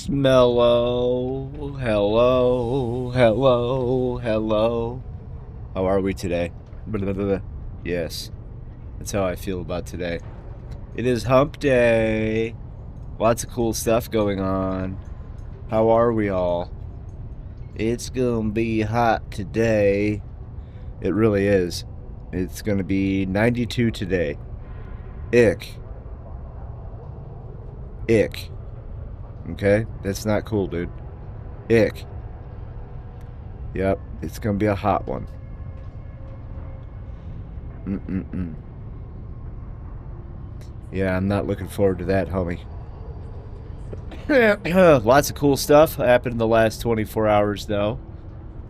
Mellow, hello, hello, hello. How are we today? Blah, blah, blah, blah. Yes, that's how I feel about today. It is hump day. Lots of cool stuff going on. How are we all? It's gonna be hot today. It really is. It's gonna be 92 today. Ick. Ick. Okay? That's not cool, dude. Ick. Yep, it's gonna be a hot one. Yeah, I'm not looking forward to that, homie. Lots of cool stuff happened in the last 24 hours, though.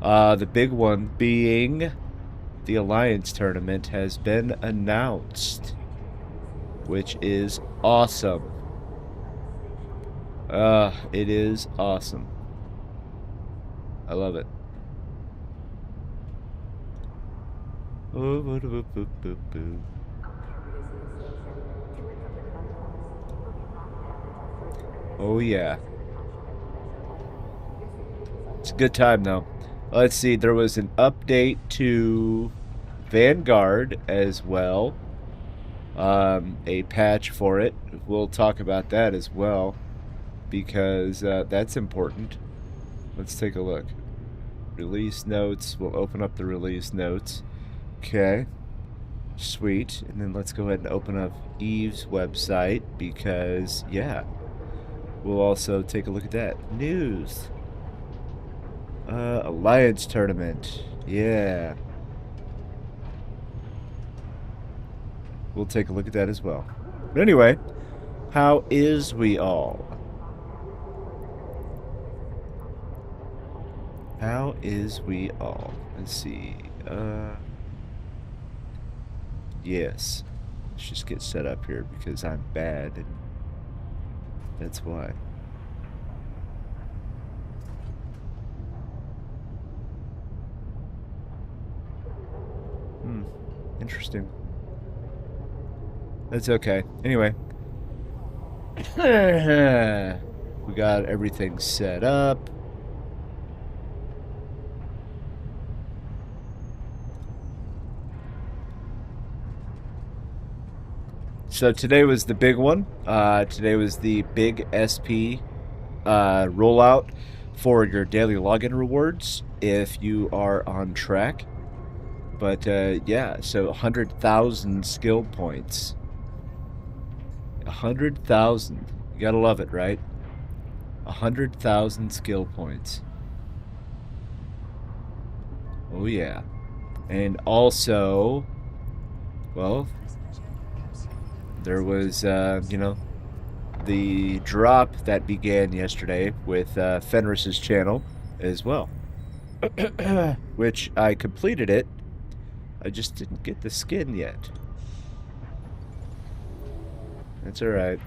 The big one being the Alliance tournament has been announced, which is awesome. It is awesome. I love it. Oh yeah. It's a good time though. Let's see, there was an update to Vanguard as well. A patch for it. We'll talk about that as well, because that's important. Let's take a look. Release notes. We'll open up the release notes. Okay. Sweet. And then let's go ahead and open up Eve's website, because, yeah. We'll also take a look at that. News. Alliance tournament. Yeah. We'll take a look at that as well. But anyway, how is we all? How is we all? Let's see. Yes. Let's just get set up here because I'm bad, and that's why. Interesting. That's okay. Anyway. We got everything set up. So today was the big one. Today was the big SP rollout for your daily login rewards if you are on track. But yeah, so 100,000 skill points. 100,000. You gotta love it, right? 100,000 skill points. Oh yeah. And also, well, there was, you know, the drop that began yesterday with Fenris's channel as well. Which I completed it. I just didn't get the skin yet. That's alright.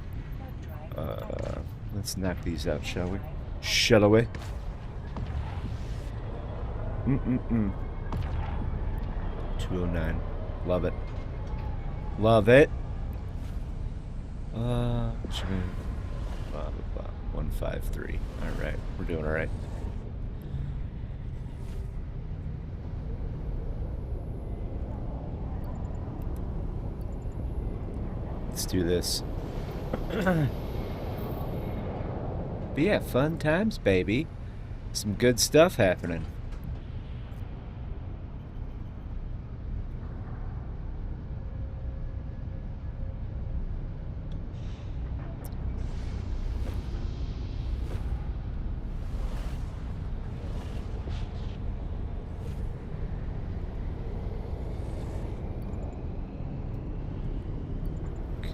Let's knock these out, shall we? Shall we? 209. Love it. Love it. Blah, blah, blah. 153. Alright. We're doing alright. Let's do this. But yeah, fun times, baby. Some good stuff happening.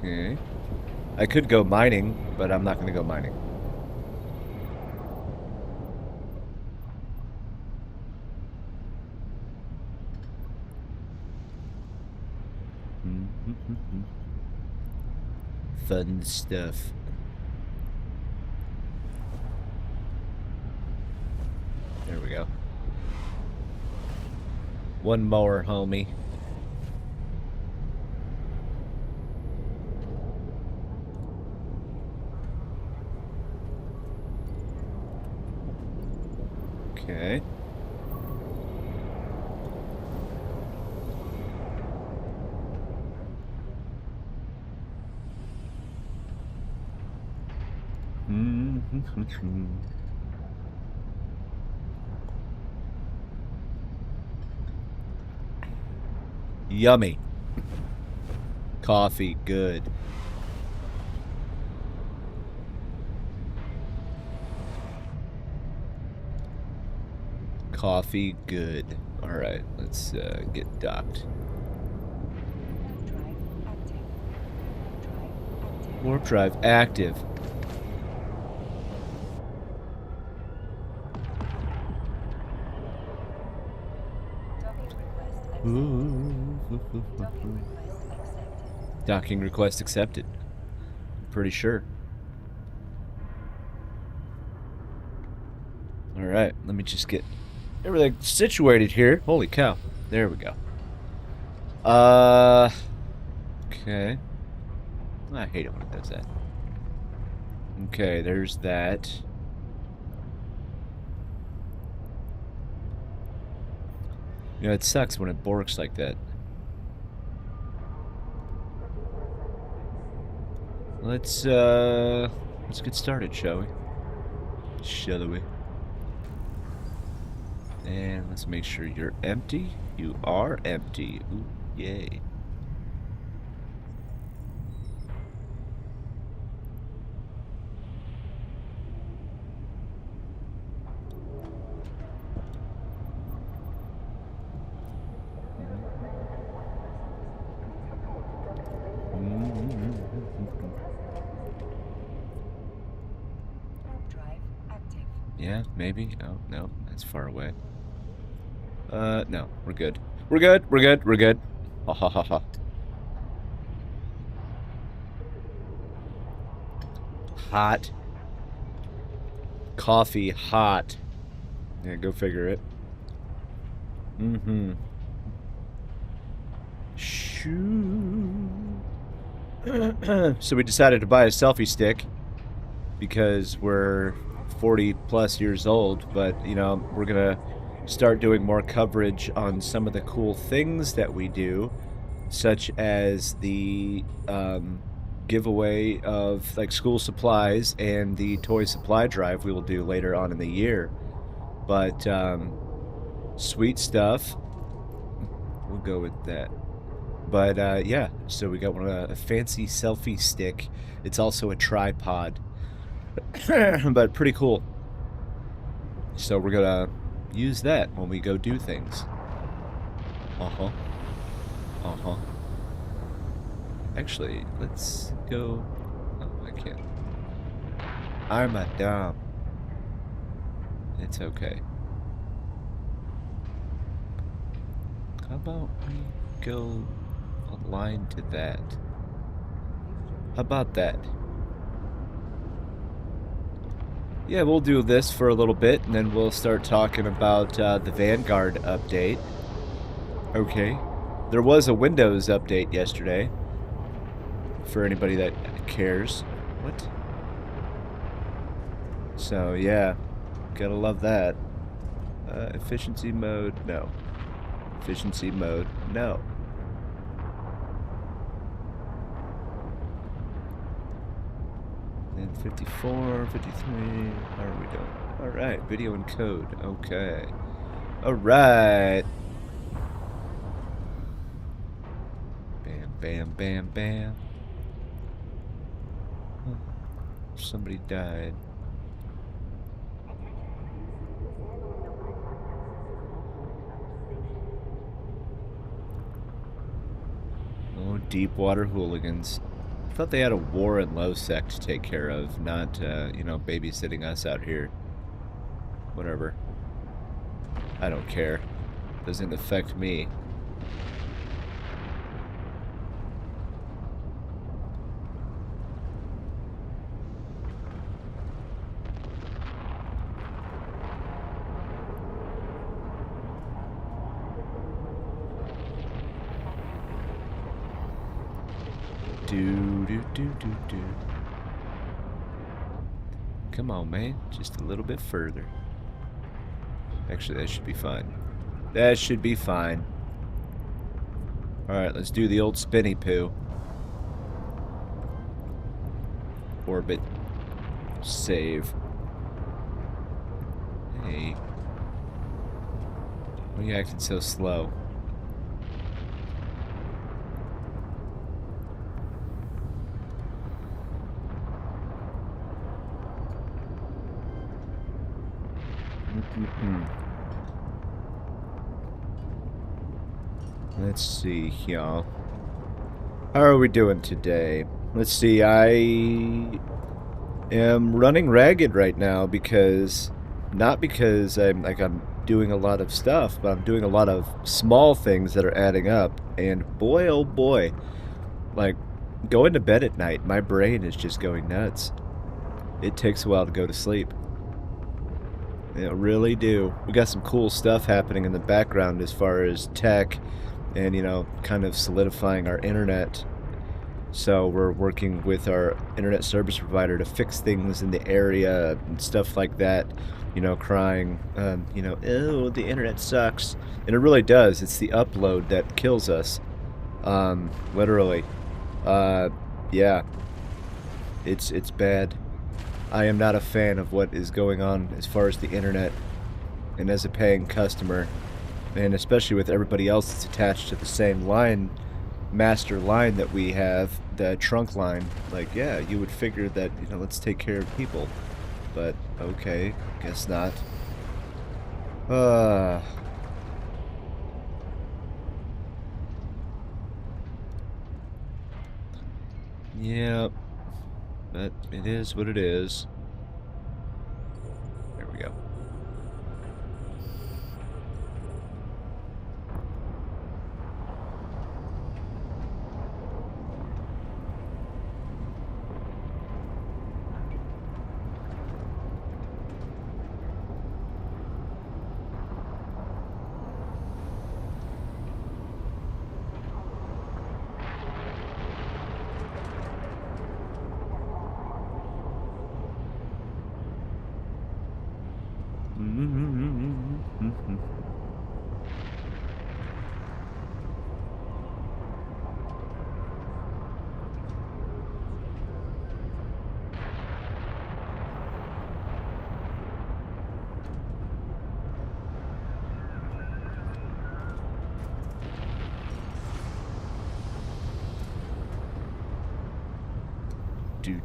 Okay. I could go mining, but I'm not going to go mining. Fun stuff. There we go. One more, homie. Okay. Yummy. Coffee, good. Coffee, good. Alright, let's get docked. Warp drive active. Docking request accepted. Pretty sure. Alright, let me just get everything situated here. Holy cow. There we go. Okay. I hate it when it does that. Okay, there's that. You know, it sucks when it borks like that. Let's get started, shall we? Shall we? And let's make sure you're empty. You are empty. Ooh, yay. Yeah, maybe. Oh, no, that's far away. No, we're good. We're good, we're good, we're good. Ha ha ha ha. Hot. Coffee hot. Yeah, go figure it. Mm-hmm. Shoo. So we decided to buy a selfie stick because we're 40 plus years old, but you know, we're gonna start doing more coverage on some of the cool things that we do, such as the giveaway of like school supplies and the toy supply drive we will do later on in the year. But sweet stuff. We'll go with that. But yeah, so we got a fancy selfie stick. It's also a tripod. But pretty cool. So we're gonna use that when we go do things. Uh-huh. Uh-huh. Actually, let's go... Oh, I can't. I'm a dumb. It's okay. How about we go aligned to that? How about that? Yeah, we'll do this for a little bit, and then we'll start talking about the Vanguard update. Okay. There was a Windows update yesterday. For anybody that cares. What? So, yeah. Gotta love that. Efficiency mode, no. Efficiency mode, no. And 54, 53, how are we doing? Alright, video encode, okay. Alright. Bam, bam, bam, bam. Huh. Somebody died. Oh, Deepwater hooligans. I thought they had a war in Lowsec to take care of, not, you know, babysitting us out here. Whatever. I don't care. Doesn't affect me. Do. Come on, man. Just a little bit further. Actually, that should be fine. That should be fine. Alright, let's do the old spinny poo. Orbit. Save. Hey. Why are you acting so slow? Let's see here. How are we doing today? Let's see, I am running ragged right now because Not because I'm doing a lot of stuff, but I'm doing a lot of small things that are adding up. And boy, oh boy, like going to bed at night, my brain is just going nuts. It takes a while to go to sleep. It really do. We got some cool stuff happening in the background as far as tech and, kind of solidifying our internet. So we're working with our internet service provider to fix things in the area and stuff like that. Crying, oh, the internet sucks. And it really does. It's the upload that kills us. Literally. Yeah. It's bad. I am not a fan of what is going on as far as the internet. And as a paying customer, and especially with everybody else that's attached to the same line, master line that we have, the trunk line, like, yeah, you would figure that, let's take care of people. But, okay, guess not. Yeah, but it is what it is. There we go. Do.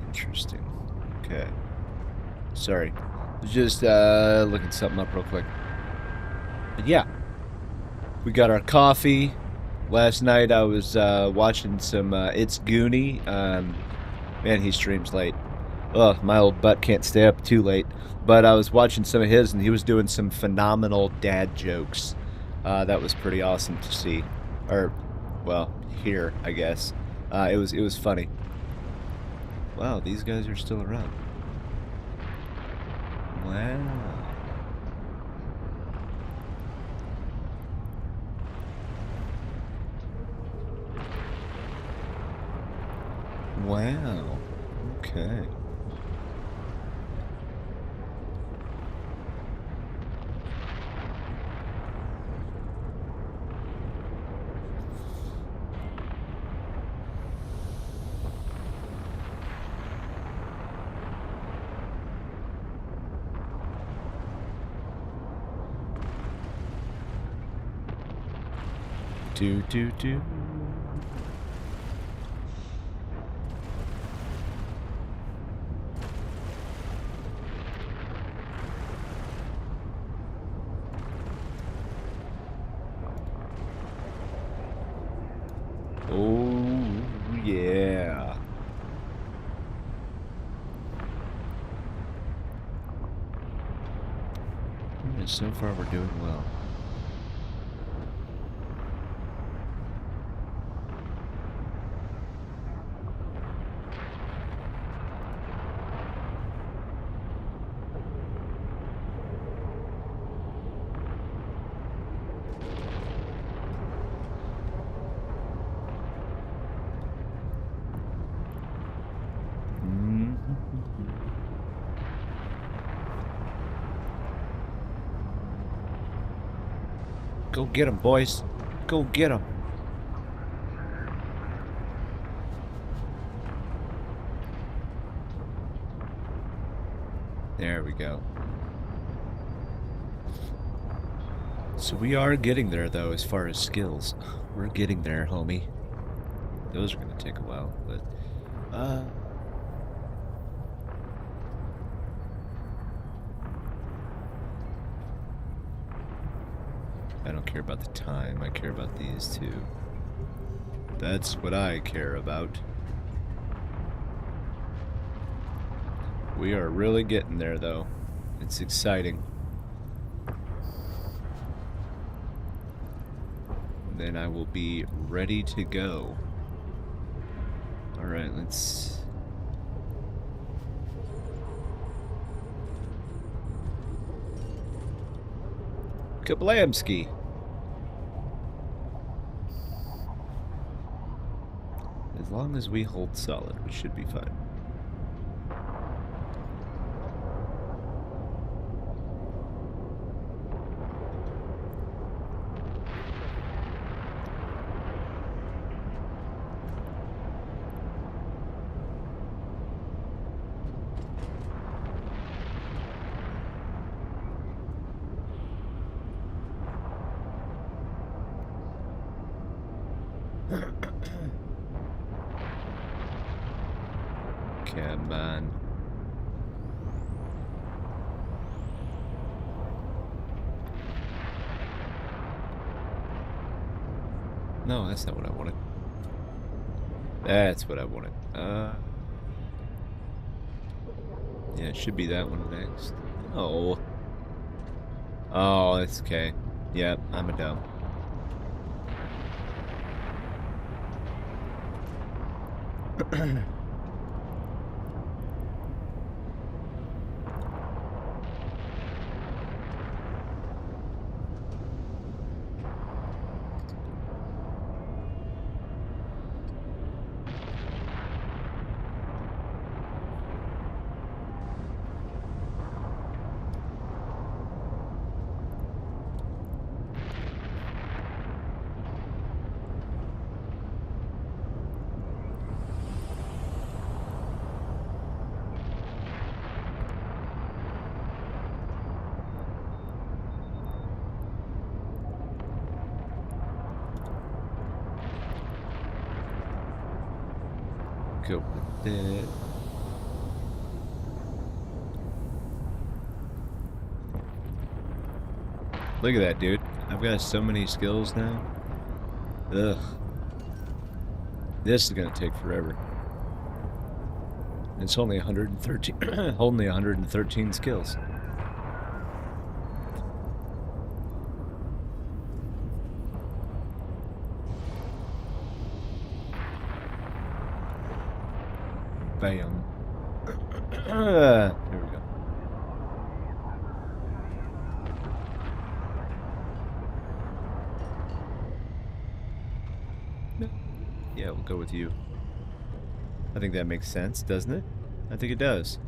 Interesting. Okay. Sorry. Just looking something up real quick. But yeah. We got our coffee. Last night I was watching some It's Goonie. Man, he streams late. Ugh, my old butt can't stay up too late. But I was watching some of his, and he was doing some phenomenal dad jokes. That was pretty awesome to see. Or, well, hear, I guess. It was funny. Wow, these guys are still around. Wow. Wow. Okay. Do. Oh, yeah. So far, we're doing well. Go get him, boys. Go get him. There we go. So we are getting there, though, as far as skills. We're getting there, homie. Those are going to take a while, but... I don't care about the time. I care about these two. That's what I care about. We are really getting there, though. It's exciting. Then I will be ready to go. Alright, let's... Kablamski! As long as we hold solid, we should be fine. Come on. No, that's not what I wanted. That's what I wanted. Yeah, it should be that one next. Oh. Oh, that's okay. Yep, I'm a dumb. Go with it. Look at that, dude. I've got so many skills now. Ugh. This is gonna take forever. It's only 113 only 113 skills. Bam. There we go. Yeah, we'll go with you. I think that makes sense, doesn't it? I think it does.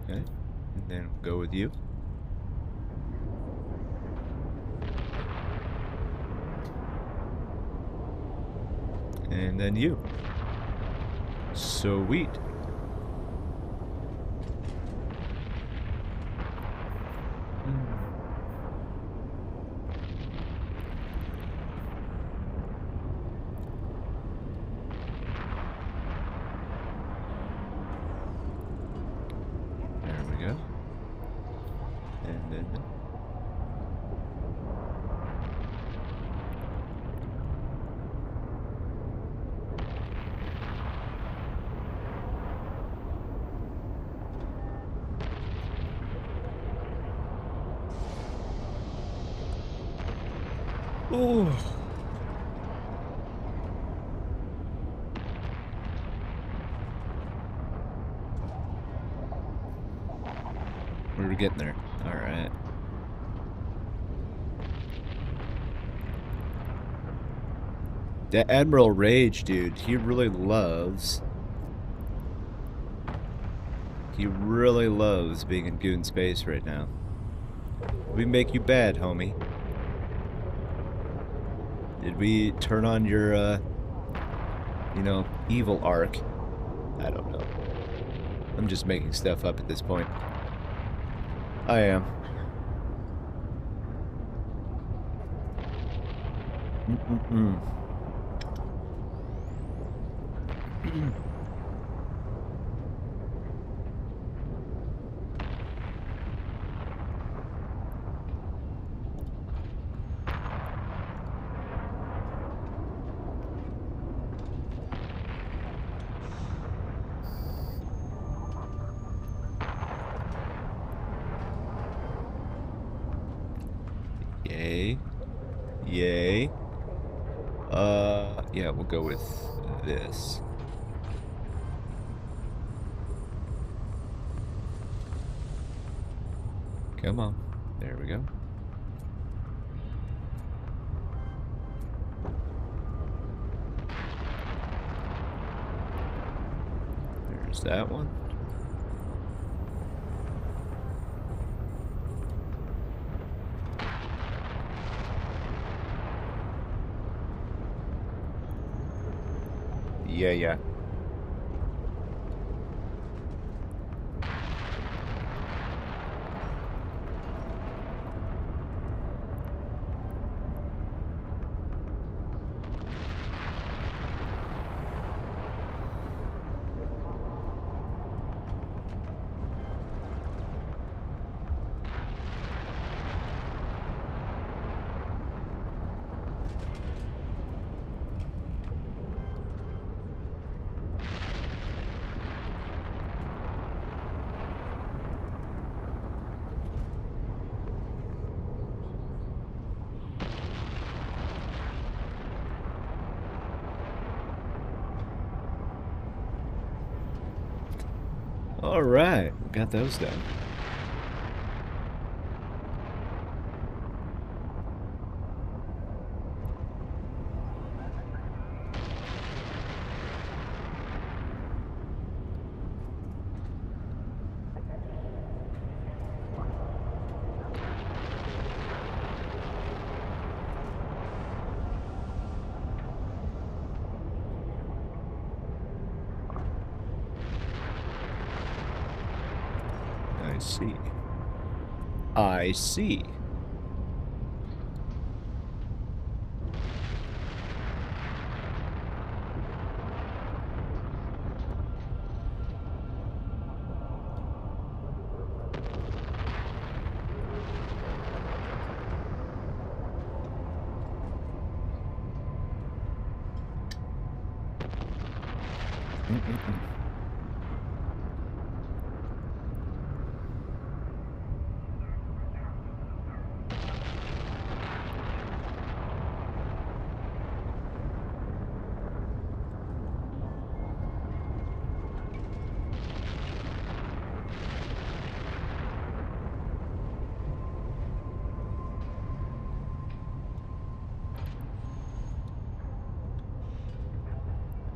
Okay. And then we'll go with you. And then you. Sweet. There we go. And then... Ooh. We're getting there. All right. That Admiral Rage, dude, he really loves being in Goon Space right now. We make you bad, homie. Did we turn on your, you know, evil arc? I don't know. I'm just making stuff up at this point. I am. Yay. Yay. Yeah, we'll go with this. Come on. There we go. There's that one. Yeah. All right, got those done. I see. I see.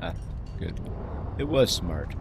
Ah, good. It was smart.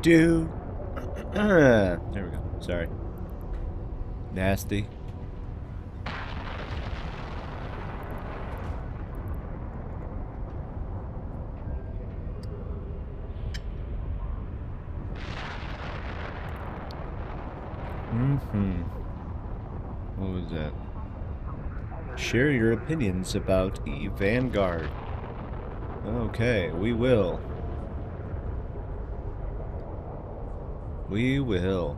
Do. There we go. Sorry. Nasty. What was that? Share your opinions about Vanguard. Okay, we will. We will.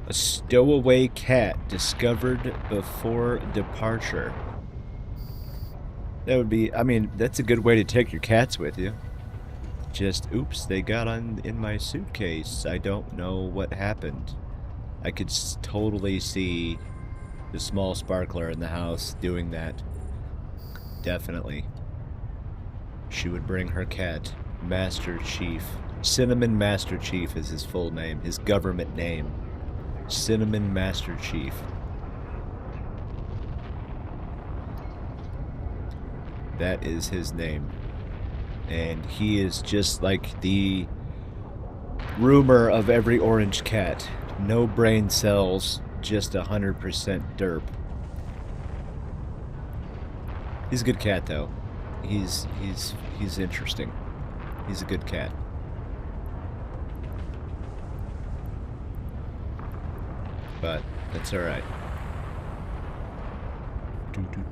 A stowaway cat discovered before departure. That would be, I mean, that's a good way to take your cats with you. Just, oops, they got on in my suitcase. I don't know what happened. I could totally see the small sparkler in the house doing that. Definitely. She would bring her cat, Master Chief. Cinnamon Master Chief is his full name, his government name. Cinnamon Master Chief. That is his name. And he is just like the rumor of every orange cat. No brain cells, just 100% derp. He's a good cat, though. He's interesting. He's a good cat. But that's all right.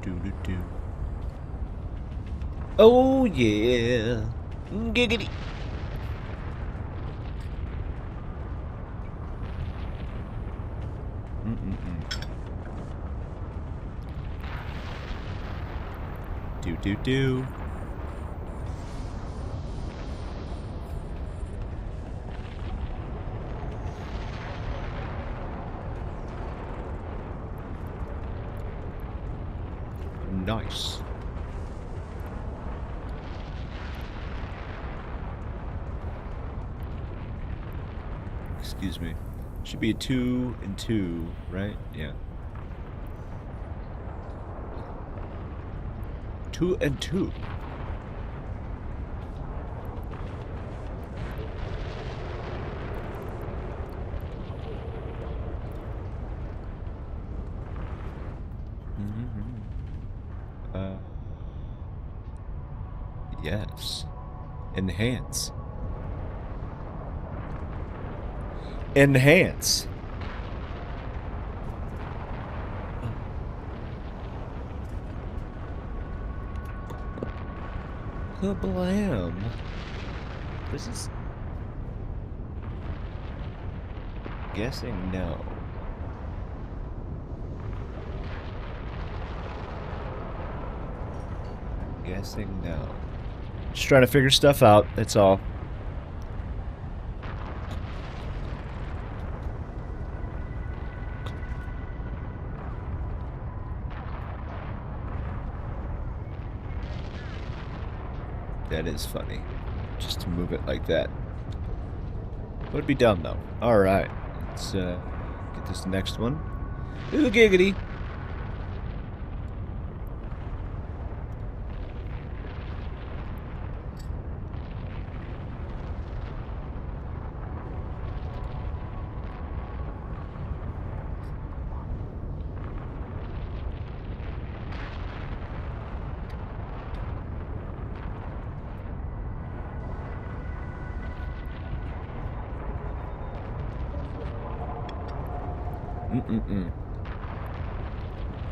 Do. Oh yeah, giggity. Do. Nice. Excuse me. Should be a 2 and 2, right? Yeah. 2 and 2. Yes. Enhance. Enhance. Kablam. This is... Guessing no. Guessing no. Just trying to figure stuff out, that's all. That is funny. Just to move it like that. Would be dumb though. Alright. Let's get this next one. Ooh, giggity.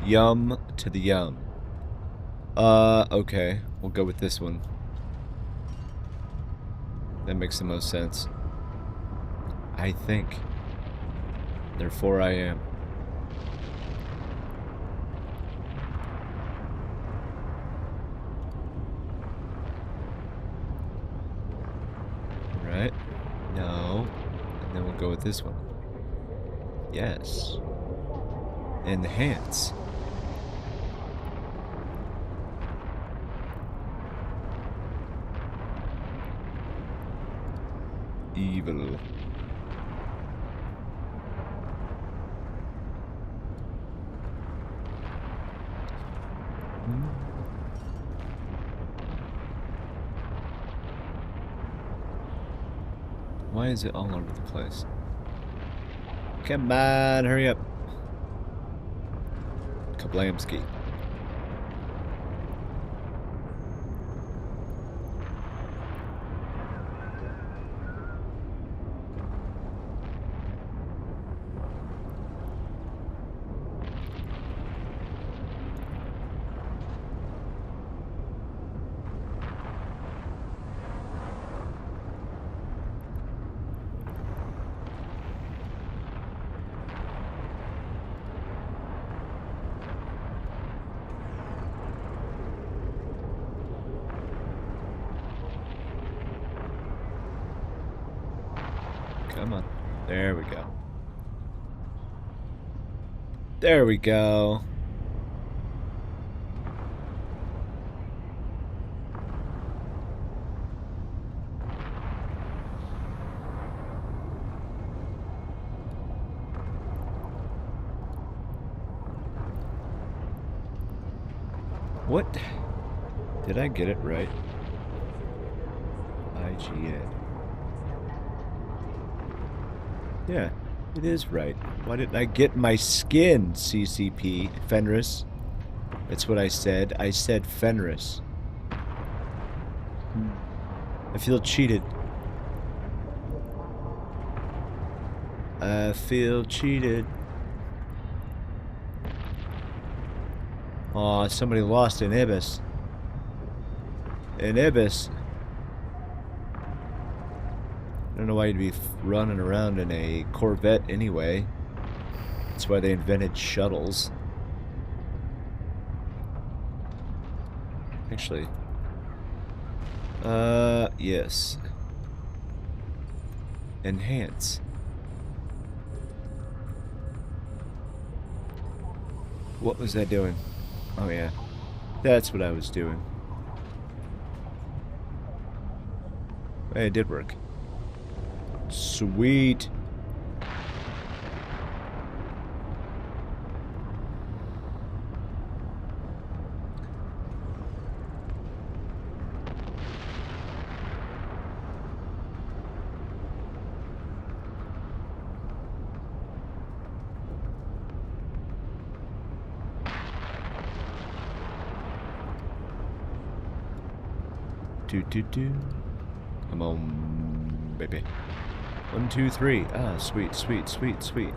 Yum to the yum. Okay. We'll go with this one. That makes the most sense. I think. Therefore I am. Right? No. And then we'll go with this one. Yes. Enhance. Evil. Why is it all over the place? Come on, hurry up. Kablamski. Come on. There we go. There we go. What? Did I get it right? IGA. Yeah, it is right. Why didn't I get my skin, CCP? Fenris. That's what I said. I said Fenris. I feel cheated. I feel cheated. Aw, somebody lost an Ibis. An Ibis. I don't know why you'd be running around in a Corvette anyway. That's why they invented shuttles. Actually. Yes. Enhance. What was that doing? Oh yeah. That's what I was doing. Hey, it did work. Sweet. Do. Come on, baby. 1, 2, 3. Ah, sweet, sweet, sweet, sweet.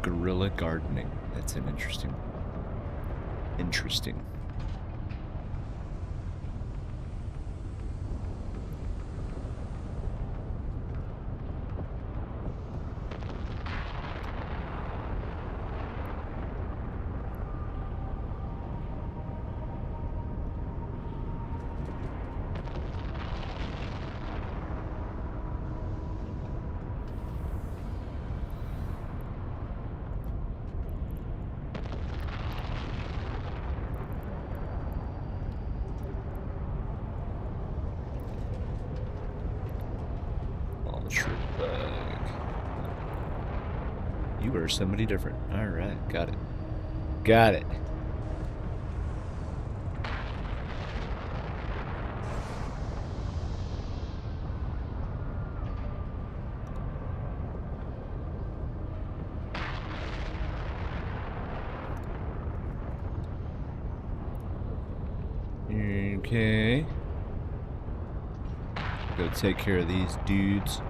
Guerrilla gardening. That's an interesting. You are somebody different. Alright, got it. Got it. Okay. Go take care of these dudes.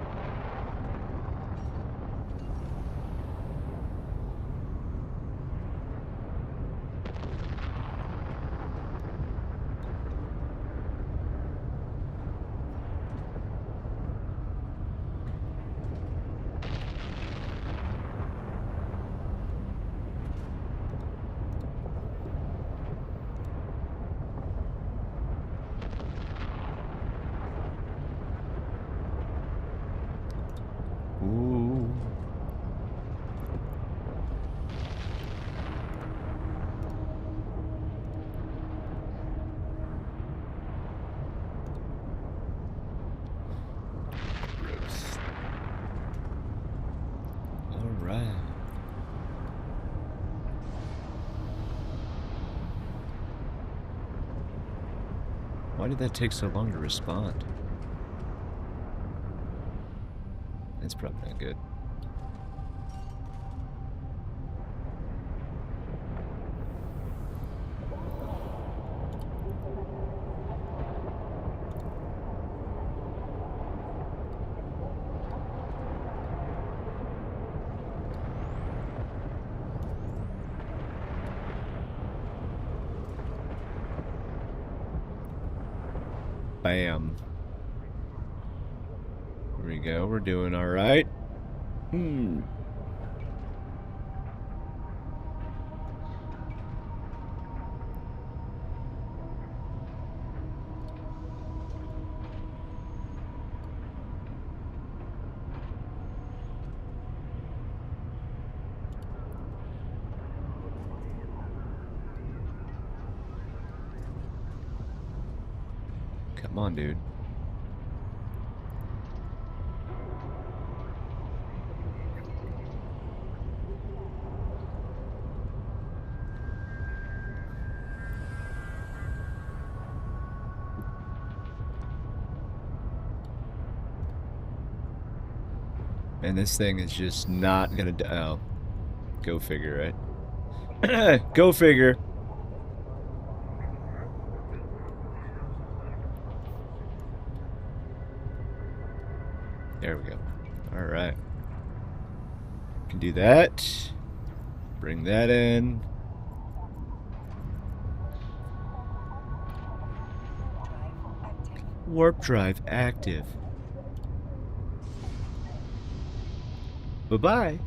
Ooh. All right. Why did that take so long to respond? It's probably not good. Bam. Here we go. We're doing all right. Come on, dude. And this thing is just not gonna die. Oh. Go figure, right? Go figure. There we go. Alright. Can do that. Bring that in. Warp drive active. Bye-bye.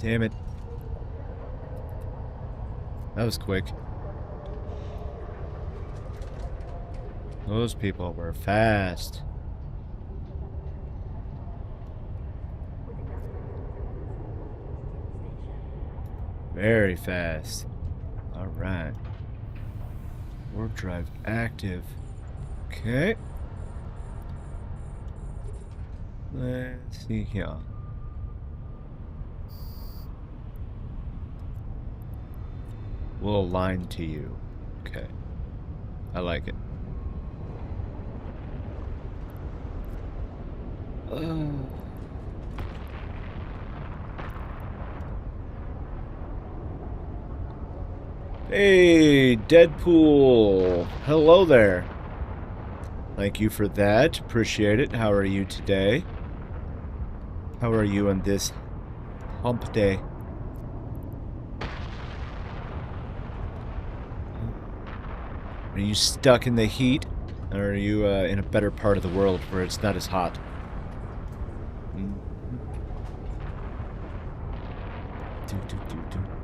Damn it. That was quick. Those people were fast. Very fast. Alright. Warp drive active. Okay. Let's see here. We'll align to you. Okay. I like it. Hey, Deadpool. Hello there. Thank you for that. Appreciate it. How are you today? How are you on this hump day? Are you stuck in the heat? Or are you in a better part of the world where it's not as hot?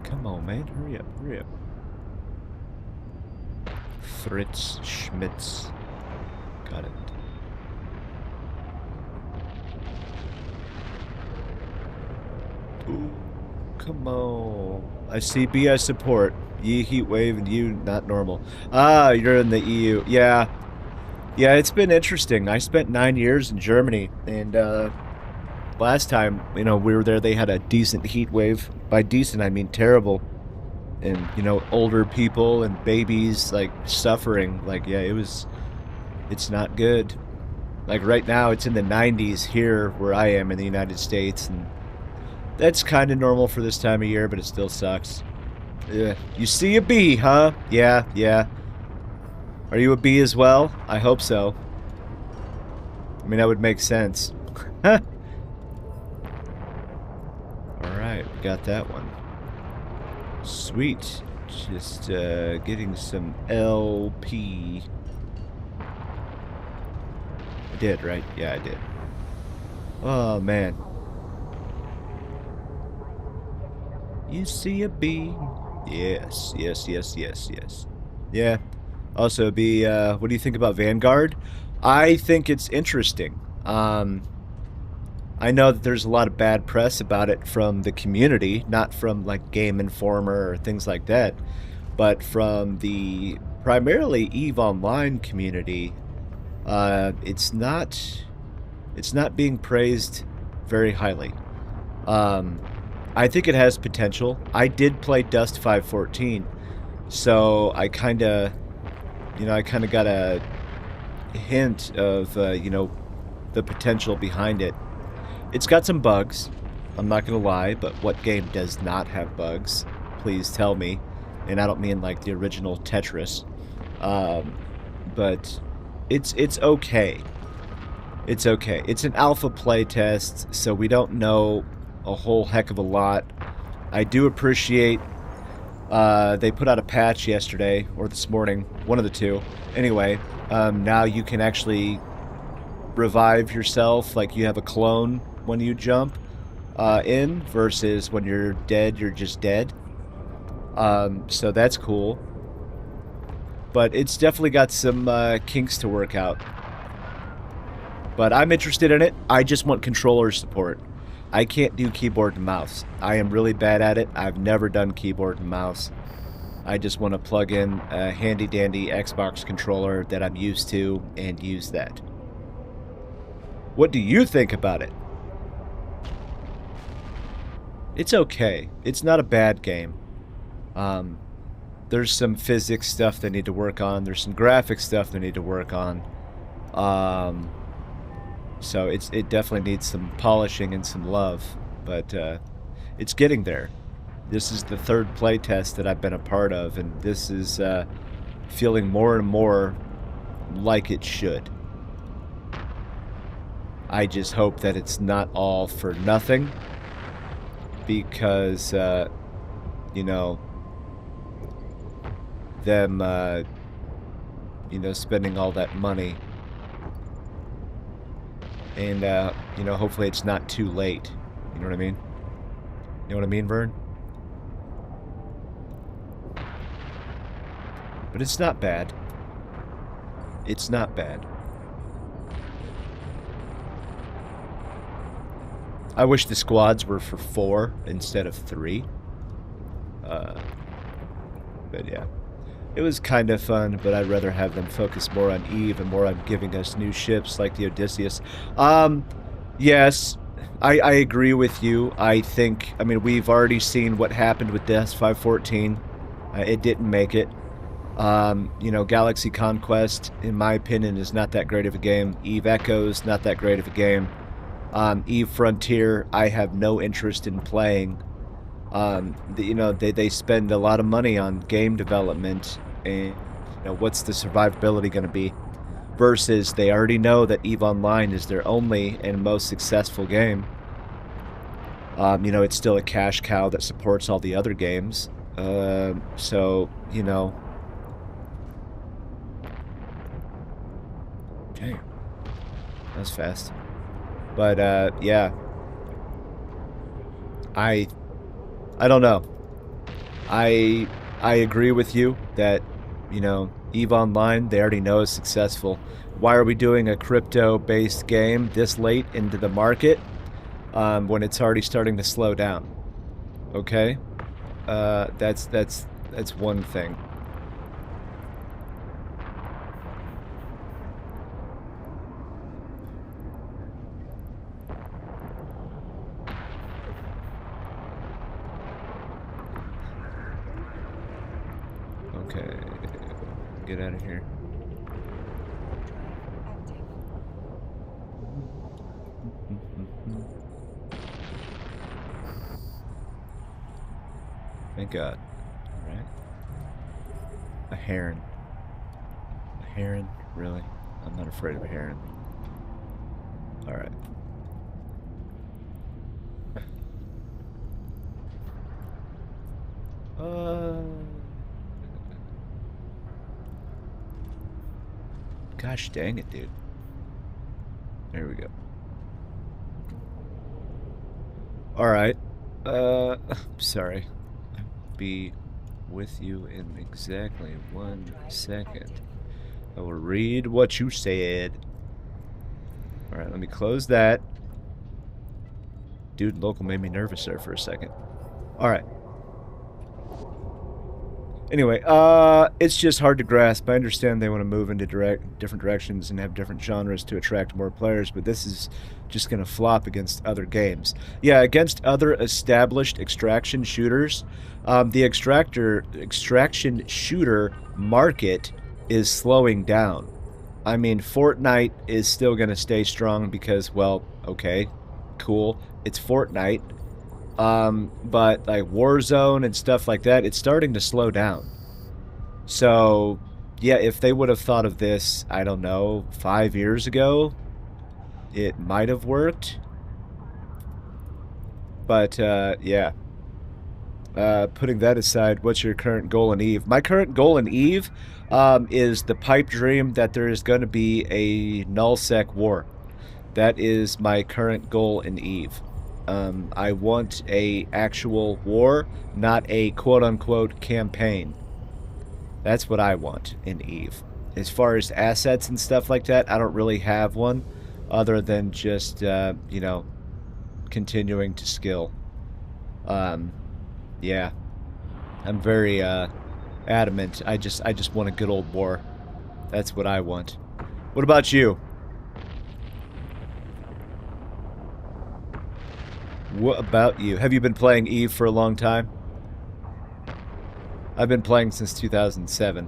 Come on, man. Hurry up, hurry up. Fritz Schmitz. Got it. Ooh, come on. I see BS support. Ye heat wave and you not normal. Ah, you're in the EU. Yeah. Yeah, it's been interesting. I spent 9 years in Germany, and last time, you know, we were there, they had a decent heat wave. By decent, I mean terrible. And, you know, older people and babies, like, suffering. Like, yeah, it's not good. Like, right now, it's in the 90s here where I am in the United States, and that's kind of normal for this time of year, but it still sucks. Yeah. You see a bee, huh? Yeah, yeah. Are you a bee as well? I hope so. I mean, that would make sense. Alright, we got that one. Sweet. Just getting some LP. I did, right? Yeah, I did. Oh, man. You see a bee? Yes, yes, yes, yes, yes. Yeah. Also, what do you think about Vanguard? I think it's interesting. I know that there's a lot of bad press about it from the community, not from, like, Game Informer or things like that, but from the primarily EVE Online community. It's not being praised very highly. I think it has potential. I did play Dust 514, so I kind of got a hint of, you know, the potential behind it. It's got some bugs, I'm not gonna lie, but what game does not have bugs? Please tell me. And I don't mean like the original Tetris. But it's okay. It's okay. It's an alpha playtest, so we don't know a whole heck of a lot. I do appreciate they put out a patch yesterday, or this morning, one of the two. Anyway, now you can actually revive yourself, like you have a clone when you jump in, versus when you're dead, you're just dead. So that's cool. But it's definitely got some kinks to work out. But I'm interested in it. I just want controller support. I can't do keyboard and mouse. I am really bad at it. I've never done keyboard and mouse. I just want to plug in a handy-dandy Xbox controller that I'm used to and use that. What do you think about it? It's okay. It's not a bad game. There's some physics stuff they need to work on. There's some graphic stuff they need to work on. So it definitely needs some polishing and some love, but it's getting there. This is the third playtest that I've been a part of, and this is feeling more and more like it should. I just hope that it's not all for nothing, because, you know, them, you know, spending all that money, and, you know, hopefully it's not too late. You know what I mean? You know what I mean, Vern? But it's not bad. It's not bad. I wish the squads were for 4 instead of 3. But yeah. It was kind of fun, but I'd rather have them focus more on Eve and more on giving us new ships like the Odysseus. Yes, I agree with you. I mean, we've already seen what happened with Death 514. It didn't make it. You know, Galaxy Conquest, in my opinion, is not that great of a game. Eve Echoes, not that great of a game. Eve Frontier, I have no interest in playing. You know, they spend a lot of money on game development, and you know, what's the survivability going to be? Versus they already know that EVE Online is their only and most successful game. You know, it's still a cash cow that supports all the other games. So, you know. Damn. That was fast. But, yeah. I don't know. I agree with you that, you know, EVE Online, they already know is successful. Why are we doing a crypto-based game this late into the market when it's already starting to slow down? Okay? That's one thing. Okay, get out of here. Thank God. Alright. A heron. A heron? Really? I'm not afraid of a heron. Alright. Gosh dang it, dude. There we go. Alright. Sorry. I'll be with you in exactly 1 second. I will read what you said. Alright, let me close that. Dude, local made me nervous there for a second. Alright. Anyway, it's just hard to grasp. I understand they want to move into different directions and have different genres to attract more players, but this is just going to flop against other games. Yeah, against other established extraction shooters, the extraction shooter market is slowing down. I mean, Fortnite is still going to stay strong because, well, okay, cool, it's Fortnite. But like Warzone and stuff like that, it's starting to slow down. So, yeah, if they would have thought of this, I don't know, 5 years ago, it might have worked. But, yeah. Putting that aside, what's your current goal in EVE? My current goal in EVE, is the pipe dream that there is going to be a nullsec war. That is my current goal in EVE. I want a actual war, not a quote-unquote campaign. That's what I want in EVE. As far as assets and stuff like that, I don't really have one, other than just, you know, continuing to skill. Yeah. I'm very adamant. I just want a good old war. That's what I want. What about you? What about you? Have you been playing EVE for a long time? I've been playing since 2007.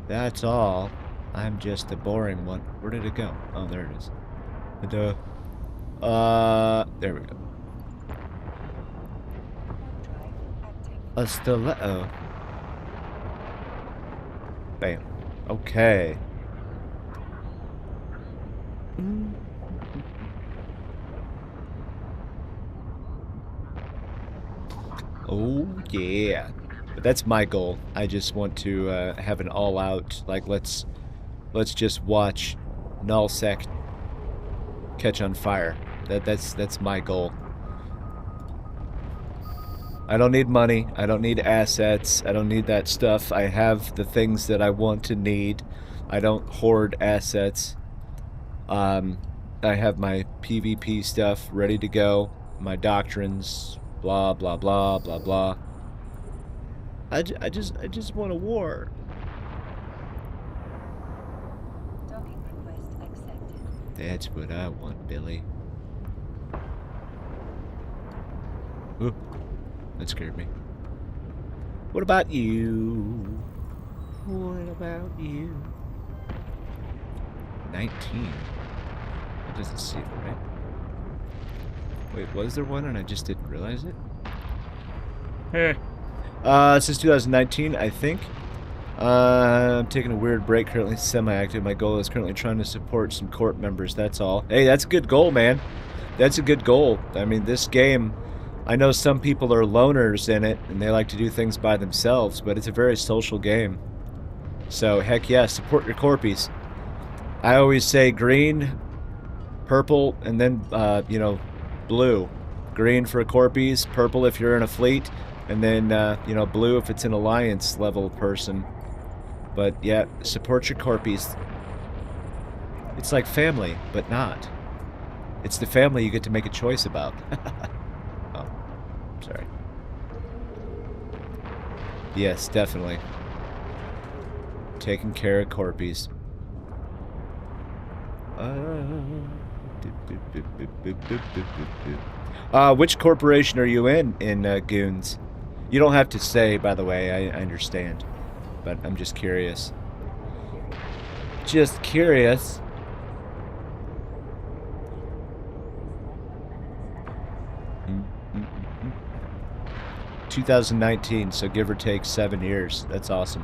That's all. I'm just a boring one. Where did it go? Oh, there it is. There we go. A stiletto. Bam. Okay. Oh, yeah. But that's my goal. I just want to have an all-out, like, let's just watch Nullsec catch on fire. That's my goal. I don't need money. I don't need assets. I don't need that stuff. I have the things that I want to need. I don't hoard assets. I have my PvP stuff ready to go. My doctrines, blah, blah, blah, blah, blah. I just want a war. Docking request accepted. That's what I want, Billy. Ooh, that scared me. What about you? What about you? 19. It doesn't seem right. Wait, was there one and I just didn't realize it? Since 2019, I think. I'm taking a weird break, currently semi-active. My goal is currently trying to support some corp members, that's all. Hey, that's a good goal, man. That's a good goal. I mean, this game, I know some people are loners in it, and they like to do things by themselves, but it's a very social game. So, heck yeah, support your corpies. I always say green, purple, and then, you know, blue. Green for corpies, purple if you're in a fleet, and then, you know, blue if it's an alliance level person. But, yeah, support your corpies. It's like family, but not. It's the family you get to make a choice about. Oh, sorry. Yes, definitely. Taking care of corpies. Which corporation are you in Goons? You don't have to say, by the way, I understand. But I'm just curious. Just curious. Mm-hmm. 2019, so give or take 7 years. That's awesome.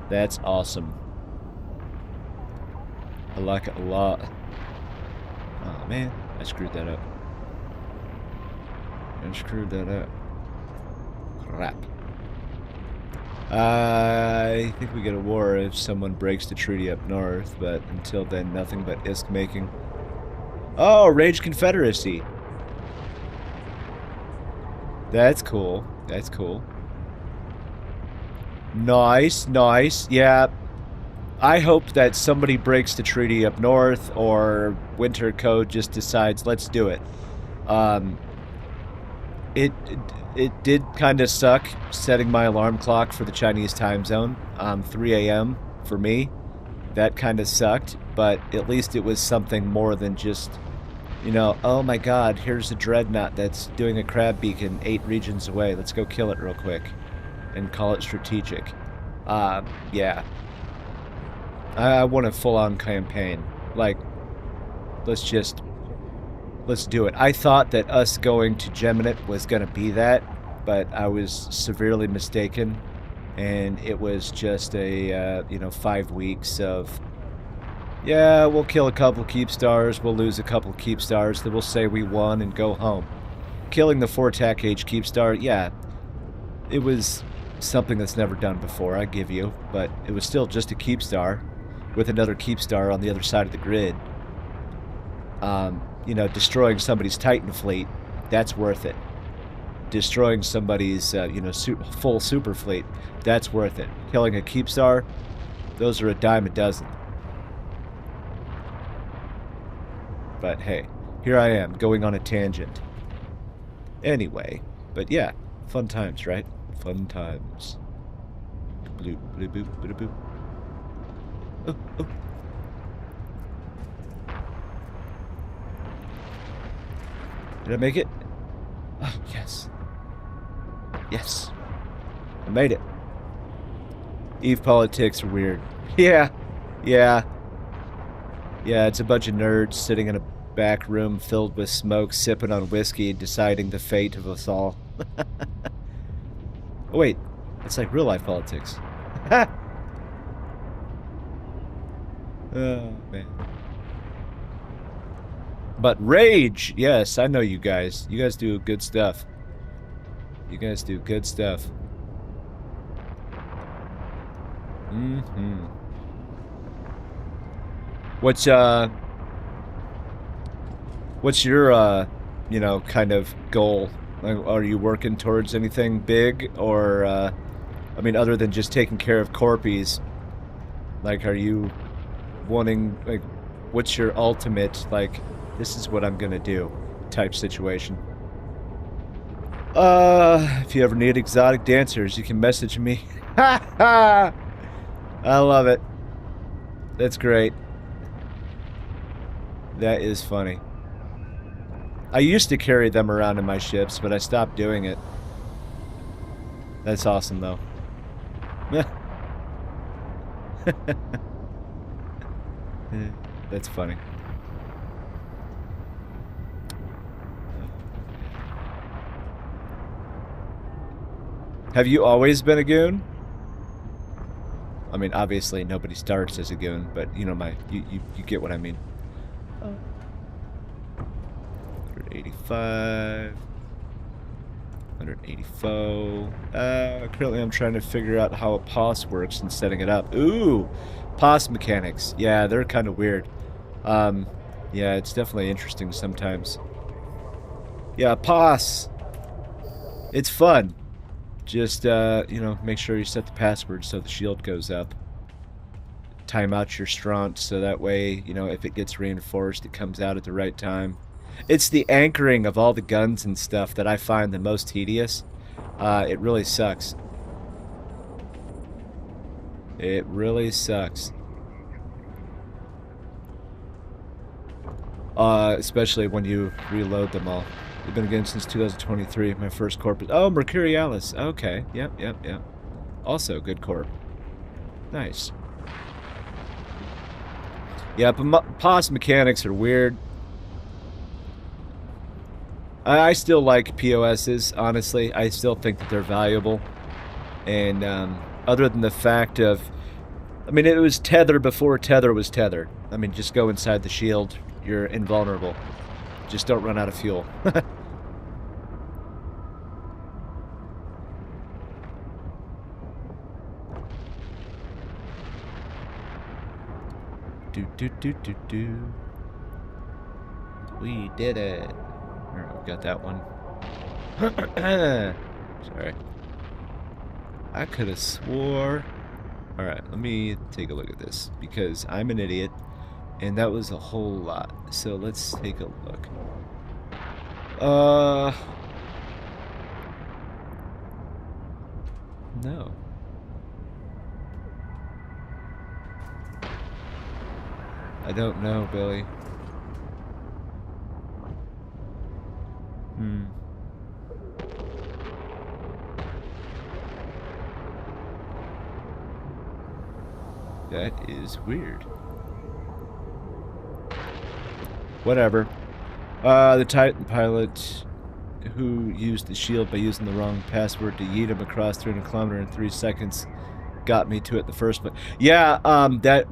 That's awesome. I like it a lot. Oh man, I screwed that up. I screwed that up. Crap. I think we get a war if someone breaks the treaty up north, but until then, nothing but ISK making. Oh, Rage Confederacy. That's cool. That's cool. Nice, nice. Yeah. I hope that somebody breaks the treaty up north, or Winter Code just decides, let's do it. It did kind of suck setting my alarm clock for the Chinese time zone, 3 a.m. for me. That kind of sucked, but at least it was something more than just, you know, oh my god, here's a dreadnought that's doing a crab beacon 8 regions away. Let's go kill it real quick and call it strategic. Yeah. I want a full-on campaign. Like, let's do it. I thought that us going to Geminate was going to be that, but I was severely mistaken, and it was just a, you know, 5 weeks of, yeah, we'll kill a couple keep stars, we'll lose a couple keep stars, then we'll say we won and go home. Killing the 4 TAC H keep star, yeah, it was something that's never done before, I give you, but it was still just a keep star with another keep star on the other side of the grid. You know, destroying somebody's Titan fleet, that's worth it. Destroying somebody's, you know, full super fleet, that's worth it. Killing a keep star, those are a dime a dozen. But hey, here I am, going on a tangent. Anyway, but yeah, fun times, right? Fun times. Bloop, bloop, boop, boop, boop. Oh, oh. Did I make it? Oh, yes. Yes. I made it. Eve politics are weird. Yeah. Yeah. Yeah, it's a bunch of nerds sitting in a back room filled with smoke, sipping on whiskey, deciding the fate of us all. Oh, wait. It's like real life politics. Oh, man. But Rage! Yes, I know you guys. You guys do good stuff. You guys do good stuff. Mm-hmm. What's your, you know, kind of goal? Like, are you working towards anything big? Or, I mean, other than just taking care of corpies, like, are you wanting, like, what's your ultimate, like, this is what I'm gonna do type situation? If you ever need exotic dancers, you can message me. Ha ha! I love it. That's great. That is funny. I used to carry them around in my ships, but I stopped doing it. That's awesome, though. That's funny. Have you always been a goon? I mean, obviously nobody starts as a goon, but you know you get what I mean. 185, 184. Currently I'm trying to figure out how a POS works and setting it up. Ooh, POS mechanics. Yeah, they're kind of weird. Yeah, it's definitely interesting sometimes. Yeah, POS. It's fun. Just, you know, make sure you set the password so the shield goes up. Time out your straunt so that way, you know, if it gets reinforced, it comes out at the right time. It's the anchoring of all the guns and stuff that I find the most tedious. It really sucks. It really sucks. Especially when you reload them all. I've been again since 2023. My first corp is... Oh, Mercurialis. Okay. Yep, yep, yep. Also, good corp. Nice. Yeah, but POS mechanics are weird. I still like POSs, honestly. I still think that they're valuable. And other than the fact of... I mean, it was Tether before Tether was Tether. I mean, just go inside the shield. You're invulnerable. Just don't run out of fuel. Do. We did it. Alright, we got that one. Sorry. I could have swore... Alright, let me take a look at this, because I'm an idiot, and that was a whole lot. So let's take a look. No. I don't know, Billy. That is weird. Whatever. The Titan pilot who used the shield by using the wrong password to yeet him across 300 kilometers in 3 seconds got me to it the first place. Yeah,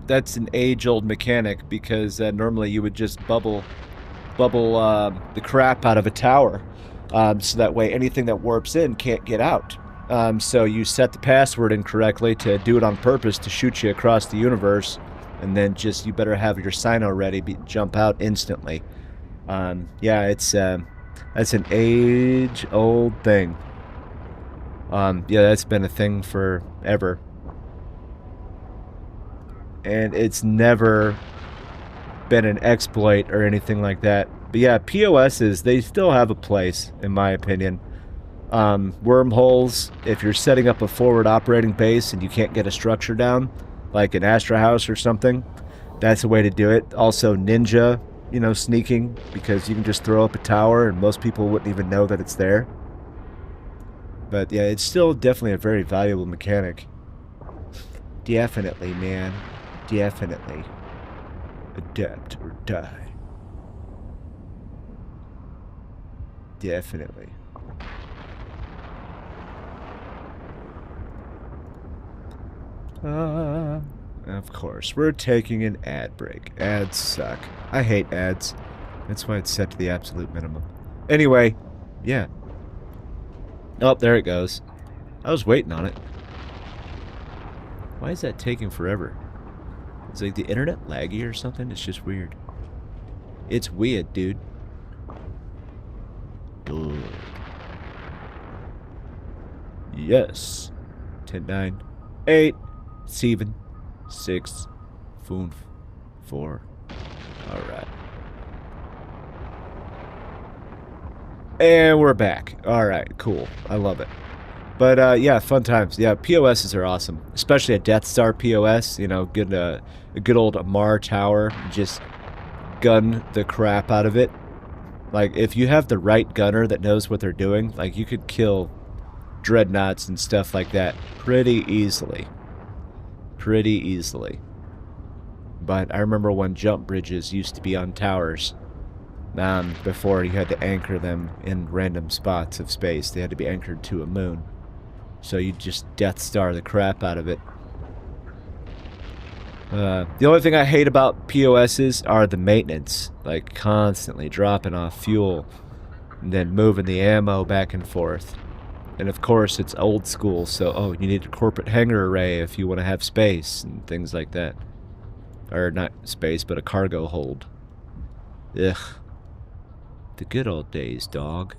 that's an age-old mechanic, because normally you would just bubble the crap out of a tower, so that way anything that warps in can't get out. So you set the password incorrectly to do it on purpose to shoot you across the universe, and then just you better have your Sino ready, jump out instantly. Yeah, it's that's an age-old thing. Yeah, that's been a thing forever. And it's never been an exploit or anything like that. But yeah, POSs, they still have a place, in my opinion. Wormholes, if you're setting up a forward operating base and you can't get a structure down, like an Astra House or something, that's a way to do it. Also, ninja, you know, sneaking, because you can just throw up a tower and most people wouldn't even know that it's there. But yeah, it's still definitely a very valuable mechanic. Definitely, man. Definitely. Adapt or die. Definitely. Of course, we're taking an ad break. Ads suck. I hate ads. That's why it's set to the absolute minimum. Anyway, yeah. Oh, there it goes. I was waiting on it. Why is that taking forever? Is like the internet laggy or something? It's just weird. It's weird, dude. Ugh. Yes. 10, 9, 8, 7, 6, 5, 4. Alright. And we're back. Alright, cool. I love it. But, yeah, fun times. Yeah, POSs are awesome. Especially a Death Star POS. You know, get a good old Amar Tower. Just gun the crap out of it. Like, if you have the right gunner that knows what they're doing, like, you could kill dreadnoughts and stuff like that pretty easily. Pretty easily. But I remember when jump bridges used to be on towers. Before you had to anchor them in random spots of space. They had to be anchored to a moon. So you just Death Star the crap out of it. The only thing I hate about POSs are the maintenance. Like, constantly dropping off fuel. And then moving the ammo back and forth. And of course, it's old school, so, oh, you need a corporate hangar array if you want to have space and things like that. Or not space, but a cargo hold. Ugh. The good old days, dog.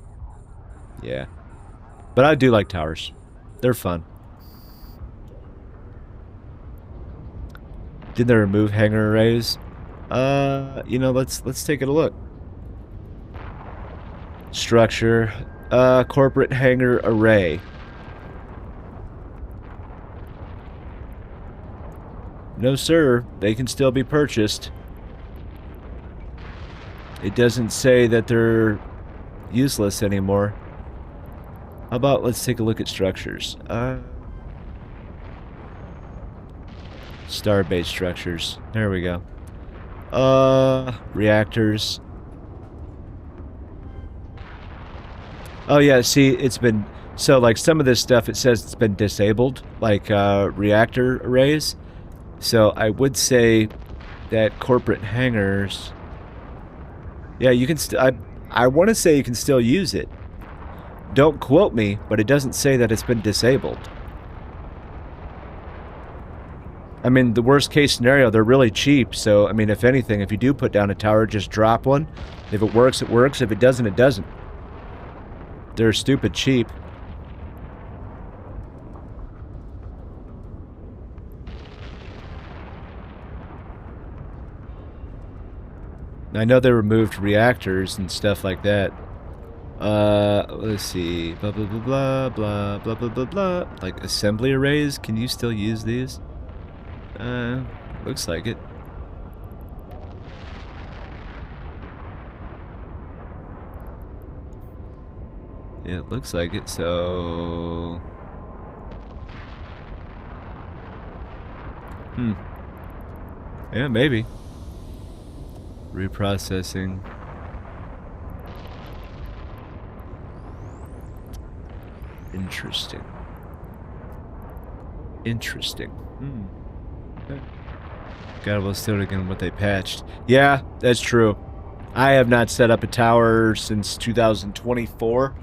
Yeah. But I do like towers. They're fun. Did they remove hangar arrays? You know, let's take a look. Structure. Corporate hangar array. No, sir. They can still be purchased. It doesn't say that they're useless anymore. How about let's take a look at structures. Star-based structures. There we go. Reactors. Oh yeah, see, it's been... So, like, some of this stuff, it says it's been disabled. Like, reactor arrays. So, I would say that corporate hangars... Yeah, you can I want to say you can still use it. Don't quote me, but it doesn't say that it's been disabled. I mean, the worst case scenario, they're really cheap. So, I mean, if anything, if you do put down a tower, just drop one. If it works, it works. If it doesn't, it doesn't. They're stupid cheap. I know they removed reactors and stuff like that. Let's see. Blah, blah, blah, blah, blah, blah, blah, blah, blah. Like, assembly arrays? Can you still use these? Looks like it. Yeah, it looks like it, so... Yeah, maybe. Reprocessing. Interesting. Interesting. Okay. God, we'll still again what they patched. Yeah, that's true. I have not set up a tower since 2024,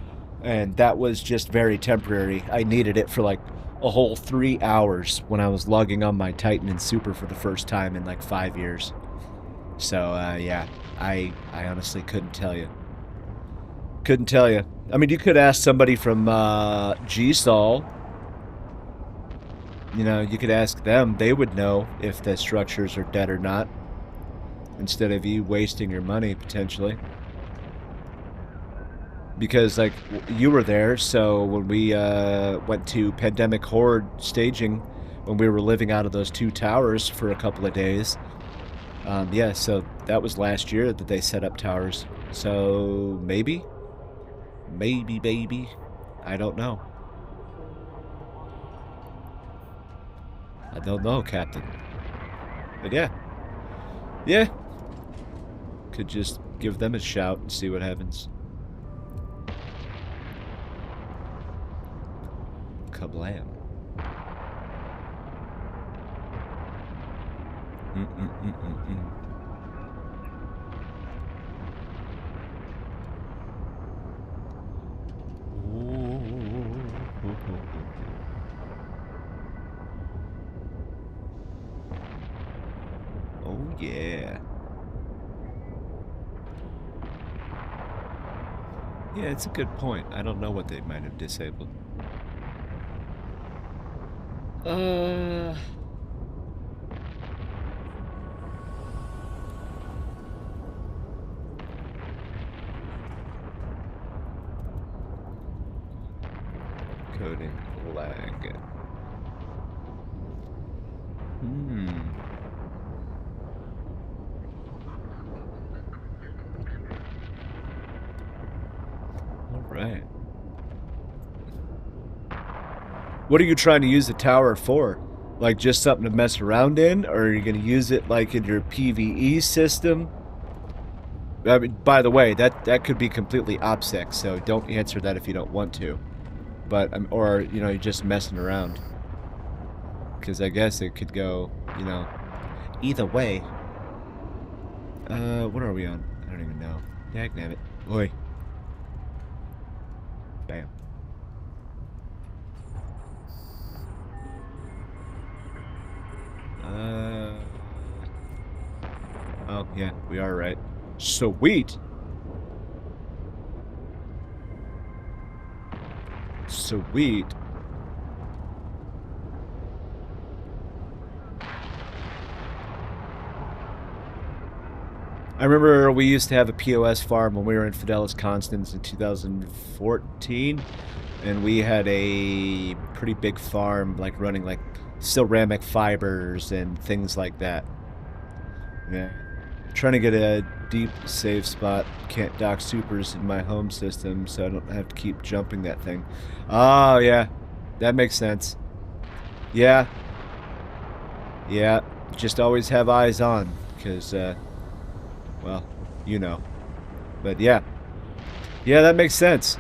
and that was just very temporary. I needed it for like a whole 3 hours when I was logging on my Titan and Super for the first time in like 5 years. So, yeah, I honestly couldn't tell you. Couldn't tell you. I mean, you could ask somebody from GSOL. You know, you could ask them. They would know if the structures are dead or not. instead of you wasting your money potentially. Because like you were there, so when we went to Pandemic Horde staging, when we were living out of those 2 towers for a couple of days, yeah, so that was last year that they set up towers. So maybe, baby, I don't know. I don't know, Captain. But yeah, could just give them a shout and see what happens. Kablam. Oh yeah. Yeah, it's a good point. I don't know what they might have disabled. Coding lag. All right. What are you trying to use the tower for? Like just something to mess around in, or are you going to use it like in your PvE system? I mean, by the way, that could be completely OPSEC, so don't answer that if you don't want to. But or you know, you're just messing around. Because I guess it could go, you know, either way. What are we on? I don't even know. Dagnabbit. Oi. Bam. Oh, yeah, we are right. Sweet! Sweet. I remember we used to have a POS farm when we were in Fidelis Constance in 2014, and we had a pretty big farm, like running like ceramic fibers and things like that. Yeah. Trying to get a deep save spot. Can't dock supers in my home system, so I don't have to keep jumping that thing. Oh, yeah. That makes sense. Yeah. Yeah. Just always have eyes on, because, well, you know. But, yeah. Yeah, that makes sense.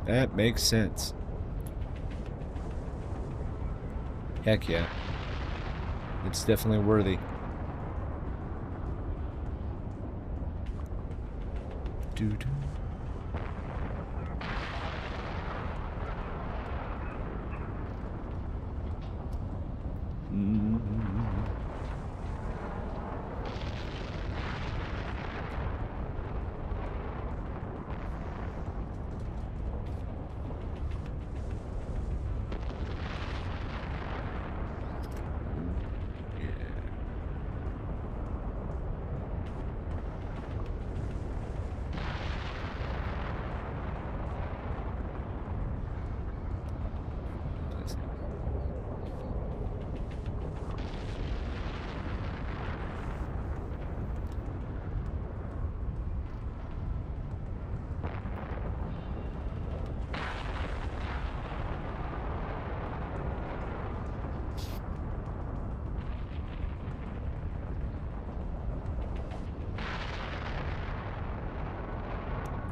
That makes sense. Heck yeah. It's definitely worthy. Doo-doo.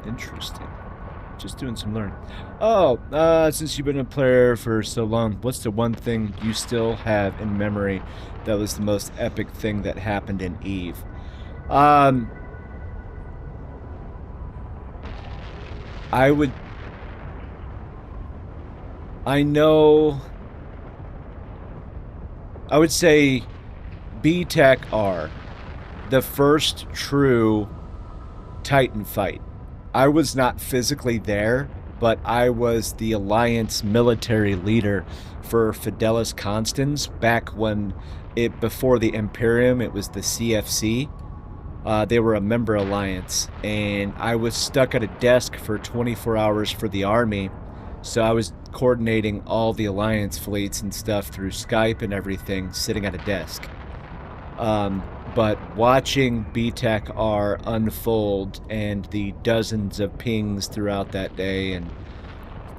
Interesting. Just doing some learning. Oh, since you've been a player for so long, what's the one thing you still have in memory that was the most epic thing that happened in Eve? I would say B-Tech R, the first true Titan fight. I was not physically there, but I was the Alliance military leader for Fidelis Constans back when it before the Imperium, it was the CFC. They were a member alliance, and I was stuck at a desk for 24 hours for the army. So I was coordinating all the alliance fleets and stuff through Skype and everything, sitting at a desk. But watching BTEC R unfold and the dozens of pings throughout that day, and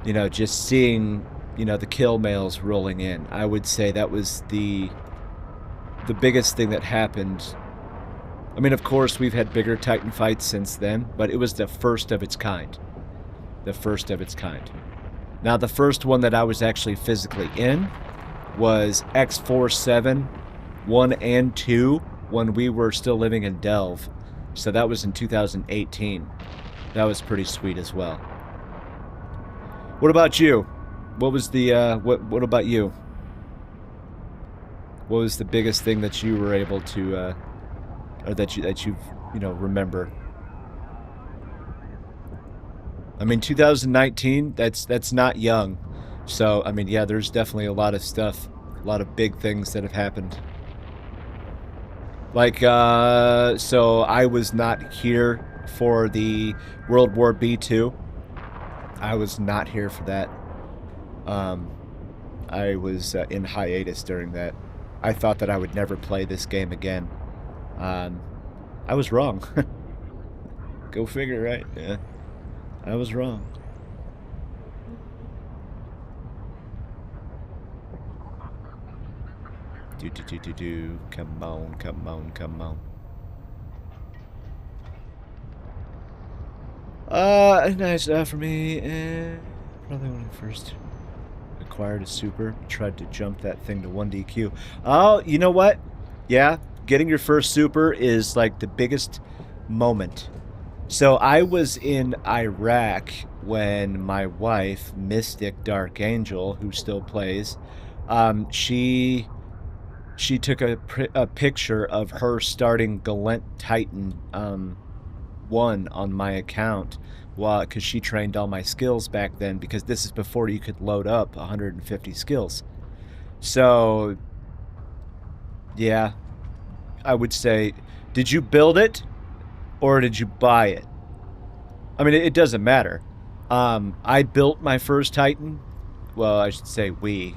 you know, just seeing, you know, the kill mails rolling in, I would say that was the biggest thing that happened. I mean, of course, we've had bigger Titan fights since then, but it was the first of its kind. The first of its kind. Now, the first one that I was actually physically in was X47 1 and 2 when we were still living in Delve. So that was in 2018. That was pretty sweet as well. What about you? What was the what about you? What was the biggest thing that you were able to or that you know, remember? I mean, 2019, that's not young. So, I mean, yeah, there's definitely a lot of stuff, a lot of big things that have happened. Like, so I was not here for the World War B2. I was not here for that. I was in hiatus during that. I thought that I would never play this game again. I was wrong. Go figure, right? Yeah. I was wrong. Do. Come on, come on, come on. Nice for me. Probably when I first acquired a super, tried to jump that thing to 1DQ. Oh, you know what? Yeah, getting your first super is like the biggest moment. So I was in Iraq when my wife, Mystic Dark Angel, who still plays, she took a picture of her starting Galent Titan 1 on my account, because she trained all my skills back then, because this is before you could load up 150 skills. So yeah, I would say, did you build it or did you buy it? I mean, it doesn't matter. I built my first Titan. Well, I should say we.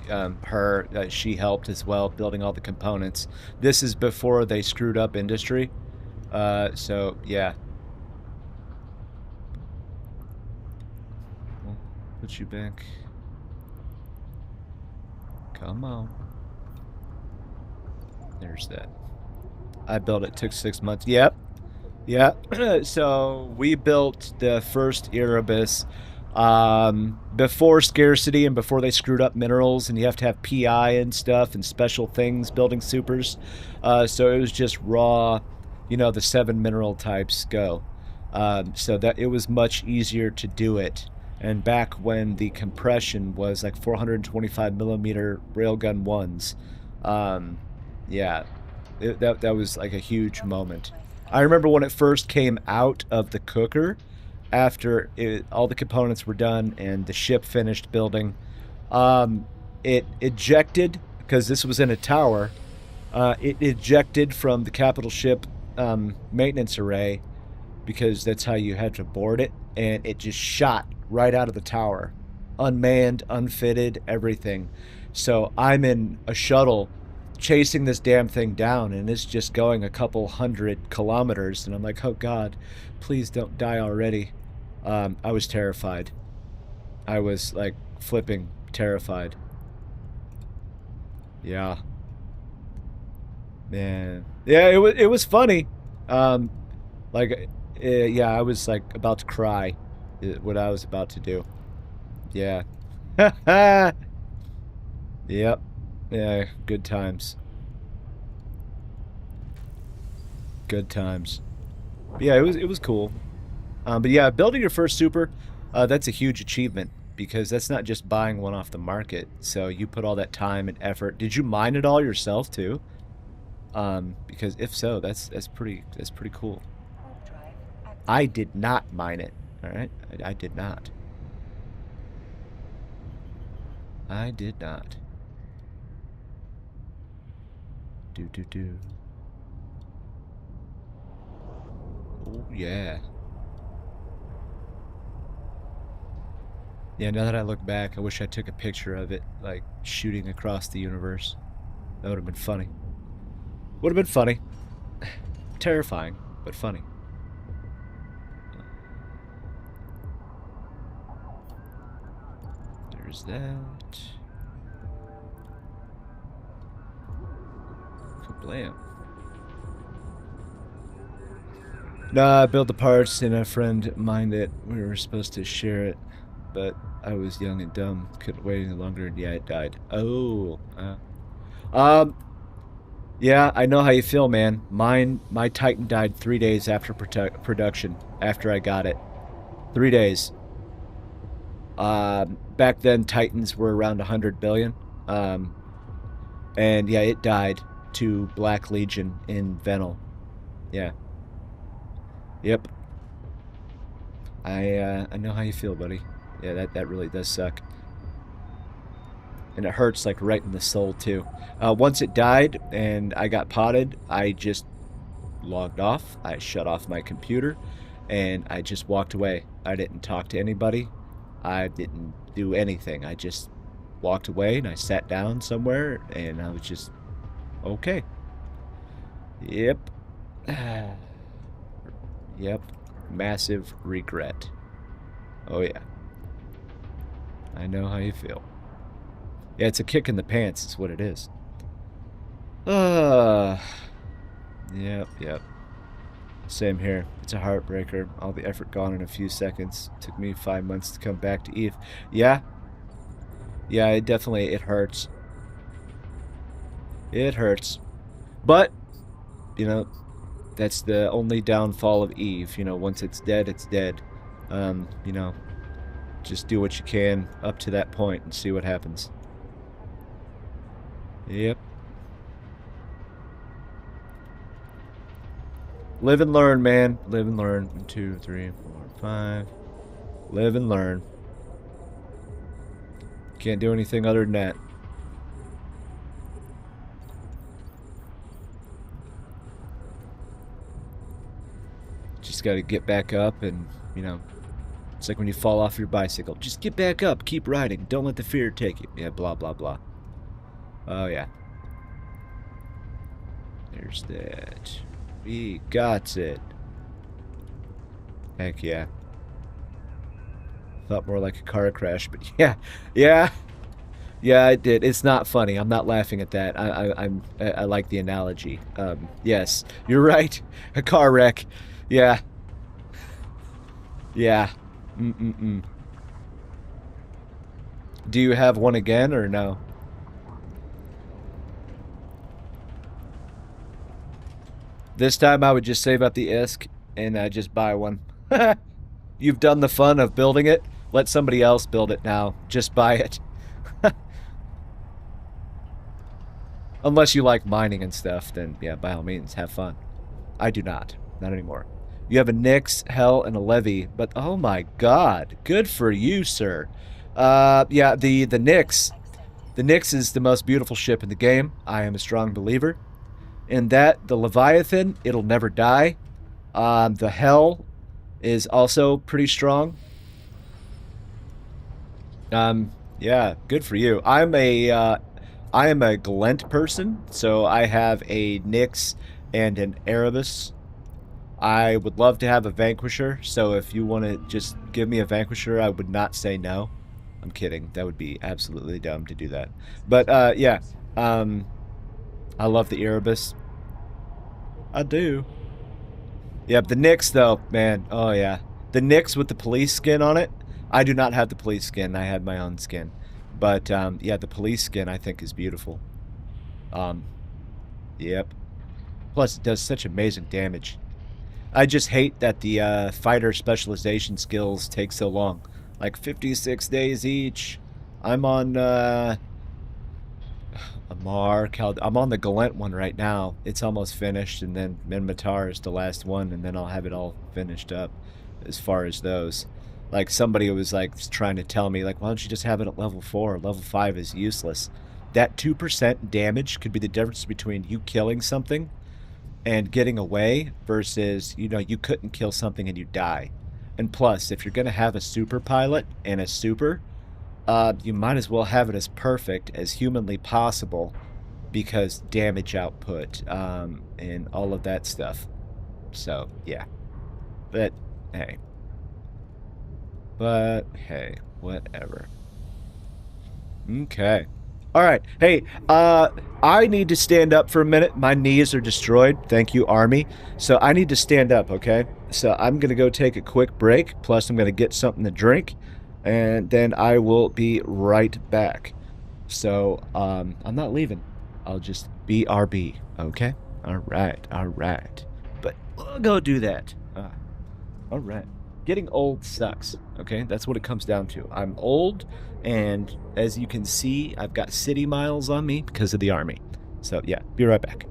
She helped as well, building all the components. This is before they screwed up industry. So, yeah. We'll put you back. Come on. There's that. I built it. Took 6 months. Yep. Yeah. So we built the first Erebus before scarcity and before they screwed up minerals, and you have to have PI and stuff and special things building supers. So it was just raw, you know, the 7 mineral types go. So that it was much easier to do it. And back when the compression was like 425 millimeter railgun ones, yeah, that was like a huge moment. I remember when it first came out of the cooker, after all the components were done and the ship finished building, it ejected, because this was in a tower, it ejected from the capital ship maintenance array, because that's how you had to board it, and it just shot right out of the tower. Unmanned, unfitted, everything. So I'm in a shuttle chasing this damn thing down, and it's just going a couple 100 kilometers, and I'm like, oh god, please don't die already. I was terrified. I was like flipping terrified. Yeah, man. Yeah, it was funny. Like, yeah, I was like about to cry what I was about to do. Yeah. Yep. Yeah, good times. Good times. But yeah, it was cool. But yeah, building your first super, that's a huge achievement, because that's not just buying one off the market. So you put all that time and effort. Did you mine it all yourself too? Because if so, that's pretty cool. I did not mine it. All right, I did not. I did not. Do. Oh, yeah. Yeah, now that I look back, I wish I took a picture of it, like, shooting across the universe. That would have been funny. Would have been funny. Terrifying, but funny. There's that. Kablam. Nah, I built the parts and a friend mined it. We were supposed to share it, but I was young and dumb. Couldn't wait any longer, and yeah, it died. Oh. Yeah, I know how you feel, man. My Titan died 3 days after production, after I got it. 3 days. Back then, Titans were around 100 billion. And yeah, it died to Black Legion in Venal. Yeah. Yep. I know how you feel, buddy. Yeah, that really does suck. And it hurts, like, right in the soul, too. Once it died and I got potted, I just logged off. I shut off my computer, and I just walked away. I didn't talk to anybody. I didn't do anything. I just walked away, and I sat down somewhere, and I was just, okay. Yep. Yep. Massive regret. Oh, yeah. I know how you feel. Yeah, it's a kick in the pants is what it is. Yep. Same here. It's a heartbreaker. All the effort gone in a few seconds. Took me 5 months to come back to Eve. Yeah. Yeah, it hurts. It hurts. But, you know, that's the only downfall of Eve. You know, once it's dead, it's dead. You know, just do what you can up to that point and see what happens. Yep. Live and learn, man. Live and learn. 1, 2, 3, 4, 5. Live and learn. Can't do anything other than that. Just gotta get back up and, you know, it's like when you fall off your bicycle. Just get back up. Keep riding. Don't let the fear take you. Yeah, blah, blah, blah. Oh, yeah. There's that. We got it. Heck yeah. Felt more like a car crash, but yeah. Yeah, it did. It's not funny. I'm not laughing at that. I like the analogy. Yes, you're right. A car wreck. Yeah. Yeah. Do you have one again or no? This time I would just save up the ISK and just buy one. You've done the fun of building it. Let somebody else build it now. Just buy it. Unless you like mining and stuff, then yeah, by all means, have fun. I do not. Not anymore. You have a Nyx, Hell, and a Levy, but oh my god. Good for you, sir. Yeah, the Nyx. The Nyx is the most beautiful ship in the game. I am a strong believer. In that, the Leviathan, it'll never die. The Hell is also pretty strong. Yeah, good for you. I am a Glent person, so I have a Nyx and an Erebus. I would love to have a Vanquisher, so if you want to just give me a Vanquisher, I would not say no. I'm kidding. That would be absolutely dumb to do that. But, yeah. I love the Erebus. I do. Yeah, the Nyx, though, man. Oh, yeah. The Nyx with the police skin on it. I do not have the police skin. I had my own skin. But, yeah, the police skin, I think, is beautiful. Yep. Plus, it does such amazing damage. I just hate that the fighter specialization skills take so long. Like 56 days each. I'm on Amar, I'm on the Galent one right now. It's almost finished, and then Minmatar is the last one, and then I'll have it all finished up as far as those. Like, somebody was like trying to tell me, like, why don't you just have it at level 4? Level 5 is useless. that 2% damage could be the difference between you killing something and getting away versus, you couldn't kill something and you die. And plus, if you're going to have a super pilot and a super, you might as well have it as perfect as humanly possible because damage output, and all of that stuff. So, yeah. But, hey. Whatever. Okay. All right. Hey, I need to stand up for a minute. My knees are destroyed. Thank you, Army. So I need to stand up, okay? So I'm going to go take a quick break. Plus, I'm going to get something to drink. And then I will be right back. So, I'm not leaving. I'll just BRB, okay? All right. All right. But we'll go do that. All right. Getting old sucks, okay? That's what it comes down to. I'm old, and as you can see, I've got city miles on me because of the Army. So, yeah, be right back.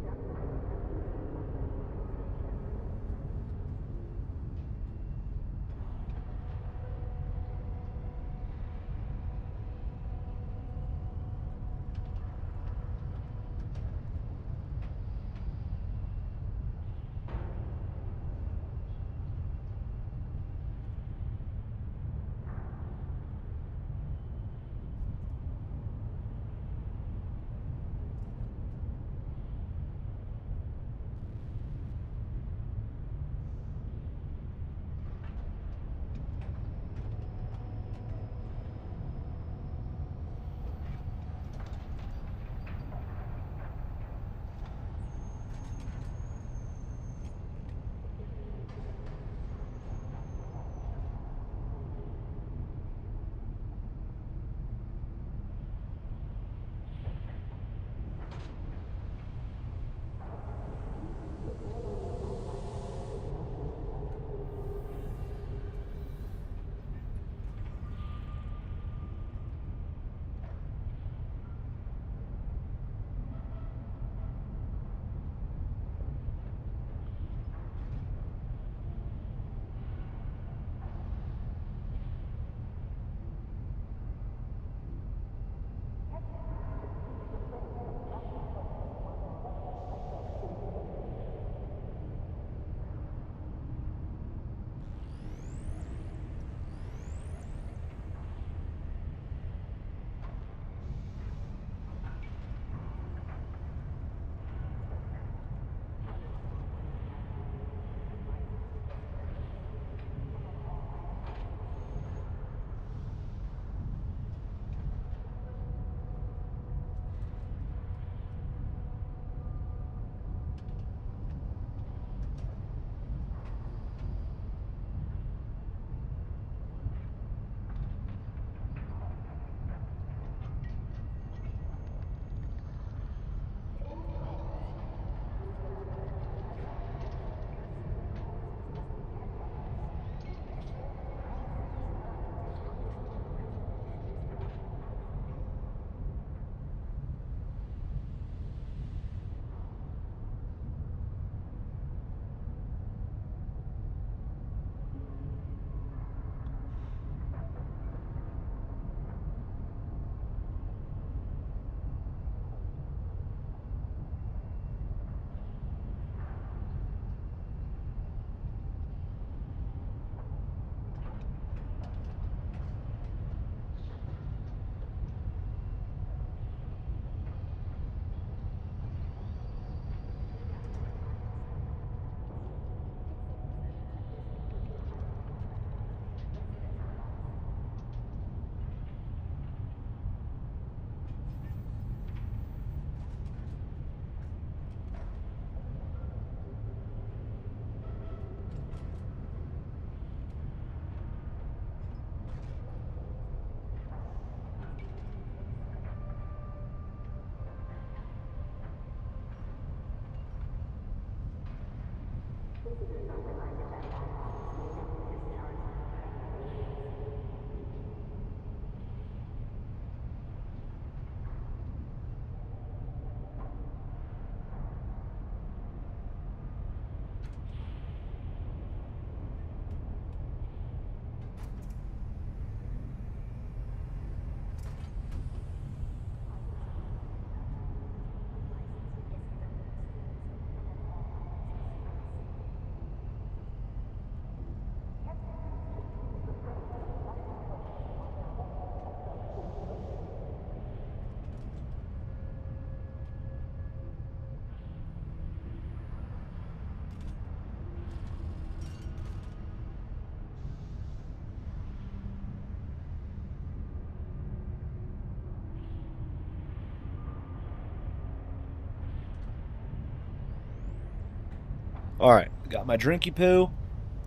Alright, got my drinky poo.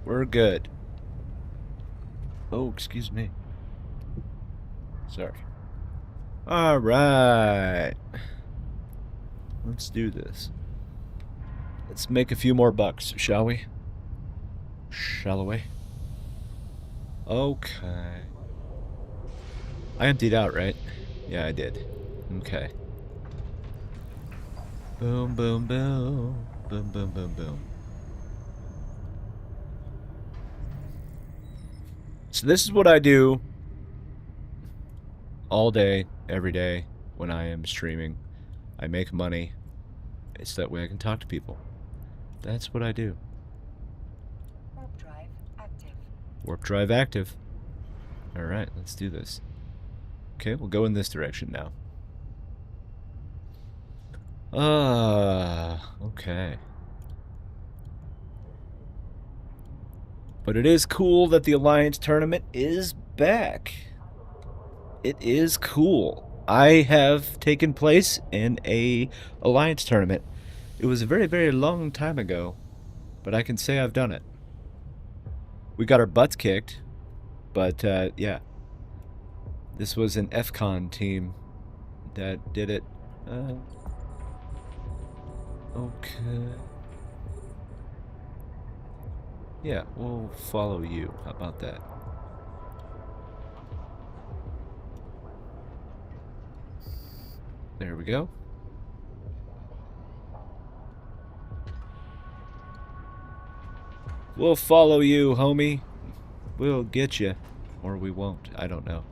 We're good. Oh, excuse me. Sorry. Alright. Let's do this. Let's make a few more bucks, shall we? Shall we? Okay. I emptied out, right? Yeah, I did. Okay. Boom, boom, boom. Boom, boom, boom, boom. So this is what I do all day, every day, when I am streaming. I make money. It's that way I can talk to people. That's what I do. Warp drive active. Warp drive active. Alright, let's do this. Okay, we'll go in this direction now. Okay. But it is cool that the Alliance tournament is back. It is cool. I have taken place in a Alliance tournament. It was a very, very long time ago, but I can say I've done it. We got our butts kicked, but yeah. This was an FCON team that did it. Okay. Yeah, we'll follow you. How about that? There we go. We'll follow you, homie. We'll get you. Or we won't. I don't know.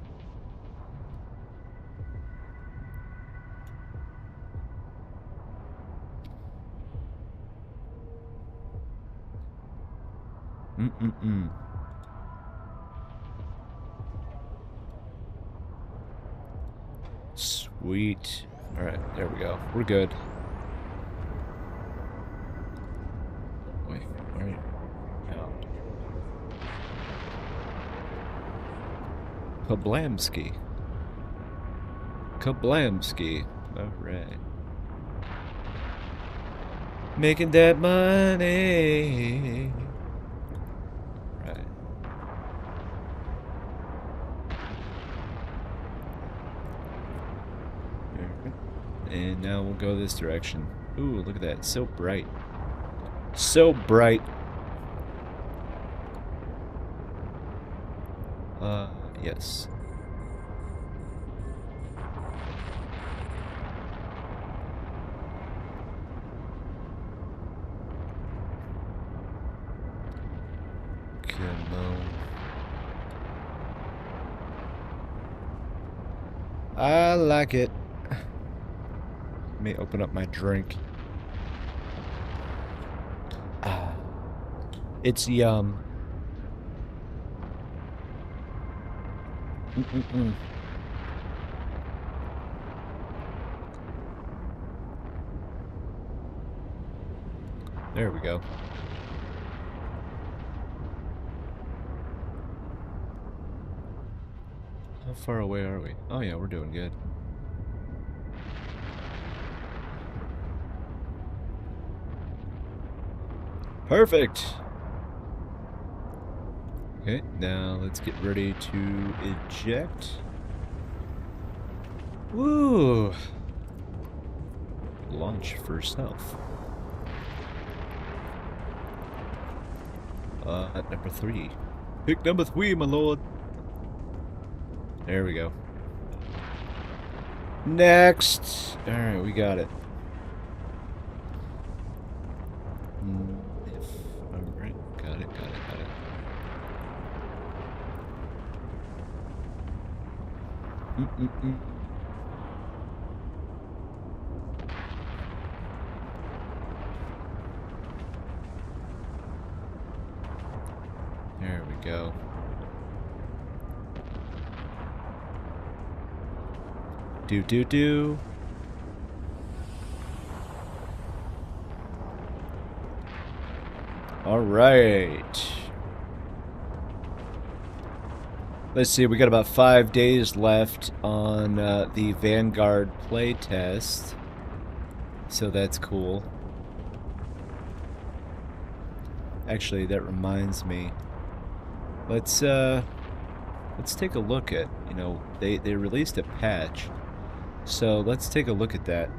Sweet. Alright, there we go. We're good. Wait, alright. No. Kablamski. Kablamski. Alright. Making that money. Right. And now we'll go this direction. Ooh, look at that. It's so bright. So bright. Yes. Come on. I like it. Let me open up my drink. It's yum. There we go. How far away are we? Oh yeah, we're doing good. Perfect! Okay, now let's get ready to eject. Woo! Launch for self. At number 3. Pick number 3, my lord. There we go. Next! Alright, we got it. Alright, got it. There we go. Do. All right. Let's see, we got about 5 days left on the Vanguard playtest. So that's cool. Actually, that reminds me. Let's take a look at, you know, they released a patch. So let's take a look at that.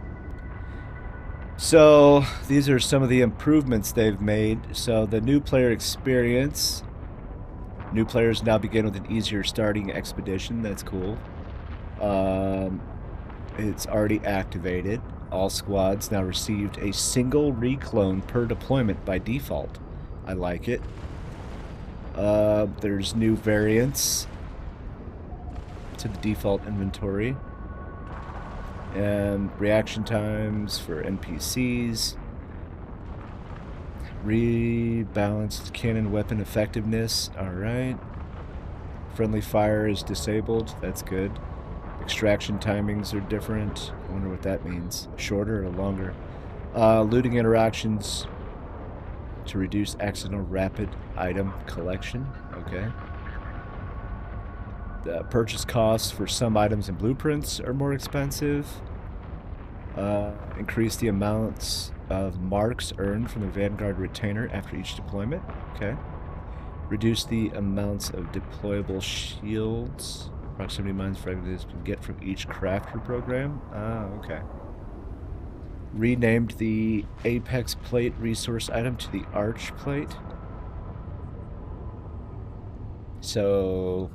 So these are some of the improvements they've made. So the new player experience. New players now begin with an easier starting expedition. That's cool. It's already activated. All squads now received a single reclone per deployment by default. I like it. There's new variants to the default inventory. And reaction times for NPCs. Rebalanced cannon weapon effectiveness. Alright. Friendly fire is disabled. That's good. Extraction timings are different. I wonder what that means. Shorter or longer? Looting interactions to reduce accidental rapid item collection. Okay. The purchase costs for some items and blueprints are more expensive. Increase the amounts of marks earned from the Vanguard retainer after each deployment. Okay. Reduce the amounts of deployable shields. Proximity mines fragments can get from each crafter program. Ah, okay. Renamed the Apex Plate resource item to the Arch Plate. So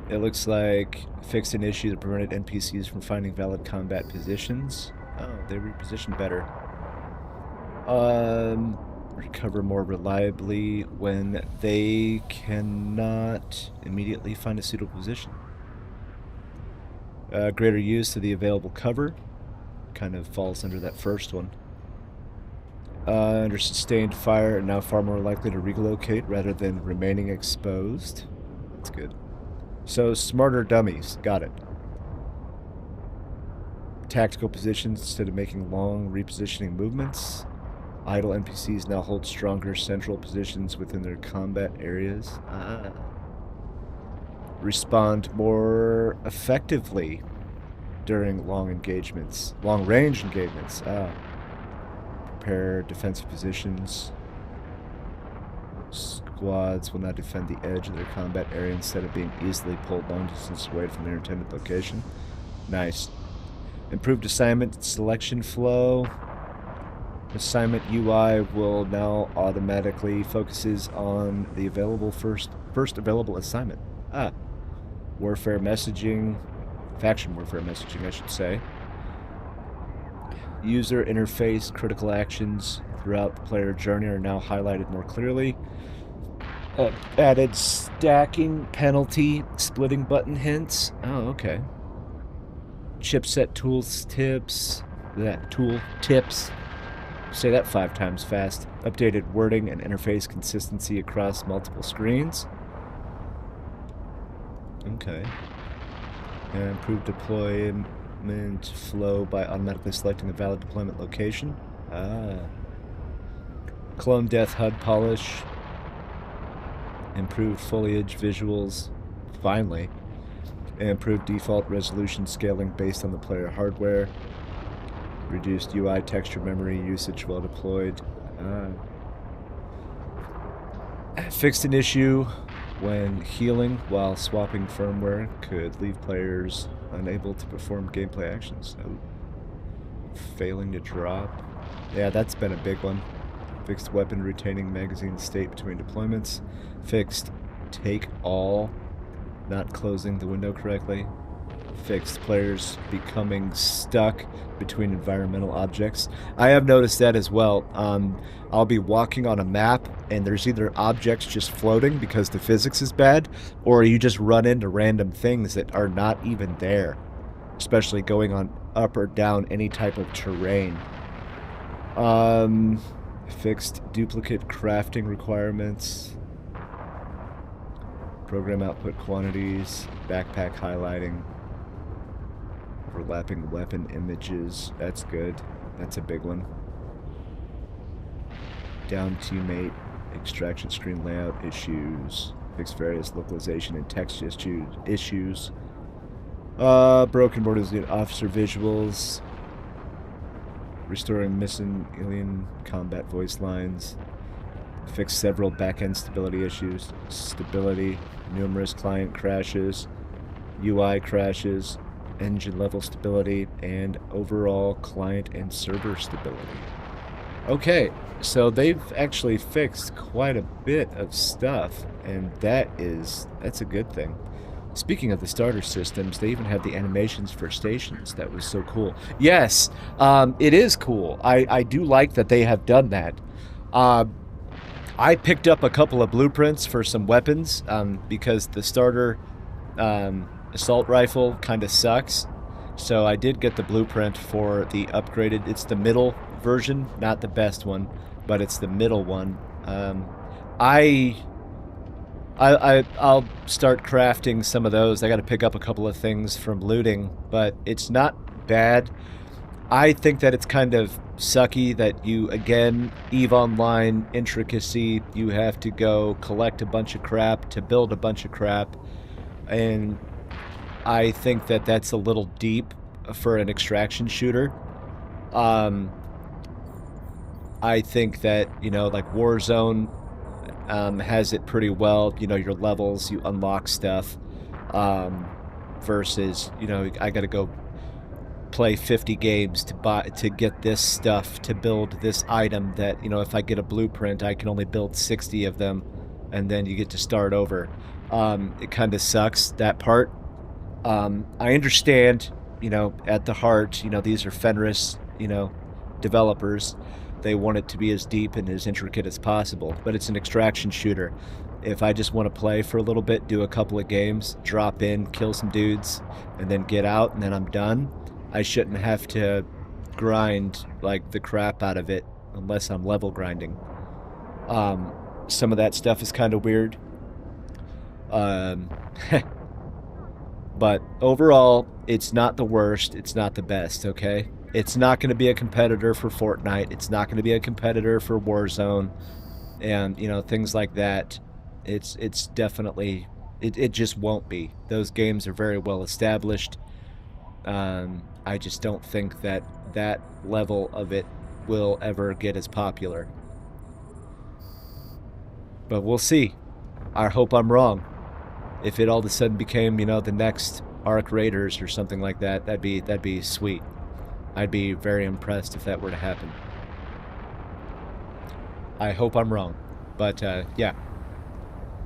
it looks like fixed an issue that prevented NPCs from finding valid combat positions. Oh, they repositioned better. Recover more reliably when they cannot immediately find a suitable position. Greater use of the available cover. Kind of falls under that first one. Under sustained fire, now far more likely to relocate rather than remaining exposed. That's good. So, smarter dummies. Got it. Tactical positions instead of making long repositioning movements. Idle NPCs now hold stronger central positions within their combat areas. Respond more effectively during long-range engagements. Prepare defensive positions. Squads will now defend the edge of their combat area instead of being easily pulled long distance away from their intended location. Nice. Improved assignment selection flow. Assignment UI will now automatically focuses on the available first available assignment. Warfare messaging, faction warfare messaging, I should say. User interface critical actions throughout the player journey are now highlighted more clearly. Added stacking penalty splitting button hints. Oh, okay. Chipset tools tips. Tool tips. Say that 5 times fast. Updated wording and interface consistency across multiple screens. Okay. And improved deployment flow by automatically selecting a valid deployment location. Clone death HUD polish. Improved foliage visuals. Finally. And improved default resolution scaling based on the player hardware. Reduced UI texture memory usage while deployed. Fixed an issue when healing while swapping firmware could leave players unable to perform gameplay actions. Failing to drop. Yeah, that's been a big one. Fixed weapon retaining magazine state between deployments. Fixed take all, not closing the window correctly. Fixed players becoming stuck between environmental objects. I have noticed that as well. I'll be walking on a map and there's either objects just floating because the physics is bad, or you just run into random things that are not even there, especially going on up or down any type of terrain. Fixed duplicate crafting requirements. Program output quantities. Backpack highlighting. Overlapping weapon images. That's good. That's a big one. Down teammate extraction screen layout issues. Fix various localization and text issues. Broken borders and officer visuals. Restoring missing alien combat voice lines. Fixed several back-end stability issues. Stability, numerous client crashes, UI crashes, engine level stability, and overall client and server stability. Okay, so they've actually fixed quite a bit of stuff, and that's a good thing. Speaking of the starter systems, they even have the animations for stations. That was so cool. Yes, it is cool. I do like that they have done that. I picked up a couple of blueprints for some weapons because the starter assault rifle kind of sucks. So I did get the blueprint for the upgraded. It's the middle version, not the best one, but it's the middle one. I'll start crafting some of those. I got to pick up a couple of things from looting, but it's not bad. I think that it's kind of sucky that you, again, EVE Online intricacy, you have to go collect a bunch of crap to build a bunch of crap, and I think that that's a little deep for an extraction shooter. I think that, you know, like Warzone has it pretty well. You know, your levels, you unlock stuff, versus, you know, I gotta go play 50 games to get this stuff, to build this item that, you know, if I get a blueprint, I can only build 60 of them, and then you get to start over. It kind of sucks, that part. I understand, you know, at the heart, you know, these are Fenris, you know, developers. They want it to be as deep and as intricate as possible, but it's an extraction shooter. If I just want to play for a little bit, do a couple of games, drop in, kill some dudes, and then get out, and then I'm done, I shouldn't have to grind like the crap out of it unless I'm level grinding. Some of that stuff is kind of weird. But overall, it's not the worst. It's not the best, okay? It's not going to be a competitor for Fortnite. It's not going to be a competitor for Warzone. And, you know, things like that. It's definitely... It just won't be. Those games are very well established. I just don't think that that level of it will ever get as popular. But we'll see. I hope I'm wrong. If it all of a sudden became, you know, the next Ark Raiders or something like that, that'd be sweet. I'd be very impressed if that were to happen. I hope I'm wrong. But, yeah.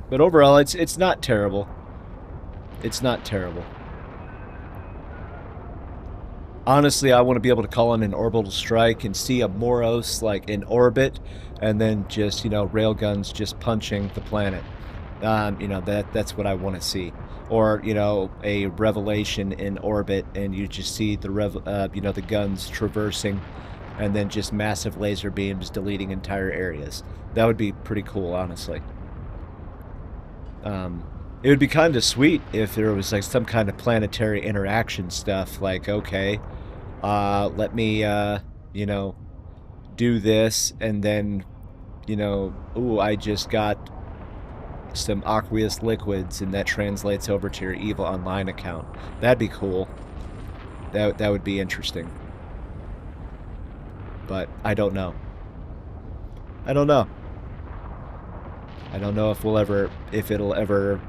But overall, it's not terrible. It's not terrible. Honestly, I want to be able to call in an orbital strike and see a Moros, like, in orbit, and then just, you know, railguns just punching the planet. You know, that's what I want to see. Or, you know, a Revelation in orbit, and you just see the you know, the guns traversing, and then just massive laser beams deleting entire areas. That would be pretty cool, honestly. It would be kind of sweet if there was like some kind of planetary interaction stuff. Like, okay, let me, you know, do this, and then, you know, ooh, I just got some aqueous liquids, and that translates over to your EVE Online account. That'd be cool. That would be interesting. But I don't know. I don't know. I don't know if it'll ever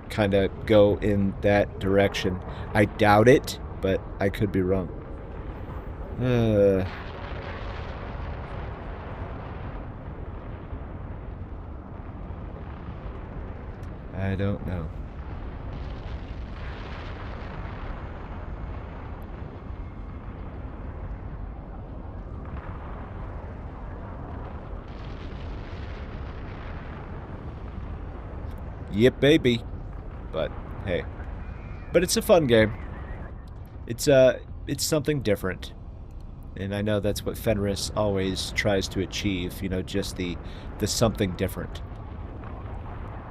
kind of go in that direction. I doubt it, but I could be wrong. I don't know. Yep, baby. But hey, but it's a fun game. It's something different, and I know that's what Fenris always tries to achieve. You know, just the something different.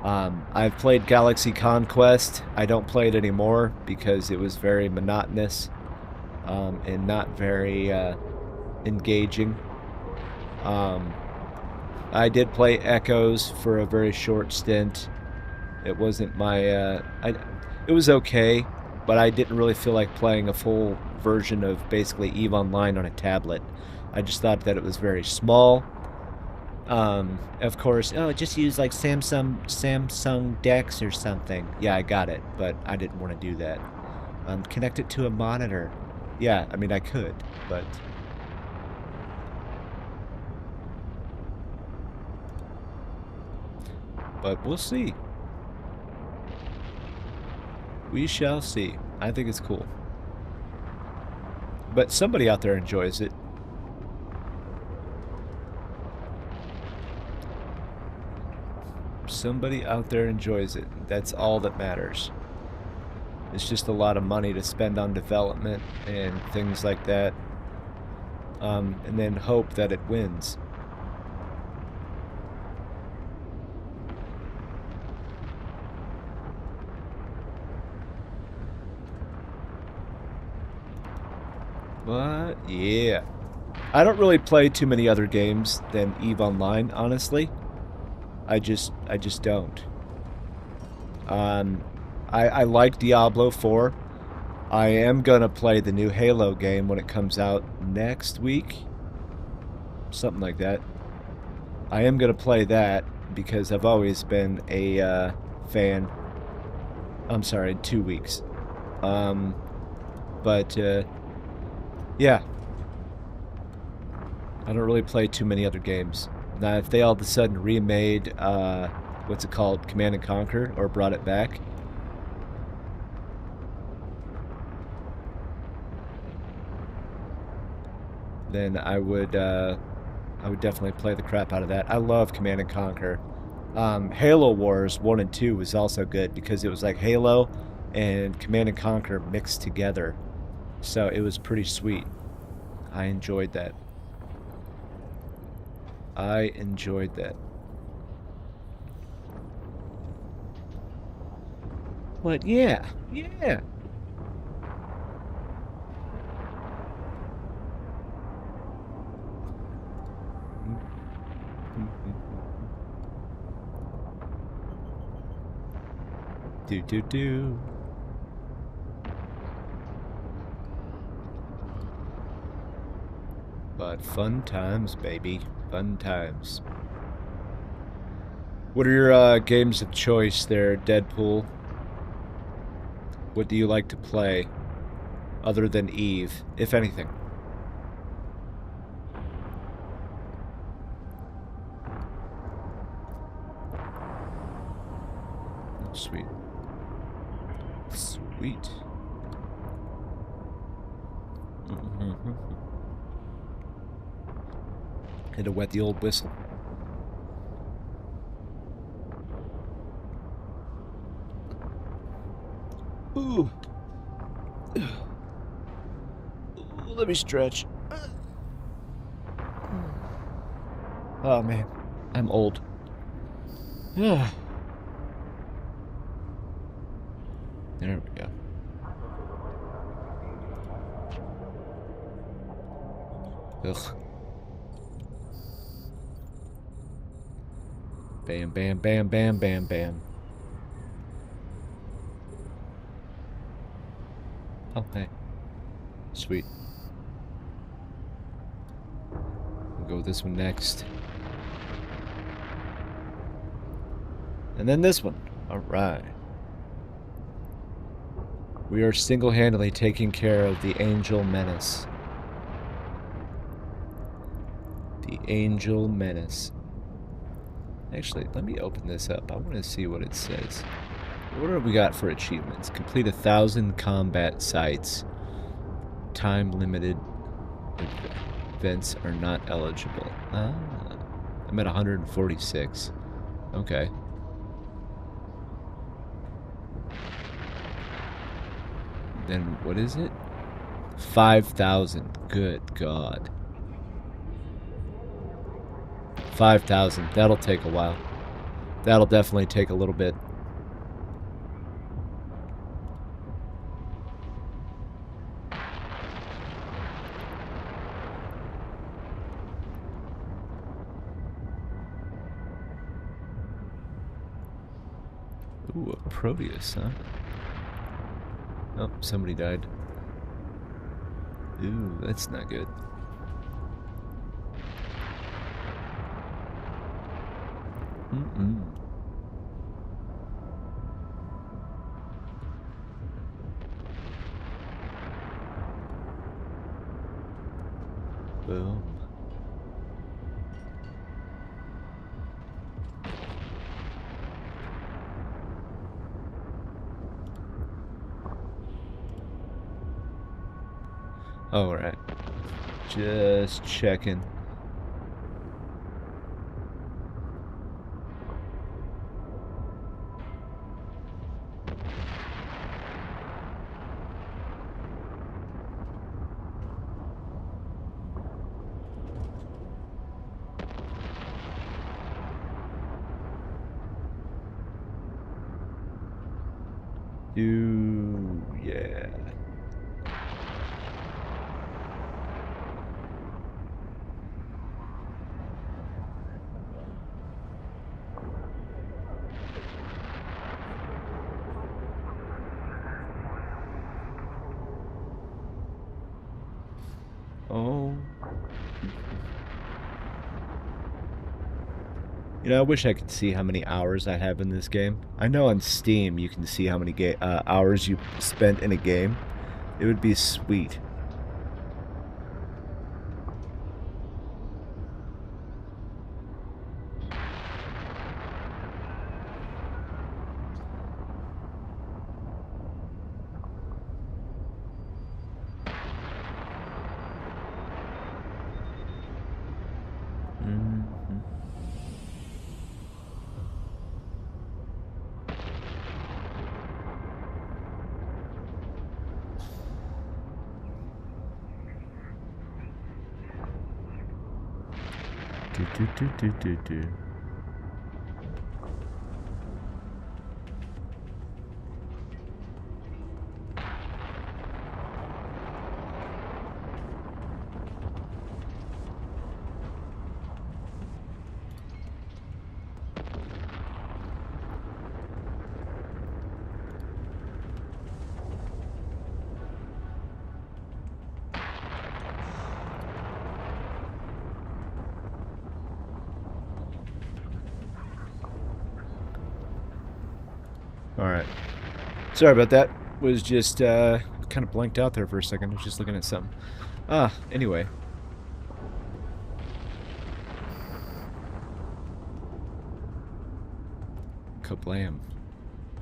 I've played Galaxy Conquest. I don't play it anymore because it was very monotonous and not very engaging. I did play Echoes for a very short stint. It wasn't my... it was okay, but I didn't really feel like playing a full version of basically EVE Online on a tablet. I just thought that it was very small. Of course, oh, just use like Samsung Dex or something. Yeah, I got it, but I didn't want to do that. Connect it to a monitor. Yeah, I mean, I could, but... But we'll see. We shall see. I think it's cool. But somebody out there enjoys it. Somebody out there enjoys it. That's all that matters. It's just a lot of money to spend on development and things like that. And then hope that it wins. But, yeah. I don't really play too many other games than EVE Online, honestly. I just don't. I like Diablo 4. I am gonna play the new Halo game when it comes out next week. Something like that. I am gonna play that because I've always been a fan. I'm sorry, 2 weeks. Yeah. I don't really play too many other games. Now, if they all of a sudden remade, what's it called, Command & Conquer, or brought it back, then I would definitely play the crap out of that. I love Command & Conquer. Halo Wars 1 and 2 was also good because it was like Halo and Command & Conquer mixed together. So it was pretty sweet. I enjoyed that. I enjoyed that. But yeah. Do. But fun times, baby. Fun times. What are your games of choice there, Deadpool? What do you like to play other than EVE, if anything? Oh, sweet. Sweet. Had to wet the old whistle. Ooh. Let me stretch. Oh man, I'm old. There we go. Ugh. Bam, bam, bam, bam, bam, bam. Oh, hey. Sweet. We'll go with this one next. And then this one. Alright. We are single-handedly taking care of the Angel Menace. The Angel Menace. Actually, let me open this up. I want to see what it says. What do we got for achievements? Complete 1,000 combat sites. Time limited events are not eligible. Ah, I'm at 146. Okay. Then what is it? 5,000. Good God. 5,000. That'll take a while. That'll definitely take a little bit. Ooh, a Proteus, huh? Oh, somebody died. Ooh, that's not good. Boom. All right. Just checking. Yeah. Oh. You know, I wish I could see how many hours I have in this game. I know on Steam you can see how many hours you spent in a game. It would be sweet. Do. All right. Sorry about that. Was just kind of blanked out there for a second. I was just looking at something. Anyway. Kablam.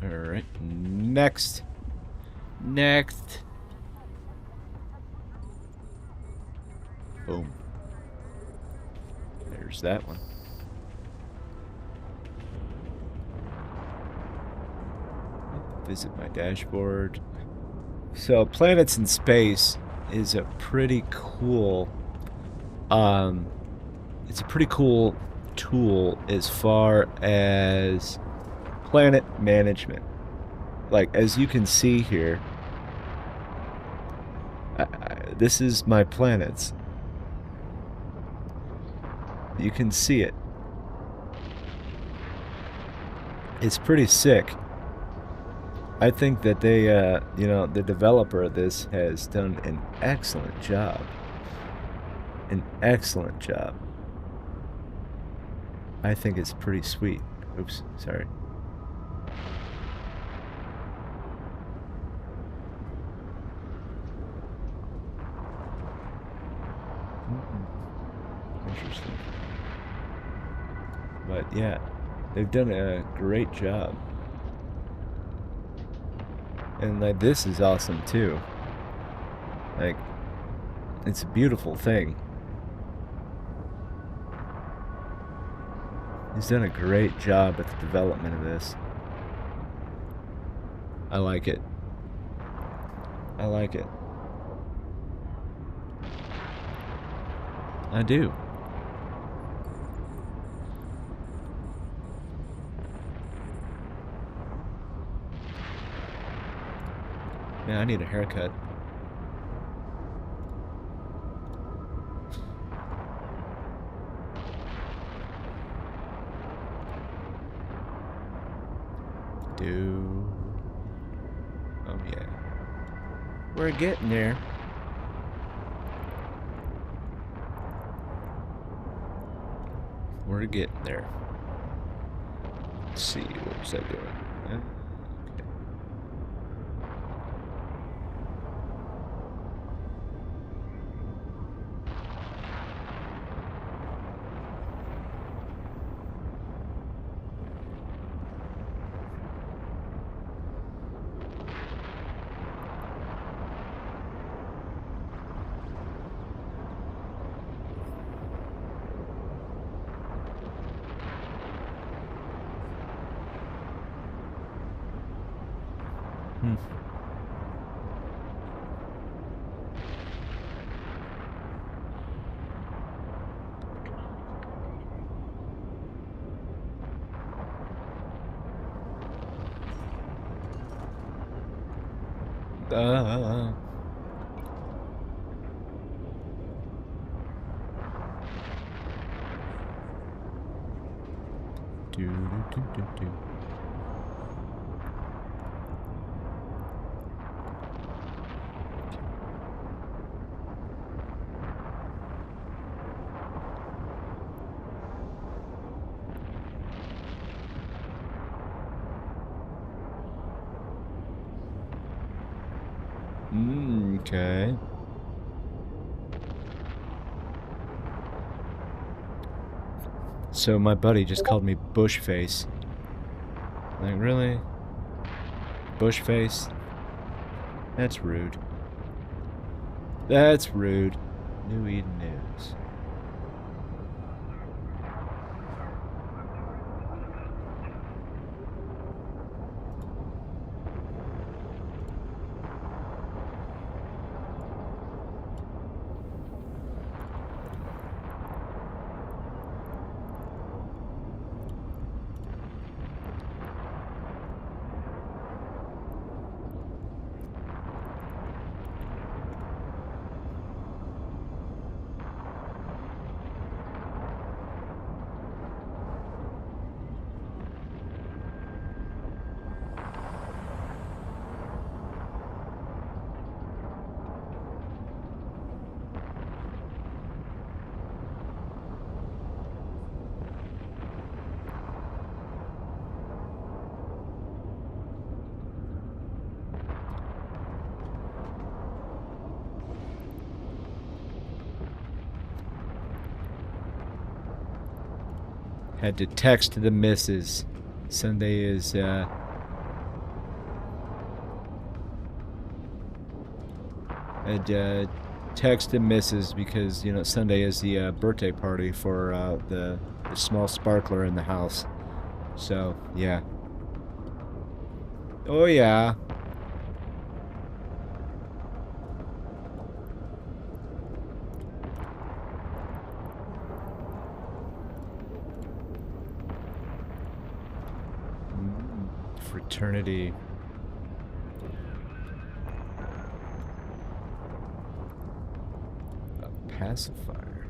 All right. Next. Boom. There's that one. Visit my dashboard. So planets in space is a pretty cool it's a pretty cool tool as far as planet management. Like, as you can see here, this is my planets. You can see it. It's pretty sick. I think that they, you know, the developer of this has done an excellent job. An excellent job. I think it's pretty sweet. Oops, sorry. Interesting. But yeah, they've done a great job. And like, this is awesome too. Like, it's a beautiful thing. He's done a great job at the development of this. I like it. I like it. I do. Man, I need a haircut. Oh yeah. We're getting there. We're getting there. Let's see, what was I doing? Okay. Hmm. Uh, do, do, do, do, do. Okay. So my buddy just called me Bushface. Like, really? Bushface? That's rude. That's rude. New Eden News. Had to text the missus. Sunday is, had text the missus because, you know, Sunday is the birthday party for the small sparkler in the house. So, yeah. Oh, yeah. Fraternity. A pacifier.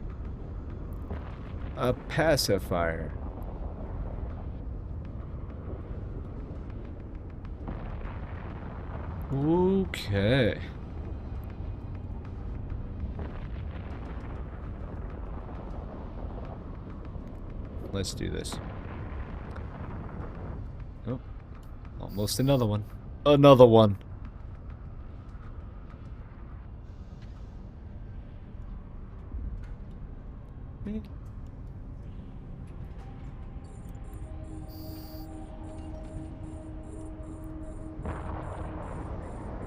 A pacifier. Okay. Let's do this. Oh, almost another one. Another one.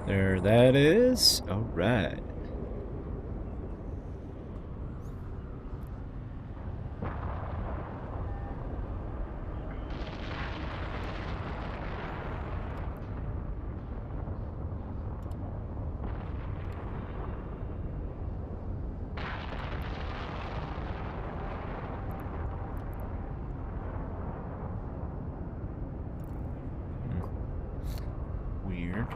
There that is. All right. Weird.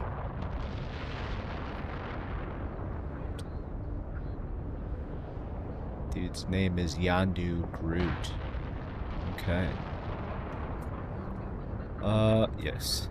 Dude's name is Yandu Groot. Okay. Yes.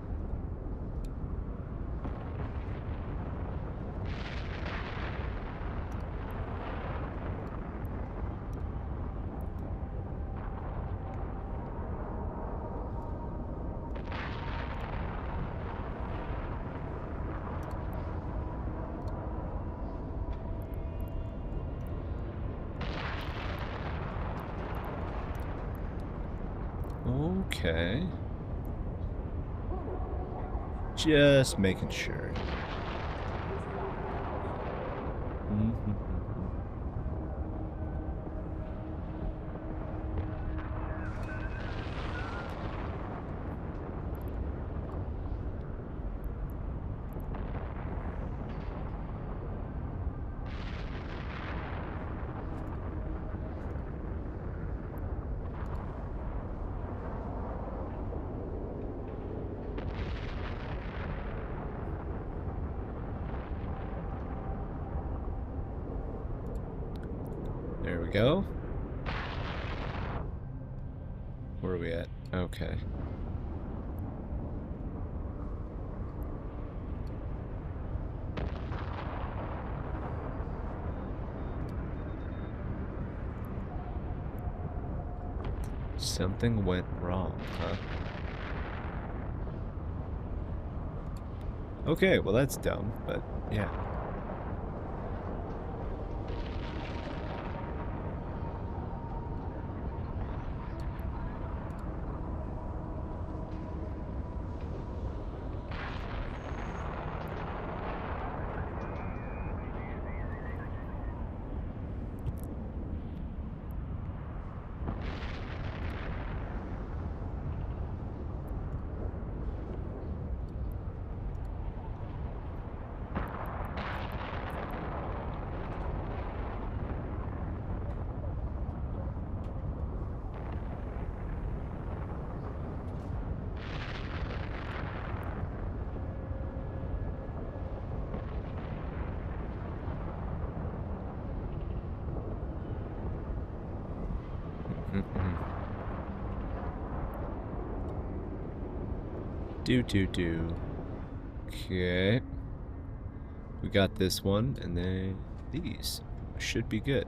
Okay. Just making sure. There we go. Where are we at? Okay. Something went wrong, huh? Okay, well that's dumb, but yeah. Do. Okay. We got this one, and then these should be good.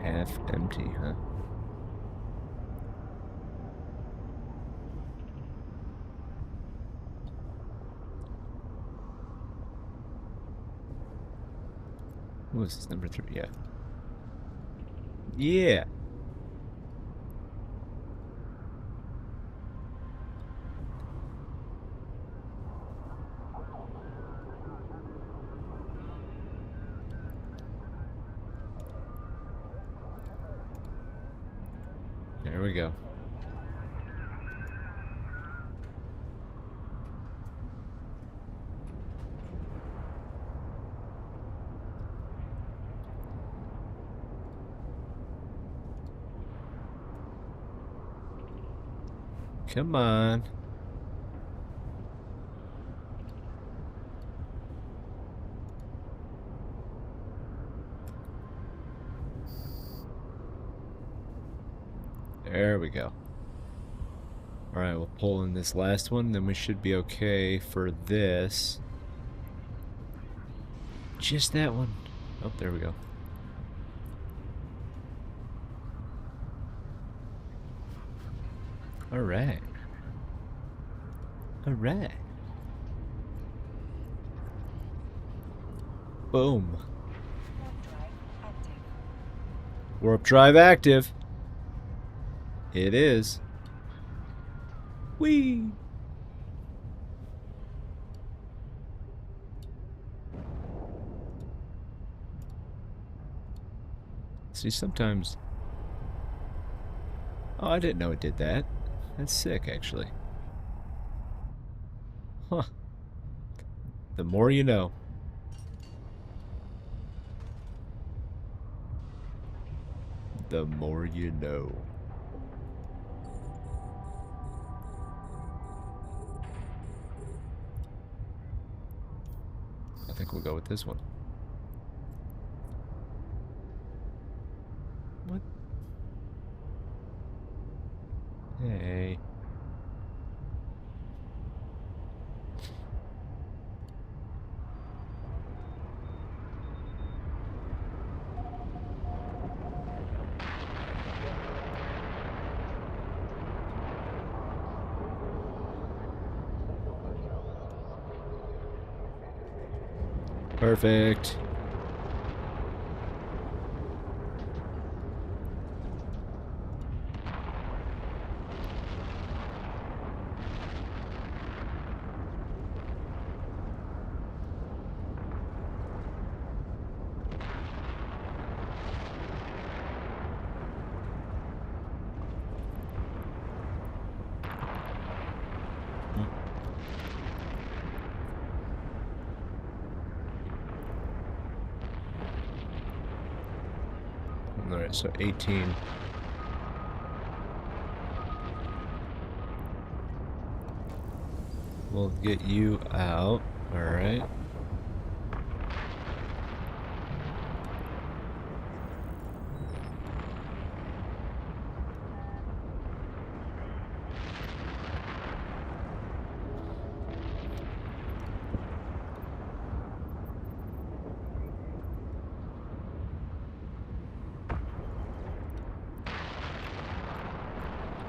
Half empty, huh? What was this, number 3? Yeah. Yeah! There we go. Come on. There we go. Alright, we'll pull in this last one, then we should be okay for this. Just that one. Oh, there we go. Alright. Alright. Boom. Warp drive active. It is. Whee! See, sometimes... Oh, I didn't know it did that. That's sick, actually. Huh. The more you know. The more you know. I think we'll go with this one. What? Hey. Perfect. Alright, so 18. We'll get you out. Alright.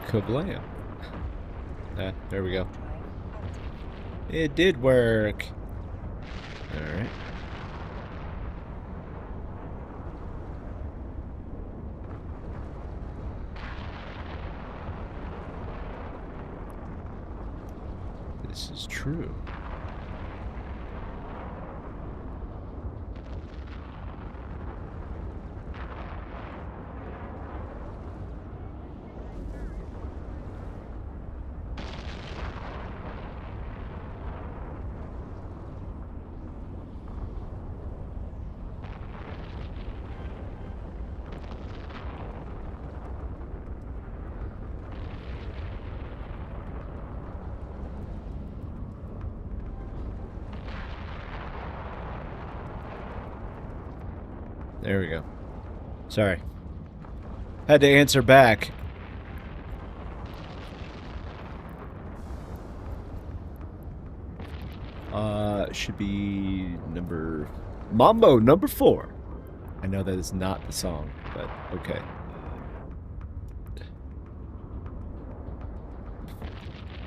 Kablam. Ah, there we go. It did work. Alright. This is true. There we go. Sorry. Had to answer back. Should be Mambo number 4. I know that is not the song, but okay.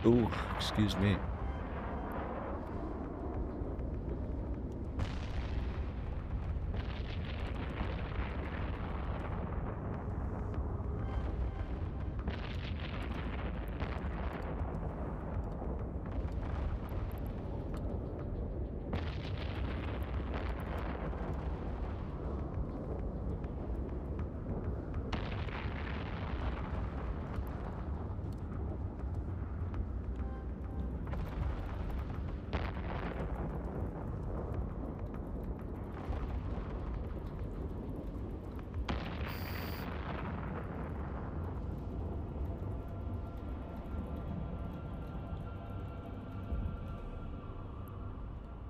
Ooh, excuse me.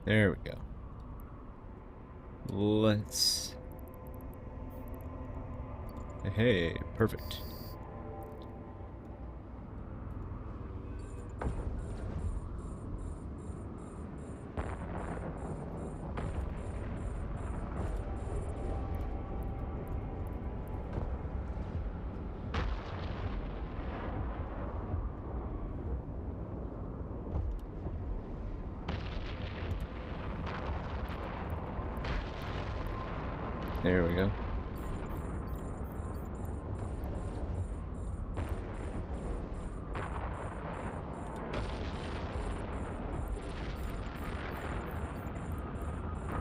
There we go. Let's... Hey, perfect. There we go.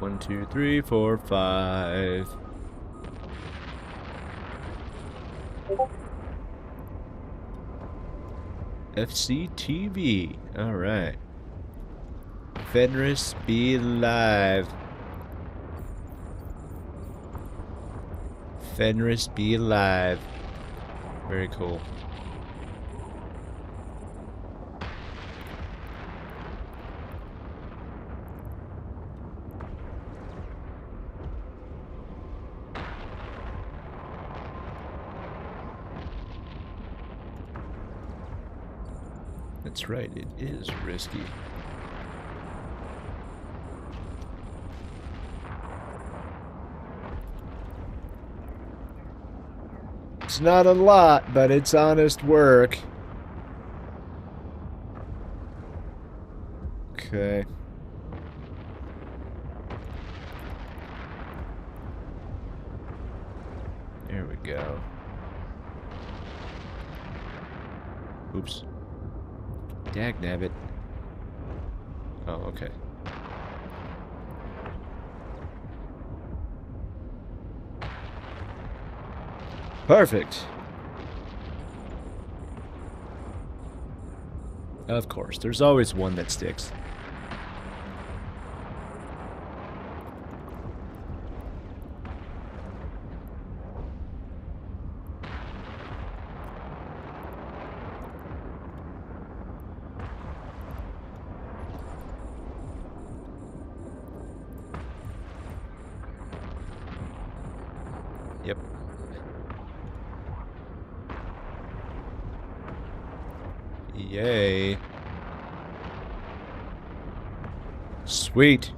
One, two, three, four, five. FCTV. All right. Fenris be alive. Fenris be alive. Very cool. That's right, it is risky. It's not a lot, but it's honest work. Okay. There we go. Oops. Dagnabbit. Oh, okay. Perfect. Of course, there's always one that sticks. Yep. Yay. Sweet.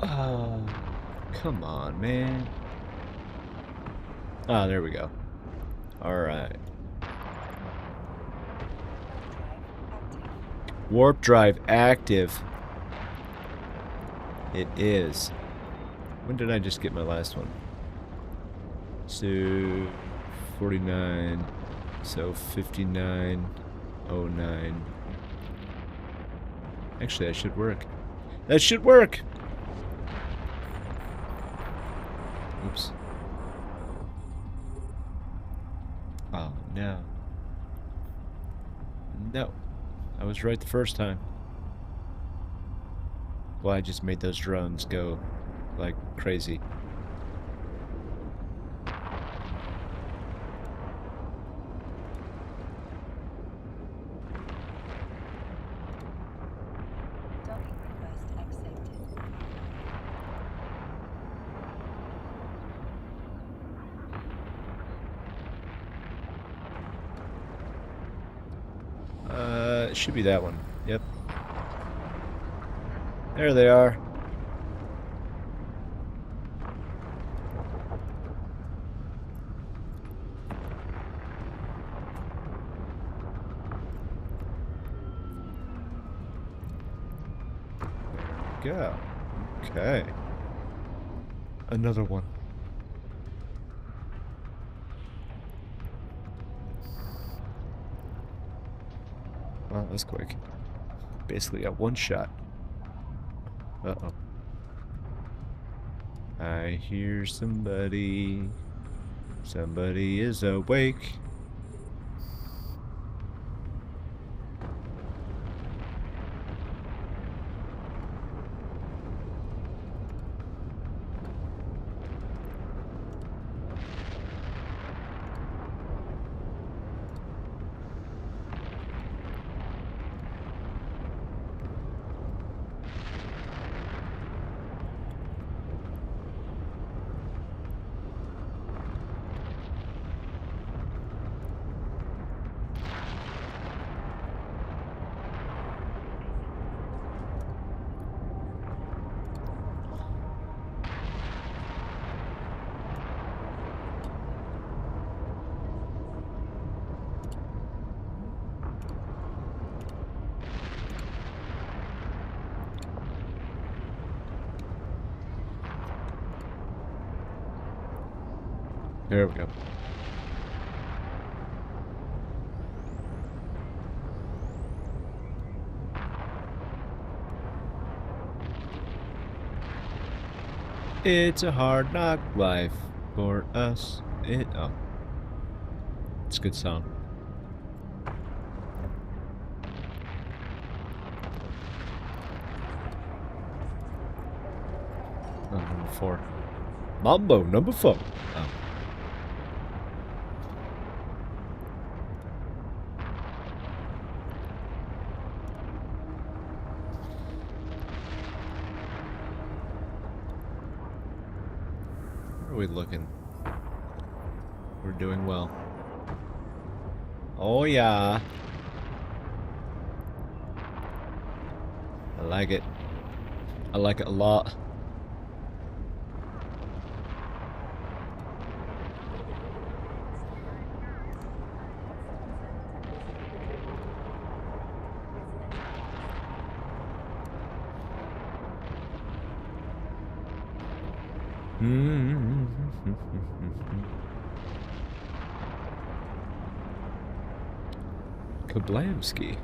Oh, come on, man. Ah, there we go. All right. Warp drive active. It is. When did I just get my last one? So 49. So 5909. Actually, that should work. That should work. Oops. Oh no. No. I was right the first time. Well, I just made those drones go like crazy. Docking request accepted. It should be that one. Yep. There they are. There we go. Okay. Another one. Well, that was quick. Basically got one shot. Uh-oh. I hear somebody. Somebody is awake. There we go. It's a hard knock life for us. Oh. It's a good song. Oh, number 4. Mambo, number 4. Oh. Where are we looking? We're doing well. Oh yeah. I like it. I like it a lot. Kablamski.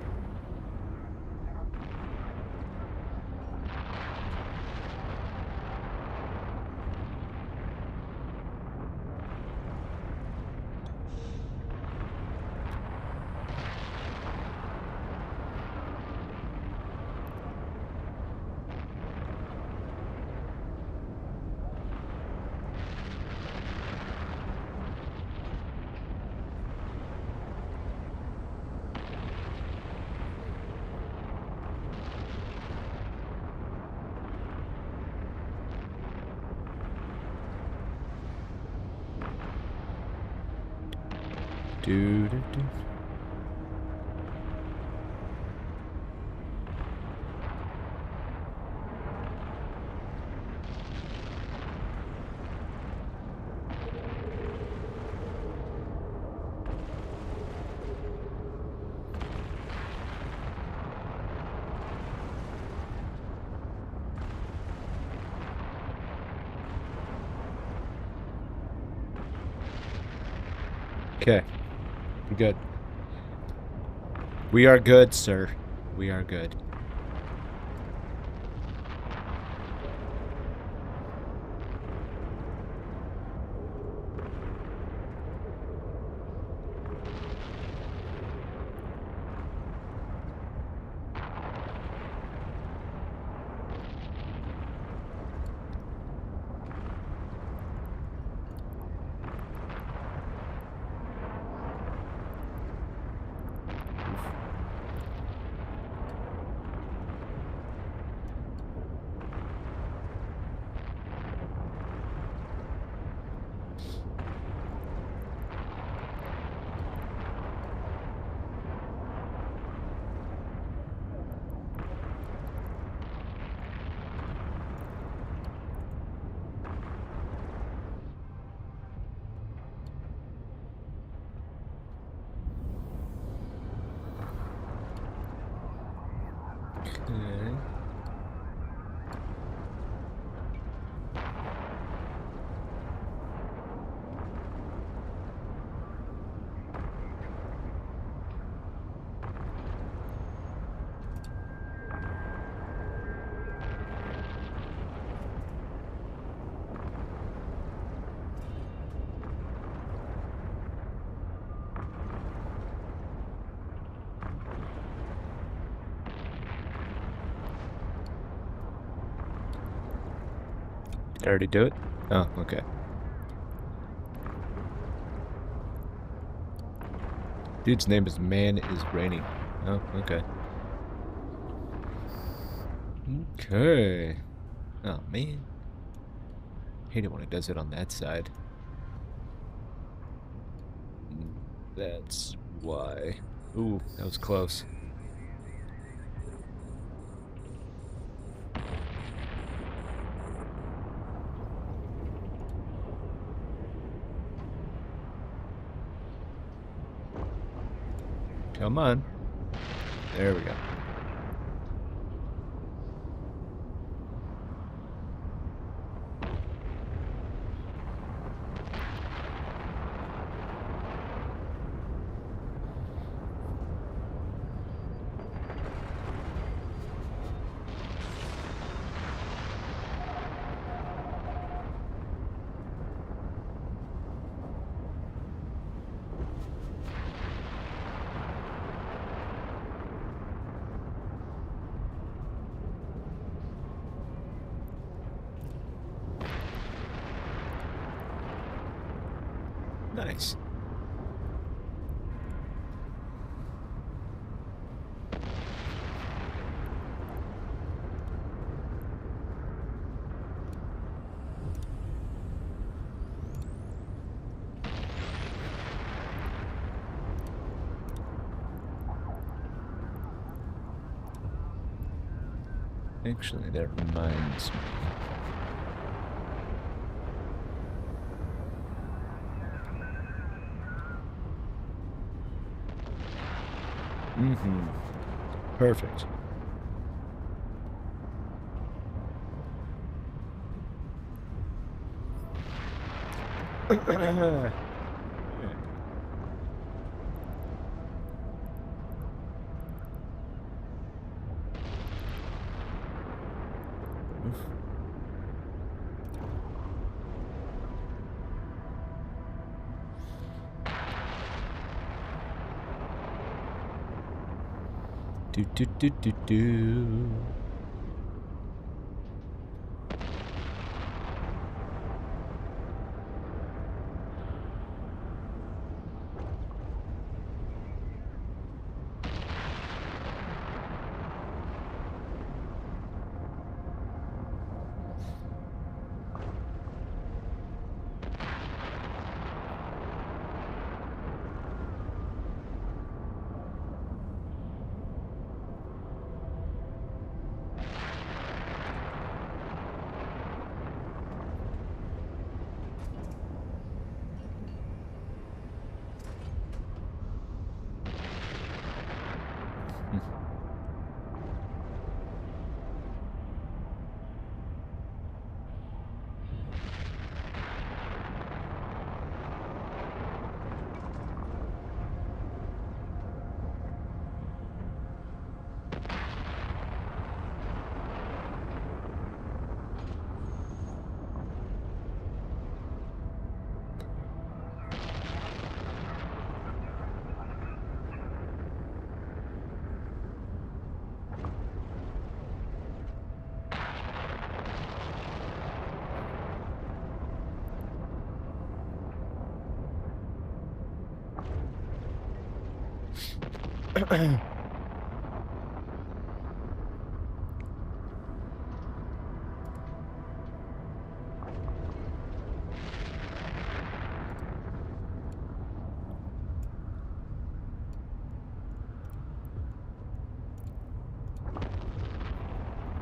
Do. Okay. Good. We are good, sir. We are good. Okay. Did I already do it? Oh, okay. Dude's name is Man is Raining. Oh, okay. Okay. Oh, man. Hate it when it does it on that side. That's why. Ooh, that was close. Come on. There we go. Nice. Actually, that reminds me. Mm-hmm. Perfect. Do do do do do.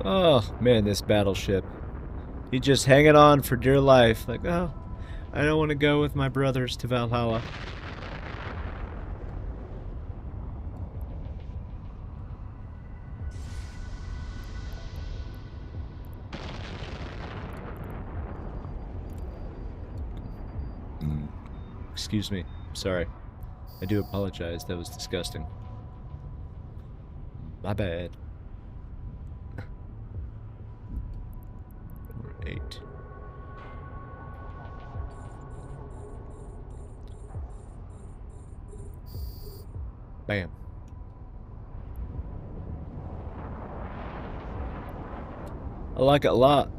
Oh, man, this battleship. He's just hanging on for dear life. Like, oh, I don't want to go with my brothers to Valhalla. Excuse me. Sorry. I do apologize. That was disgusting. My bad. Number 8. Bam. I like it a lot.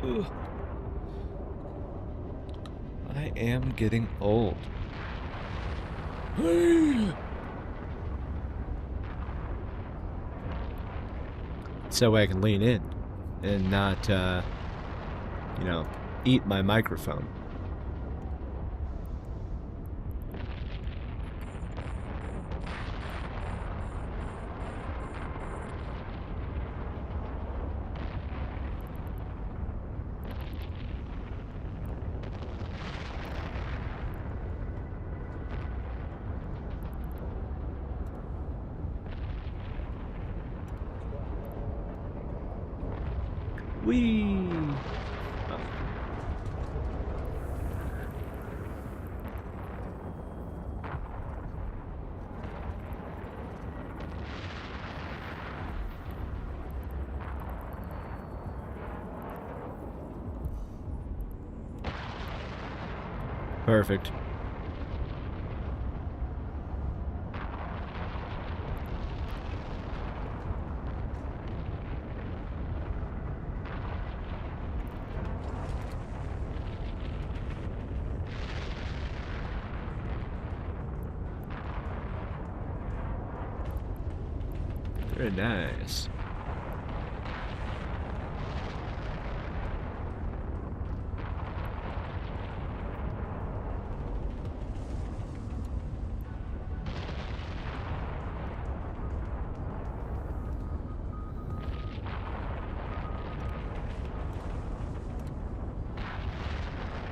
Ugh. I am getting old. So I can lean in and not, you know, eat my microphone. Whee! Oh. Perfect. Very nice.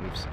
Oops.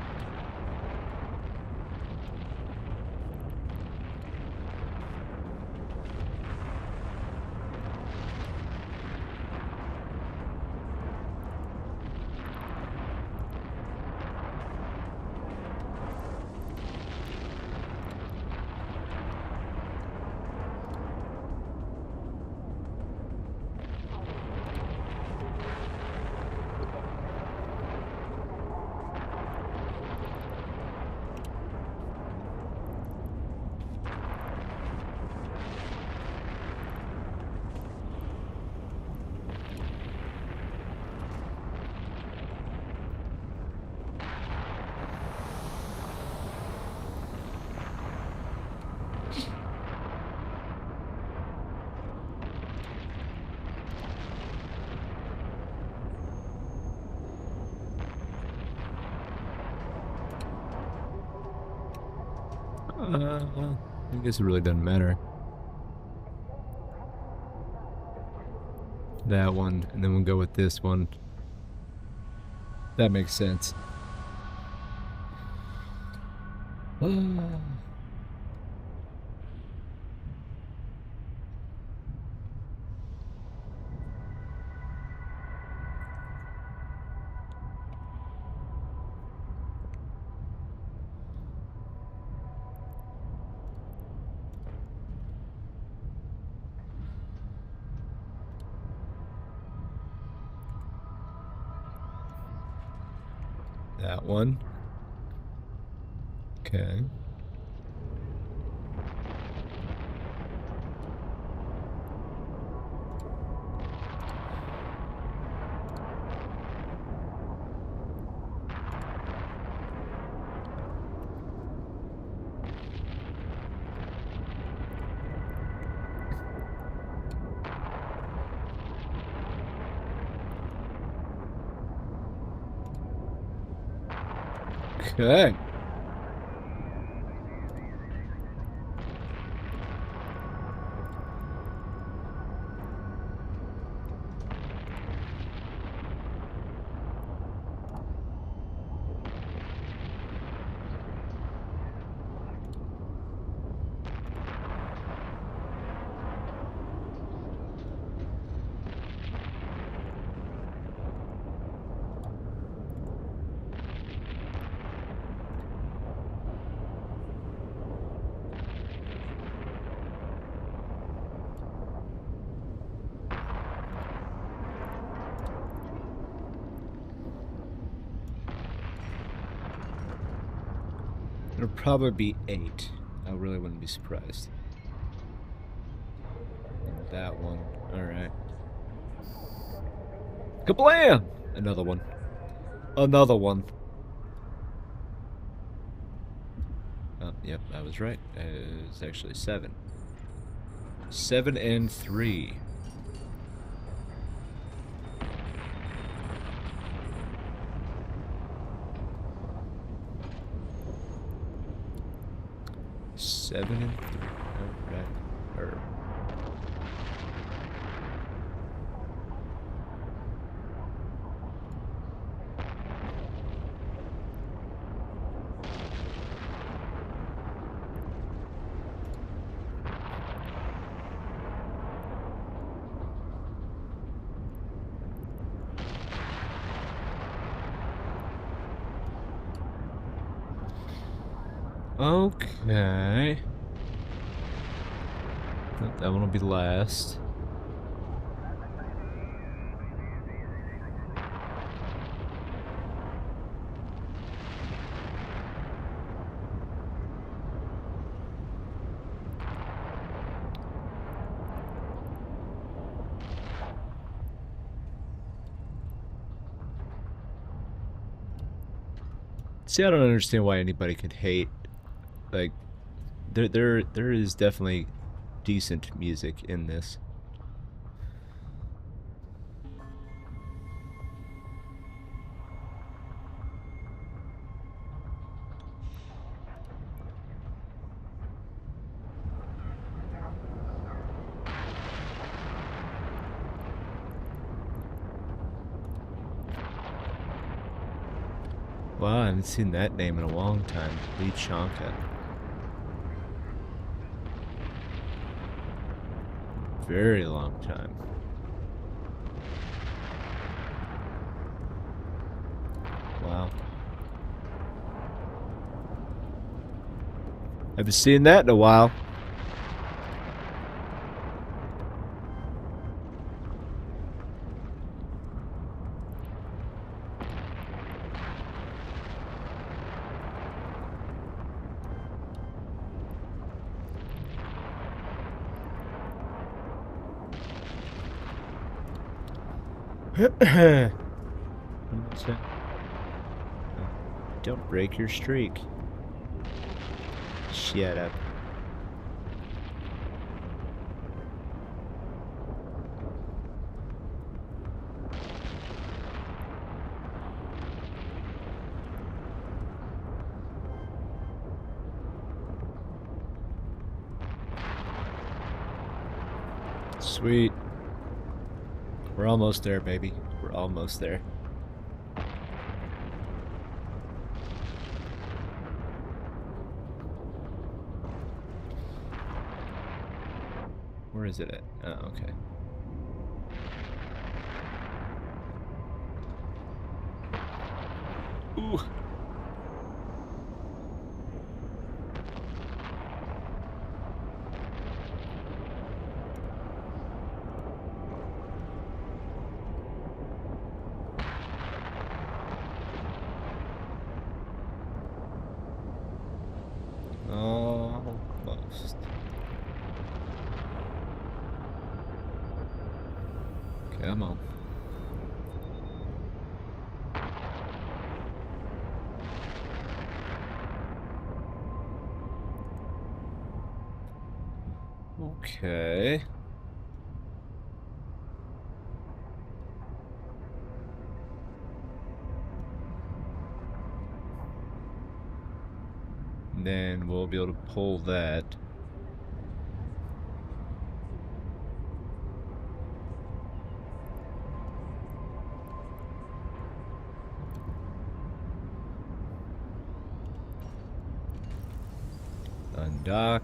I guess it really doesn't matter. That one, and then we'll go with this one. That makes sense. That one. Okay. Okay. It'll probably be 8. I really wouldn't be surprised. And that one. Alright. Kablam! Another one. Another one. Oh, yep, I was right. It's actually 7. 7 and 3. Seven and 3. Alright. Okay. That one will be last. See, I don't understand why anybody could hate. Like, there is definitely decent music in this. Wow, I haven't seen that name in a long time. Lee Chanka. Very long time. Wow. Haven't seen that in a while. Don't break your streak. Shut up. Sweet. We're almost there, baby. We're almost there. Where is it at? Oh, okay. Ooh. Almost. Come on. Okay. And then we'll be able to pull that. Undock.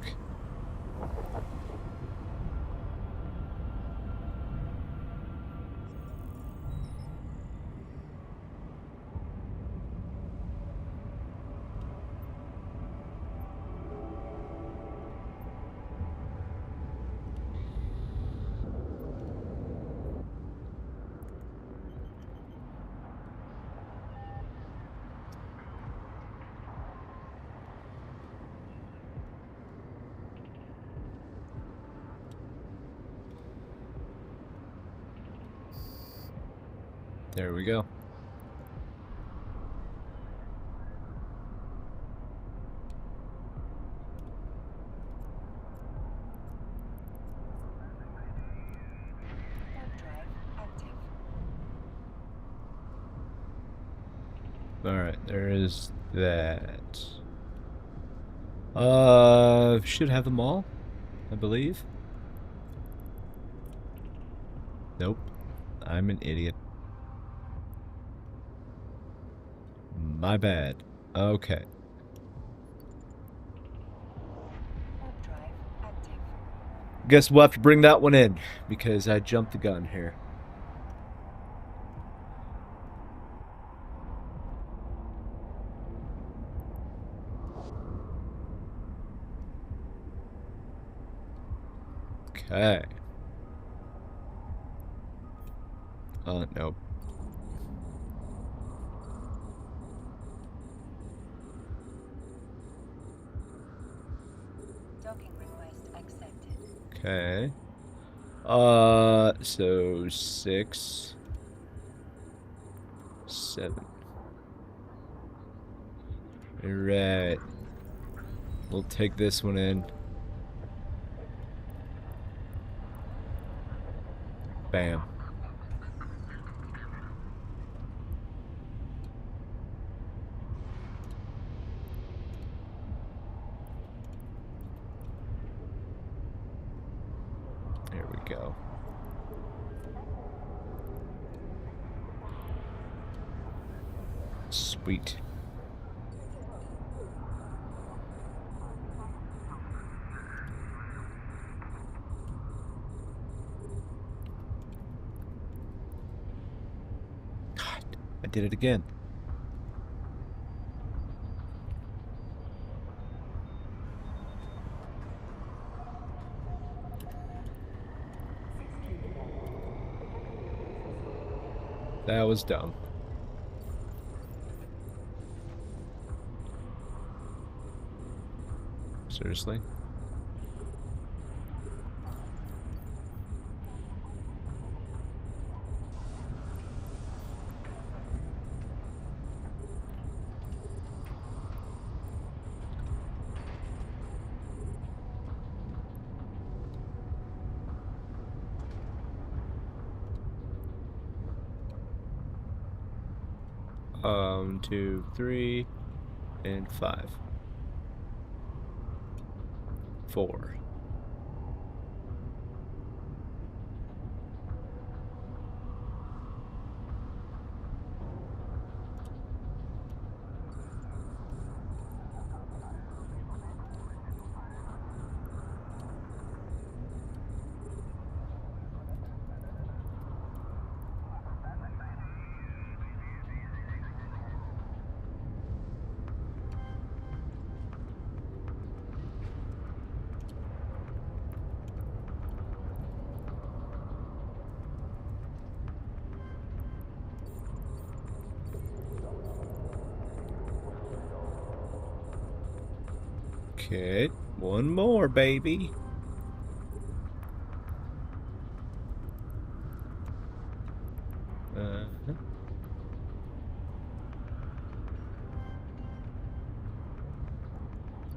There we go. Alright, there is that. Should have them all, I believe. Nope. I'm an idiot. My bad. Okay. Guess we'll have to bring that one in, because I jumped the gun here. Okay. Nope. Docking request accepted. Okay. So 6, 7. Alright. We'll take this one in. Bam. There we go. Sweet. did it again. That was dumb. Seriously? Two, 3, and 5. 4. Okay, one more, baby. Uh-huh.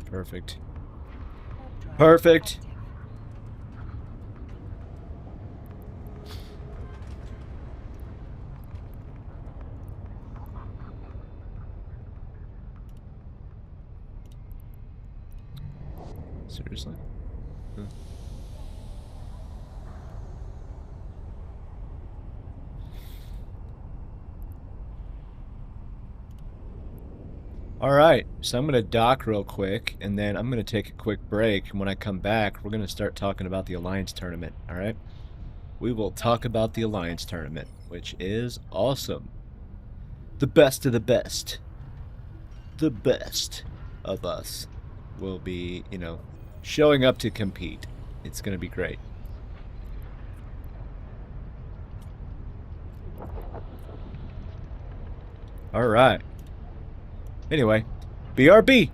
Perfect. Warp drive Perfect. active. Seriously? Huh. All right, so I'm going to dock real quick, and then I'm going to take a quick break. And when I come back, we're going to start talking about the Alliance Tournament, all right? We will talk about the Alliance Tournament, which is awesome. The best of the best. The best of us will be, you know, showing up to compete. It's going to be great. All right. Anyway, BRB.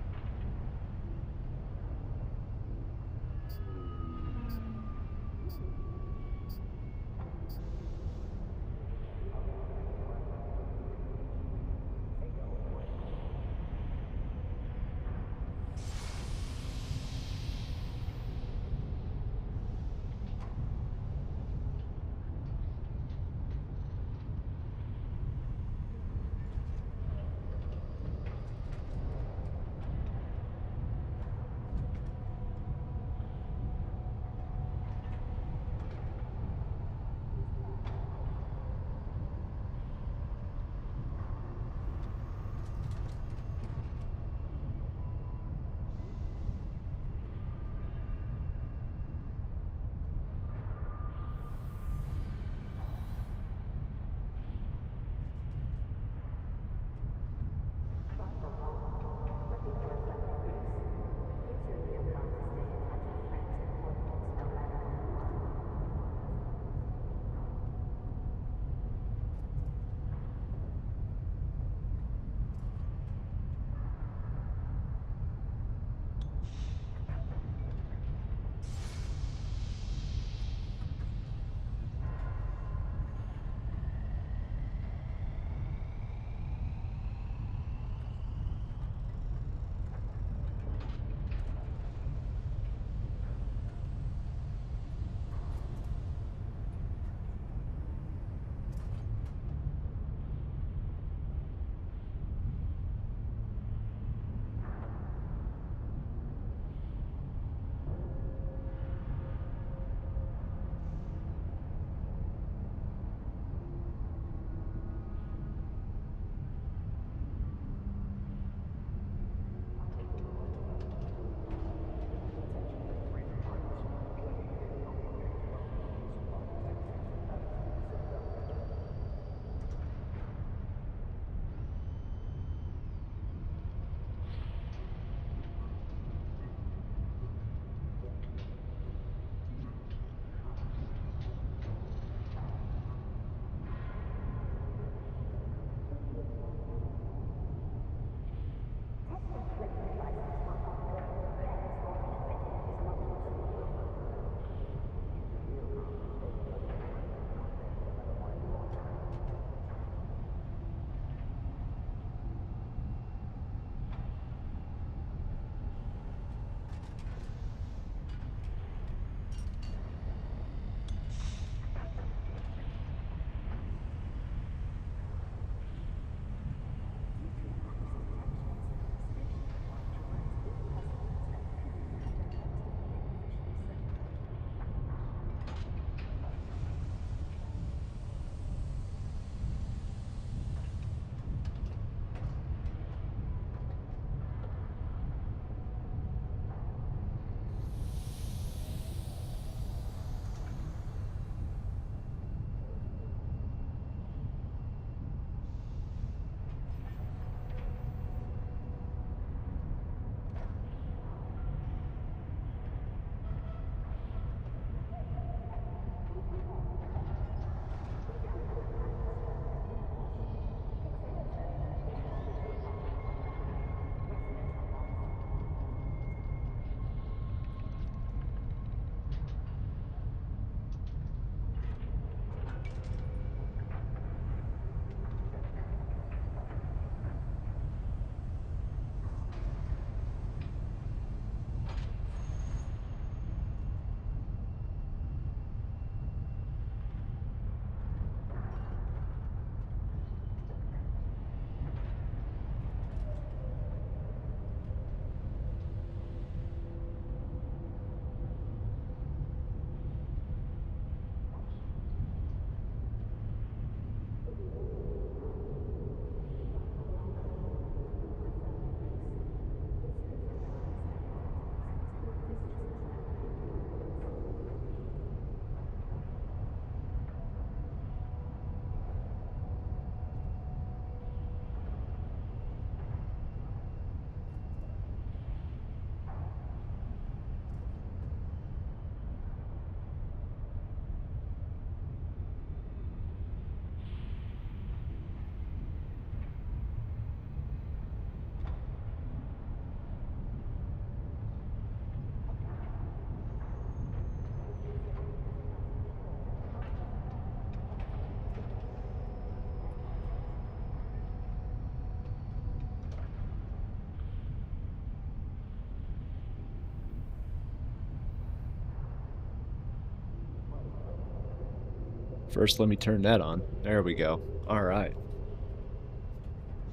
First, let me turn that on. There we go. All right.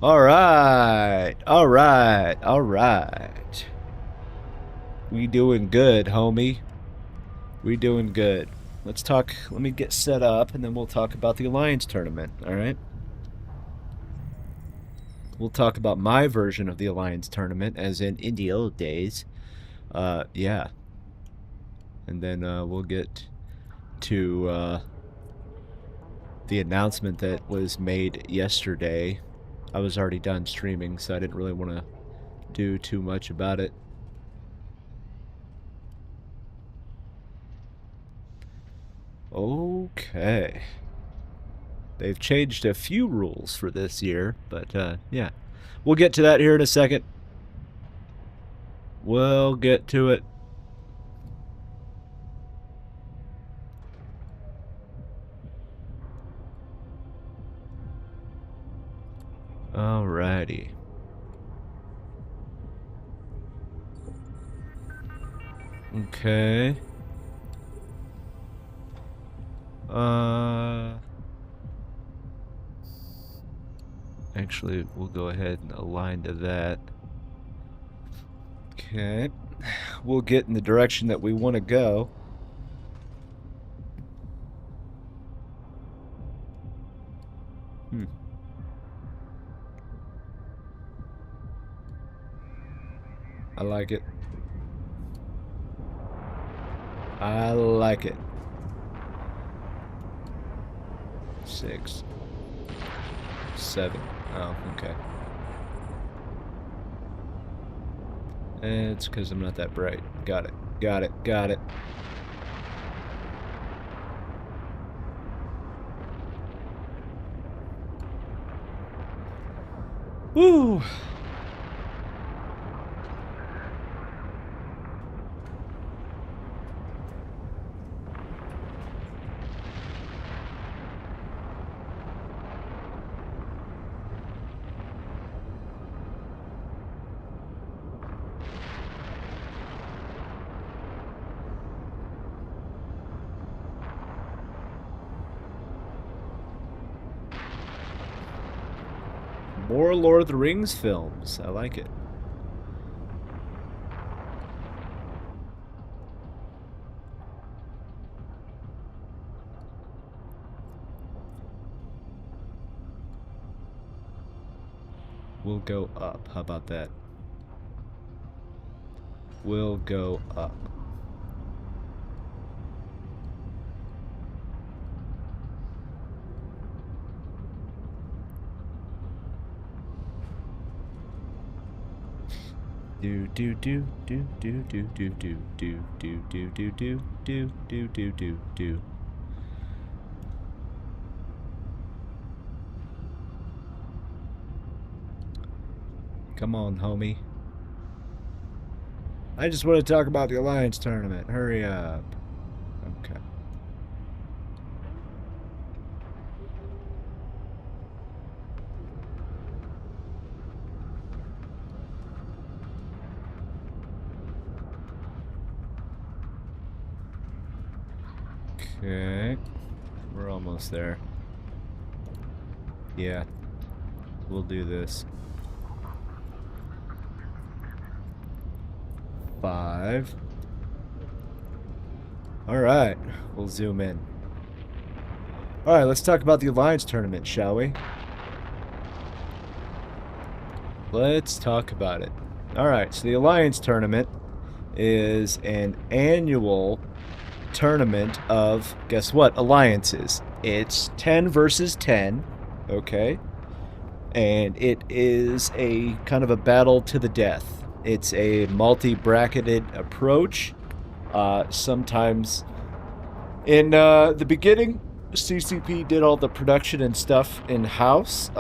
All right. All right. All right. We doing good, homie. We doing good. Let's talk. Let me get set up, and then we'll talk about the Alliance tournament. All right. We'll talk about my version of the Alliance tournament, as in the old days. Yeah. And then we'll get to the announcement that was made yesterday. I was already done streaming, so I didn't really want to do too much about it. Okay. They've changed a few rules for this year, but yeah. We'll get to that here in a second. We'll get to it. Alrighty. Okay. Actually, we'll go ahead and align to that. Okay. We'll get in the direction that we want to go. I like it. I like it. 6, 7. Oh, okay. It's because I'm not that bright. Got it. Got it. Got it. Woo! More Lord of the Rings films. I like it. We'll go up. How about that? We'll go up. Do do do do do do do do do do do do do do do do do do. Come on, homie. I just want to talk about the Alliance tournament. Hurry up. Okay. Okay. We're almost there. Yeah. We'll do this. 5. Alright. We'll zoom in. Alright, let's talk about the Alliance tournament, shall we? Let's talk about it. Alright, so the Alliance tournament is an annual tournament of, guess what, alliances. It's 10 versus 10, okay? And it is a kind of a battle to the death. It's a multi-bracketed approach. Sometimes in the beginning, CCP did all the production and stuff in-house,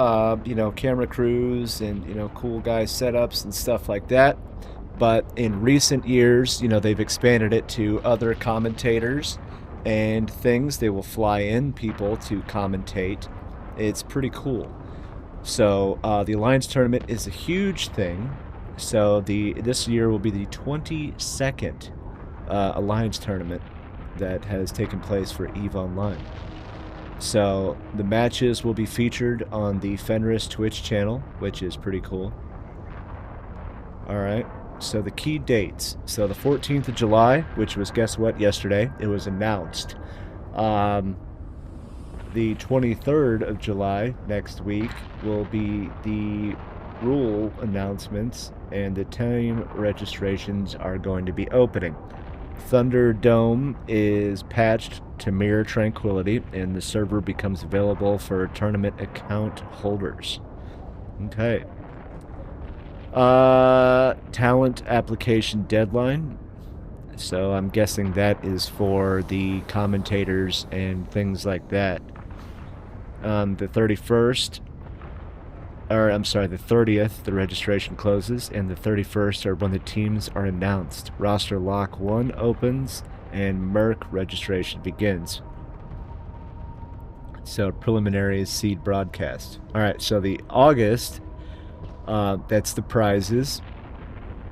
you know, camera crews and, you know, cool guys setups and stuff like that. But in recent years, you know, they've expanded it to other commentators and things. They will fly in people to commentate. It's pretty cool. So the Alliance tournament is a huge thing. So this year will be the 22nd Alliance tournament that has taken place for EVE Online. So the matches will be featured on the Fenris Twitch channel, which is pretty cool. All right. So the key dates. So the 14th of July, which was, guess what, yesterday, it was announced. The 23rd of July, next week, will be the rule announcements, and the team registrations are going to be opening. Thunderdome is patched to mirror Tranquility, and the server becomes available for tournament account holders. Okay. Talent application deadline. So I'm guessing that is for the commentators and things like that. The 31st, or I'm sorry, the 30th, the registration closes, and the 31st are when the teams are announced. Roster Lock 1 opens, and Merc registration begins. So preliminary seed broadcast. All right, so the August, that's the prizes.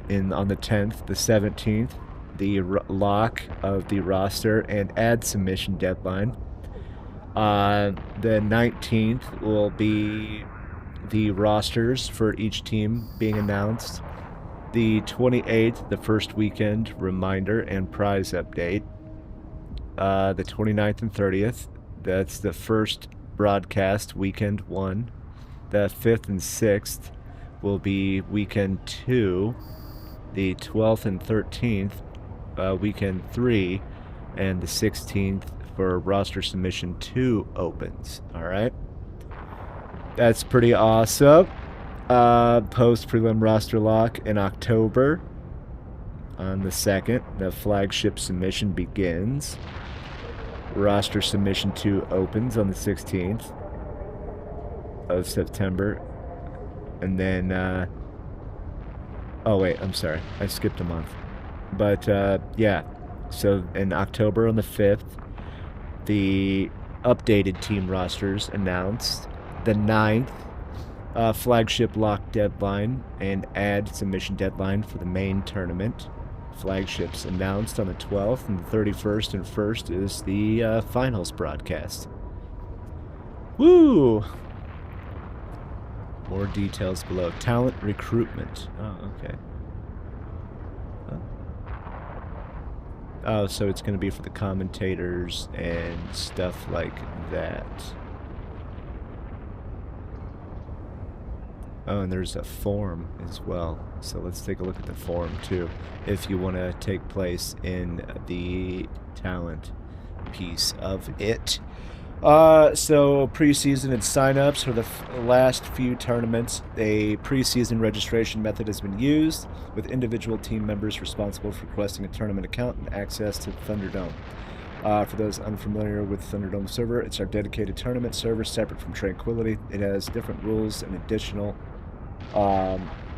On the 10th, the 17th, the lock of the roster and ad submission deadline. The 19th will be the rosters for each team being announced. The 28th, the first weekend reminder and prize update. The 29th and 30th, that's the first broadcast, weekend 1. The 5th and 6th will be weekend 2. The 12th and 13th, weekend 3. And the 16th for roster submission 2 opens. All right. That's pretty awesome. Post prelim roster lock in October. On the 2nd, the flagship submission begins. Roster submission 2 opens on the 16th of September. And then, oh wait, I'm sorry. I skipped a month. But, yeah. So in October on the 5th, the updated team rosters announced. The 9th, flagship lock deadline and ad submission deadline for the main tournament. Flagships announced on the 12th, and the 31st and 1st is the finals broadcast. Woo! More details below. Talent recruitment. Oh, okay. Oh, so it's going to be for the commentators and stuff like that. Oh, and there's a form as well. So let's take a look at the form too, if you want to take place in the talent piece of it. So preseason and signups for the last few tournaments. A preseason registration method has been used, with individual team members responsible for requesting a tournament account and access to Thunderdome. For those unfamiliar with Thunderdome server, it's our dedicated tournament server separate from Tranquility. It has different rules and additional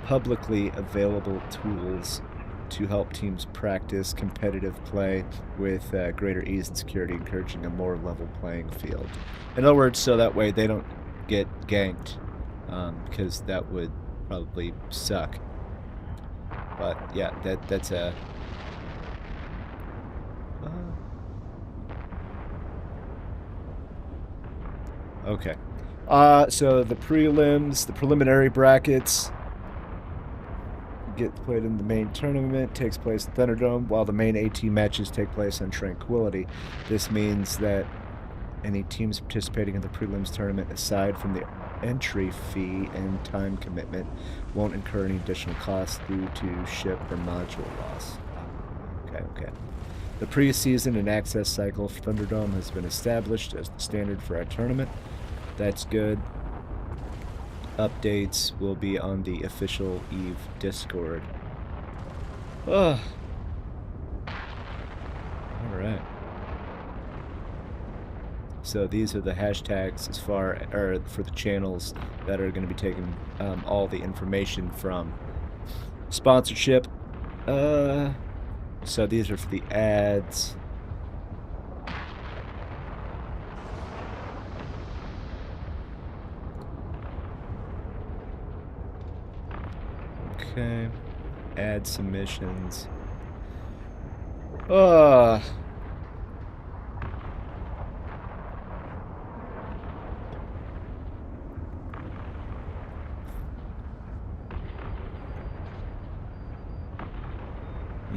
publicly available tools to help teams practice competitive play with greater ease and security, encouraging a more level playing field. In other words, so that way they don't get ganked, because that would probably suck. But yeah, that's a... okay. So the prelims, the preliminary brackets get played in the main tournament, takes place in Thunderdome, while the main 18 matches take place on Tranquility. This means that any teams participating in the prelims tournament, aside from the entry fee and time commitment, won't incur any additional costs due to ship or module loss. Okay. The preseason and access cycle for Thunderdome has been established as the standard for our tournament. That's good. Updates will be on the official EVE Discord. Ugh. Alright. So these are the hashtags as far, or for the channels that are going to be taking all the information from sponsorship. So these are for the ads. Okay. Ad submissions.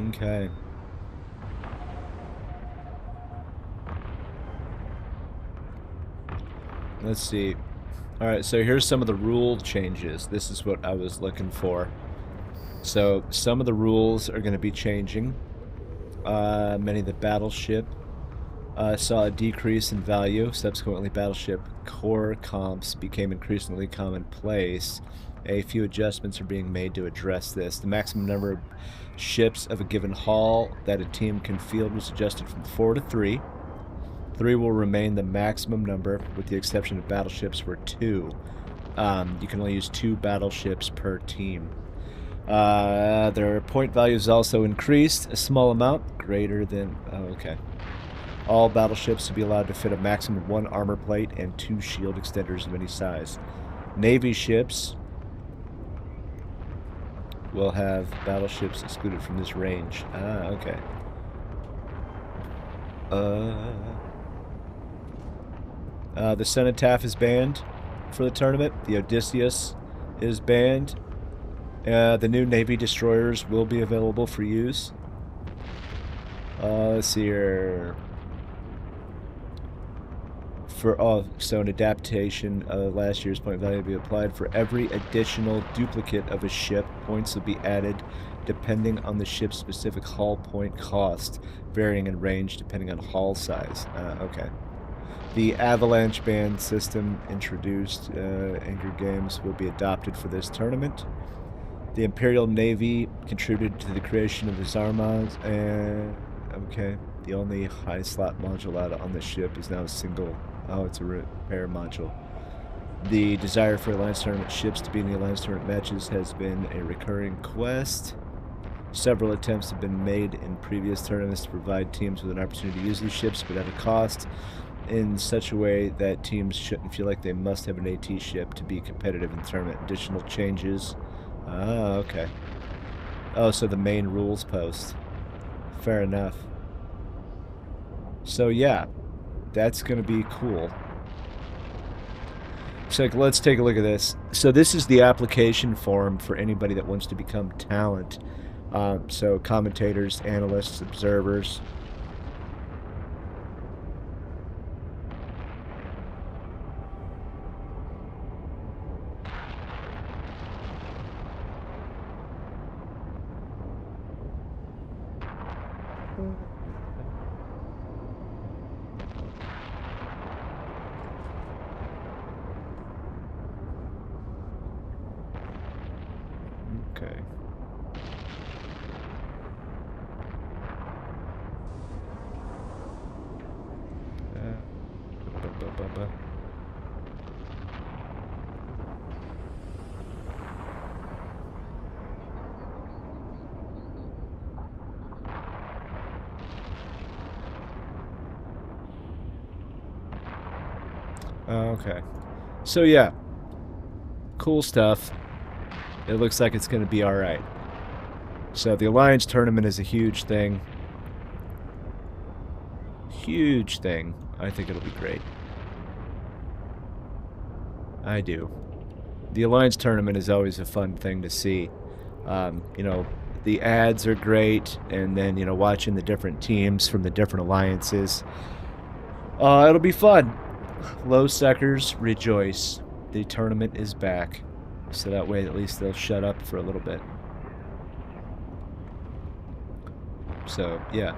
Okay. Let's see. Alright, so here's some of the rule changes. This is what I was looking for. So, some of the rules are going to be changing. Many of the battleship saw a decrease in value. Subsequently, battleship core comps became increasingly commonplace. A few adjustments are being made to address this. The maximum number of ships of a given hull that a team can field was adjusted from 4 to 3. 3 will remain the maximum number, with the exception of battleships where 2. You can only use 2 battleships per team. Their point values also increased a small amount, greater than... Oh, okay. All battleships to be allowed to fit a maximum of 1 armor plate and 2 shield extenders of any size. Navy ships will have battleships excluded from this range. Ah, okay. The Cenotaph is banned for the tournament. The Odysseus is banned. The new Navy destroyers will be available for use. Let's see here. So an adaptation of last year's point value will be applied for every additional duplicate of a ship. Points will be added depending on the ship's specific hull point cost, varying in range depending on hull size. Okay. The avalanche ban system introduced Angry Games will be adopted for this tournament. The Imperial Navy contributed to the creation of the Zarmaz, and okay, the only high slot module out on the ship is now a single. Oh, it's a repair module. The desire for Alliance Tournament ships to be in the Alliance Tournament matches has been a recurring quest. Several attempts have been made in previous tournaments to provide teams with an opportunity to use these ships, but at a cost, in such a way that teams shouldn't feel like they must have an AT ship to be competitive in the tournament. Additional changes. Ah, okay. Oh, so the main rules post. Fair enough. So yeah, that's going to be cool. So let's take a look at this. So this is the application form for anybody that wants to become talent. So commentators, analysts, observers. Okay. Okay. So yeah. Cool stuff. It looks like it's going to be alright. So the Alliance Tournament is a huge thing. Huge thing. I think it'll be great. I do. The Alliance Tournament is always a fun thing to see. You know, the ads are great, and then, you know, watching the different teams from the different alliances. It'll be fun. Low suckers, rejoice. The tournament is back. So that way at least they'll shut up for a little bit. So, yeah.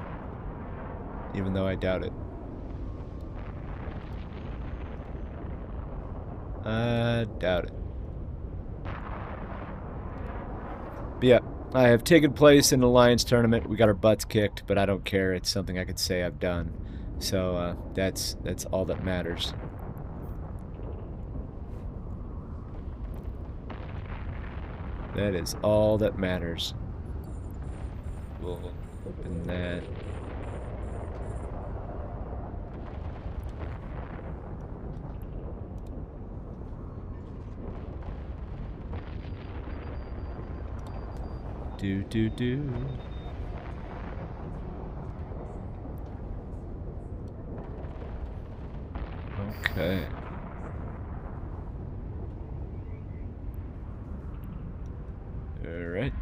Even though I doubt it. I doubt it. But yeah, I have taken place in an Alliance tournament. We got our butts kicked, but I don't care. It's something I could say I've done. So, that's all that matters. That is all that matters. We'll open that. Do. Okay. Alright.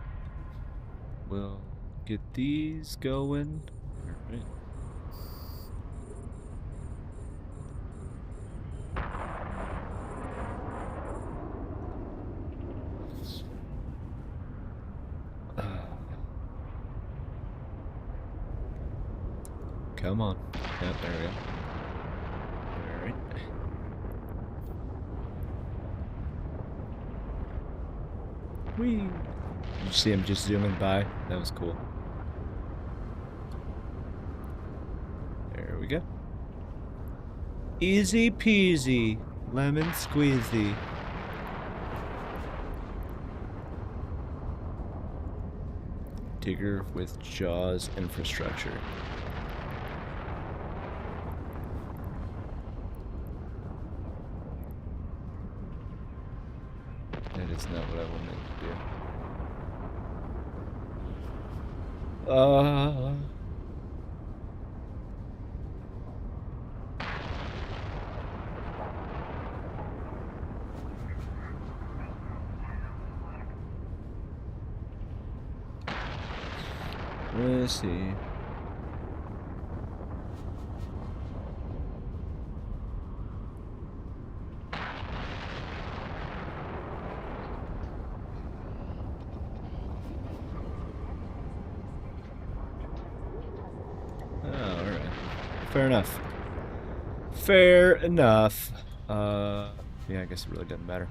We'll Get these going. All right. Come on. Yep, there we go. Alright. Whee! Did you see him just zooming by? That was cool. There we go. Easy peasy. Lemon squeezy. Digger with Jaws infrastructure. That is not what I wanted to do. Let's see. Fair enough. Fair enough. Yeah, I guess it really doesn't matter.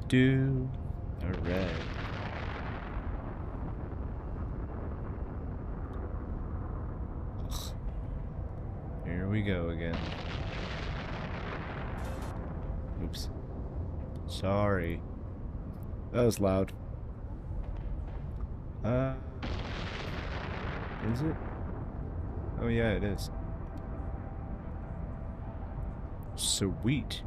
Do. Alright. Here we go again. Oops. Sorry. That was loud. Is it? Oh yeah, it is. Sweet.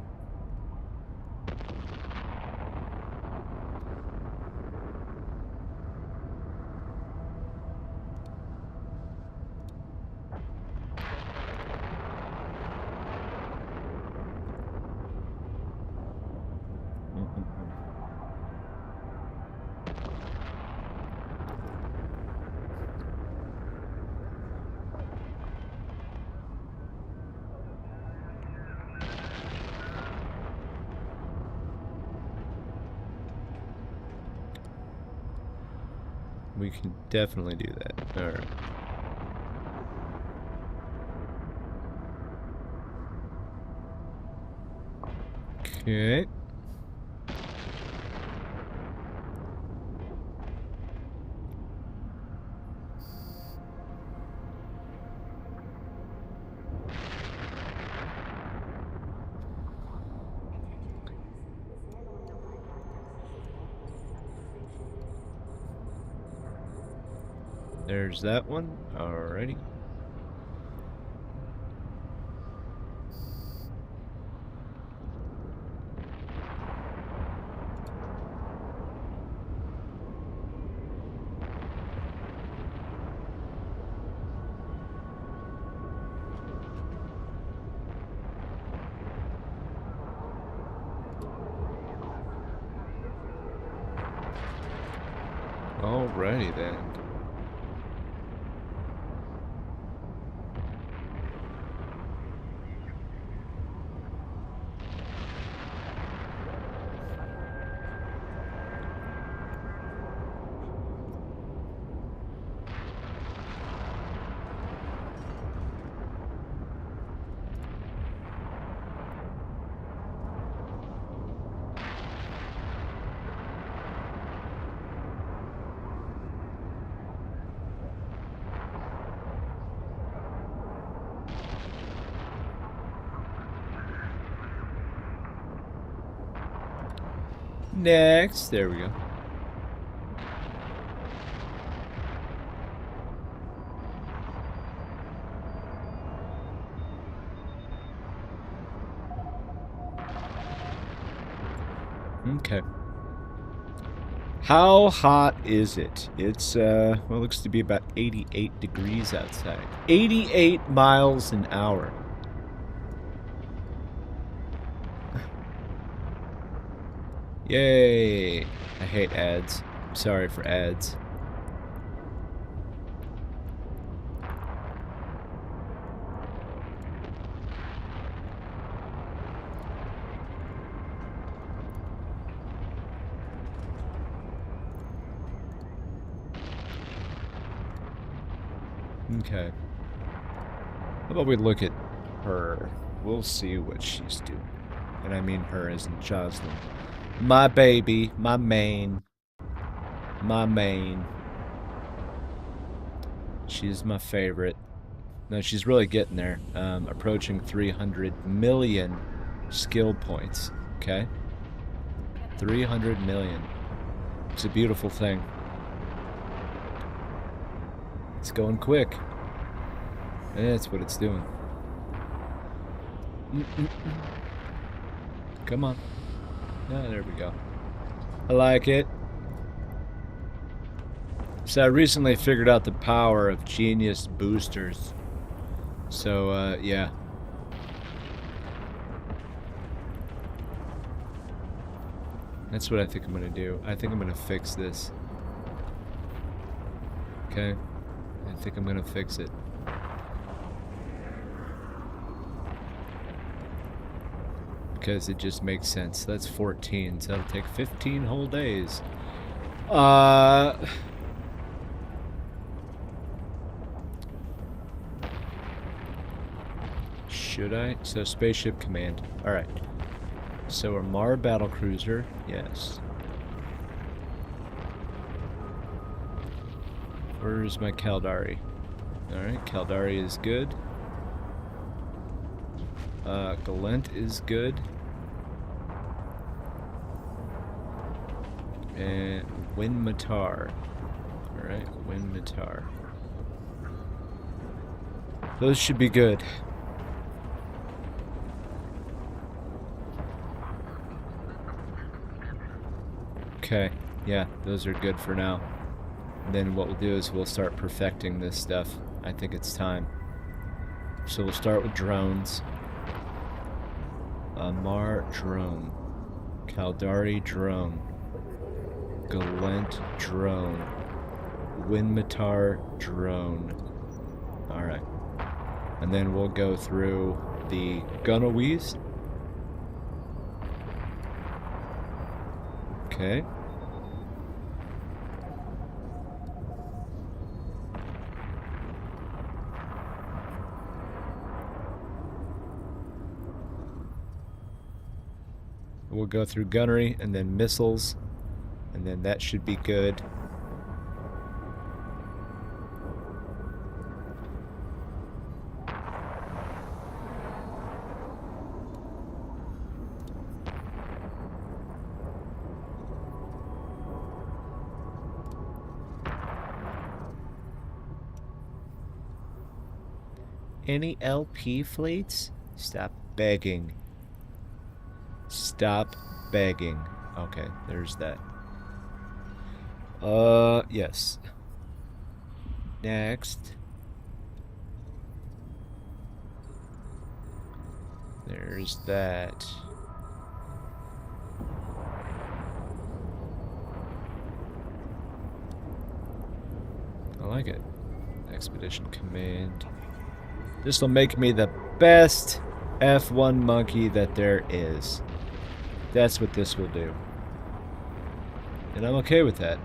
We can definitely do that. Alright. Okay. There's that one. Alrighty. Alrighty then. Next, there we go. Okay. How hot is it? It's, well, it looks to be about 88 degrees outside. 88 miles an hour. Yay! I hate ads. I'm sorry for ads. Okay. How about we look at her? We'll see what she's doing. And I mean her as in Jocelyn. My baby, my main. My main. She's my favorite. No, she's really getting there. Approaching 300 million skill points. Okay? 300 million. It's a beautiful thing. It's going quick. And that's what it's doing. Come on. Ah, there we go. I like it. So I recently figured out the power of genius boosters. So, yeah. That's what I think I'm gonna do. I think I'm gonna fix this. Okay? I think I'm gonna fix it. Because it just makes sense. That's 14, so that'll take 15 whole days. Should I? So, Spaceship Command. Alright. So, a Mar battlecruiser. Yes. Where's my Caldari? Alright, Caldari is good. Galent is good. And Winmatar. Alright, Winmatar. Those should be good. Okay, yeah, those are good for now. And then what we'll do is we'll start perfecting this stuff. I think it's time. So we'll start with drones. Mar drone. Caldari drone. Galent drone. Winmatar drone. Alright. And then we'll go through the Gunaways. Okay. We'll go through gunnery and then missiles, and then that should be good. Any LP fleets? Stop begging. Stop begging. Okay, there's that. Yes. Next. There's that. I like it. Expedition Command. This will make me the best F1 monkey that there is. That's what this will do. And I'm okay with that.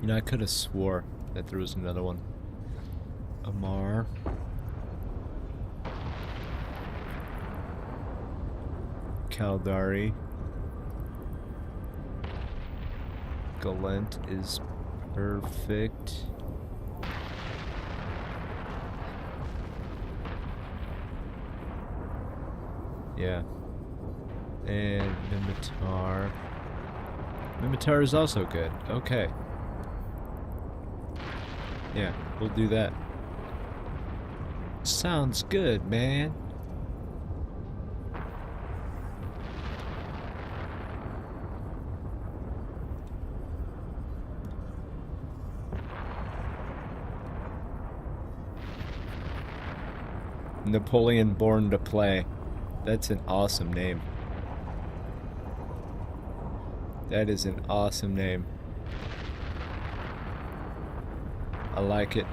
You know, I could have swore that there was another one. Amar. Caldari. Galent is perfect. Yeah. And Mimitar. Mimitar is also good. Okay. Yeah, we'll do that. Sounds good, man. Napoleon Born to Play. That's an awesome name. That is an awesome name. I like it.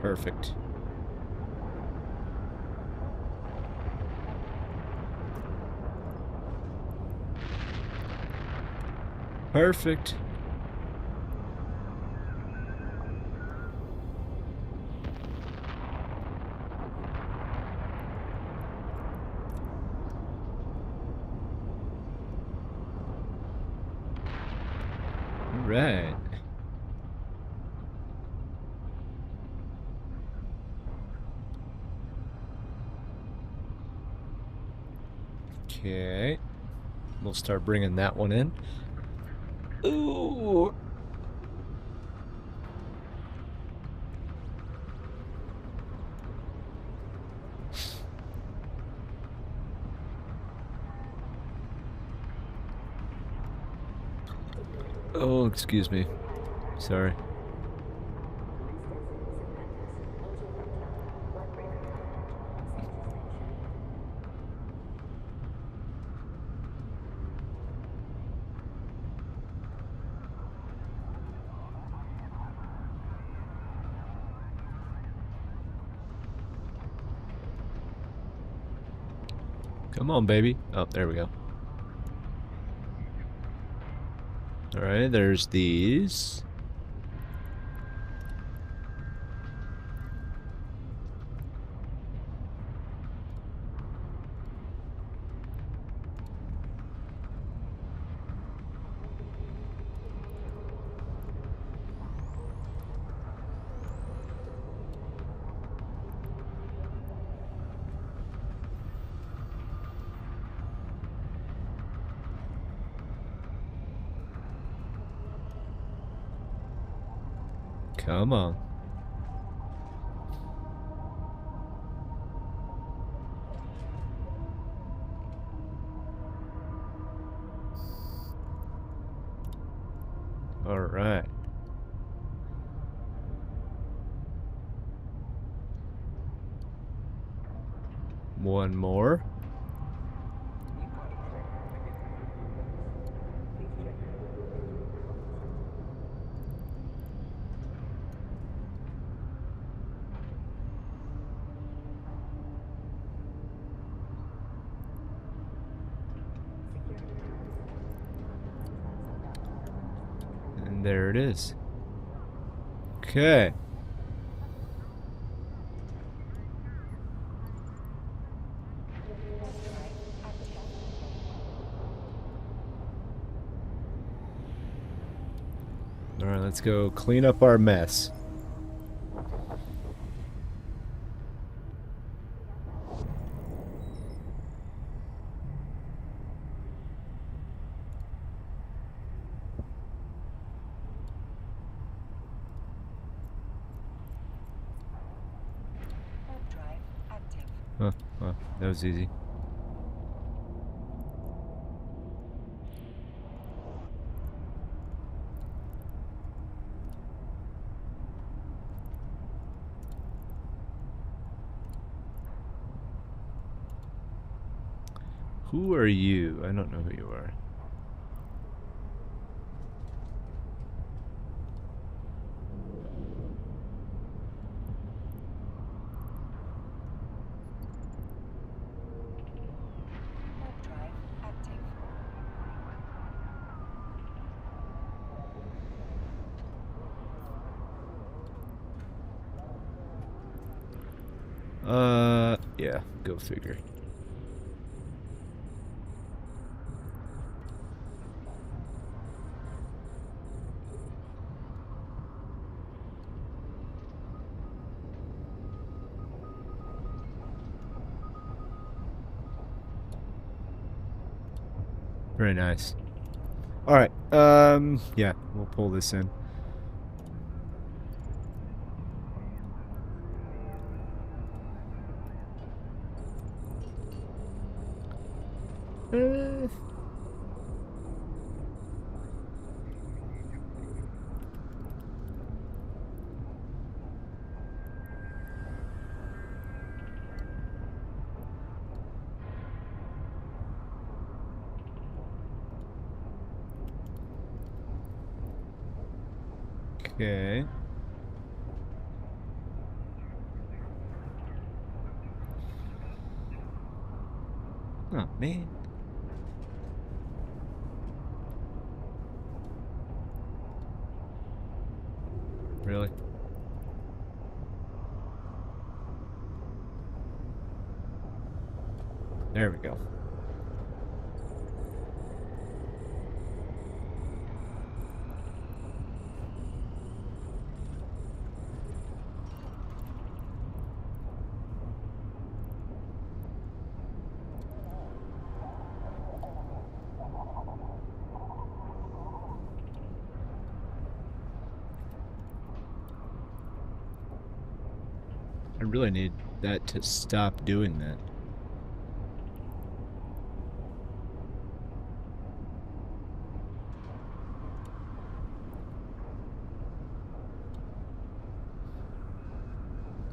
Perfect. Perfect. All right. Okay. We'll start bringing that one in. Ooh. Oh, excuse me. Sorry. Come on, baby. Oh, there we go. Alright, there's these. Come on. All right. One more. And there it is. Okay. All right, let's go clean up our mess. Warp drive active. Huh, well, that was easy. Who are you? I don't know who you are. Yeah, go figure. Very nice. Alright, yeah, we'll pull this in. Okay. Oh, man. Really? There we go. I really need that to stop doing that.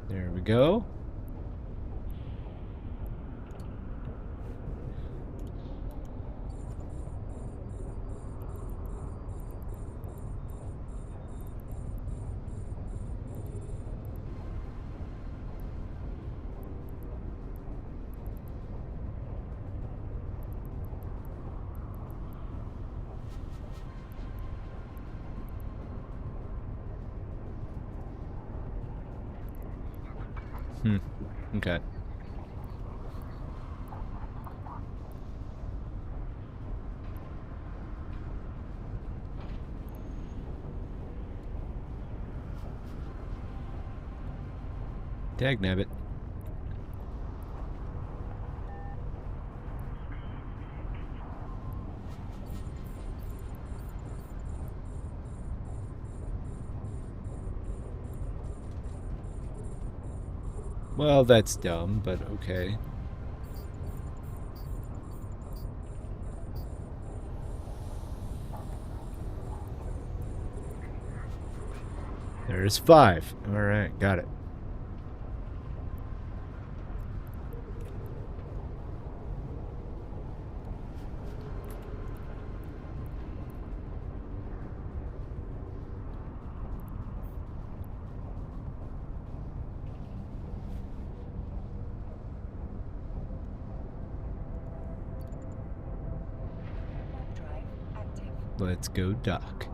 There we go. Okay. Dagnabbit. Well, that's dumb, but okay. There's 5. Alright, got it. Drive active. Let's go dock.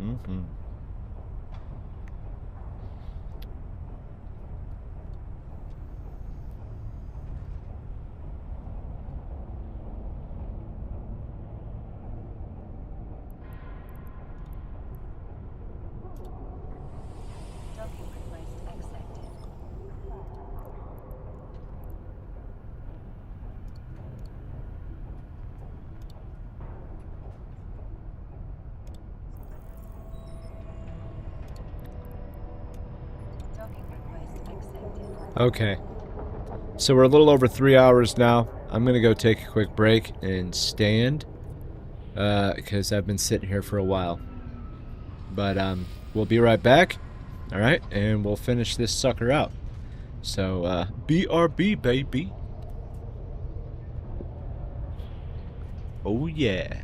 Mm-hmm. Docking request accepted. Docking request accepted. Okay. So we're a little over 3 hours now. I'm gonna go take a quick break and stand. Because I've been sitting here for a while. But, we'll be right back. Alright, and we'll finish this sucker out. So, BRB, baby. Oh, yeah.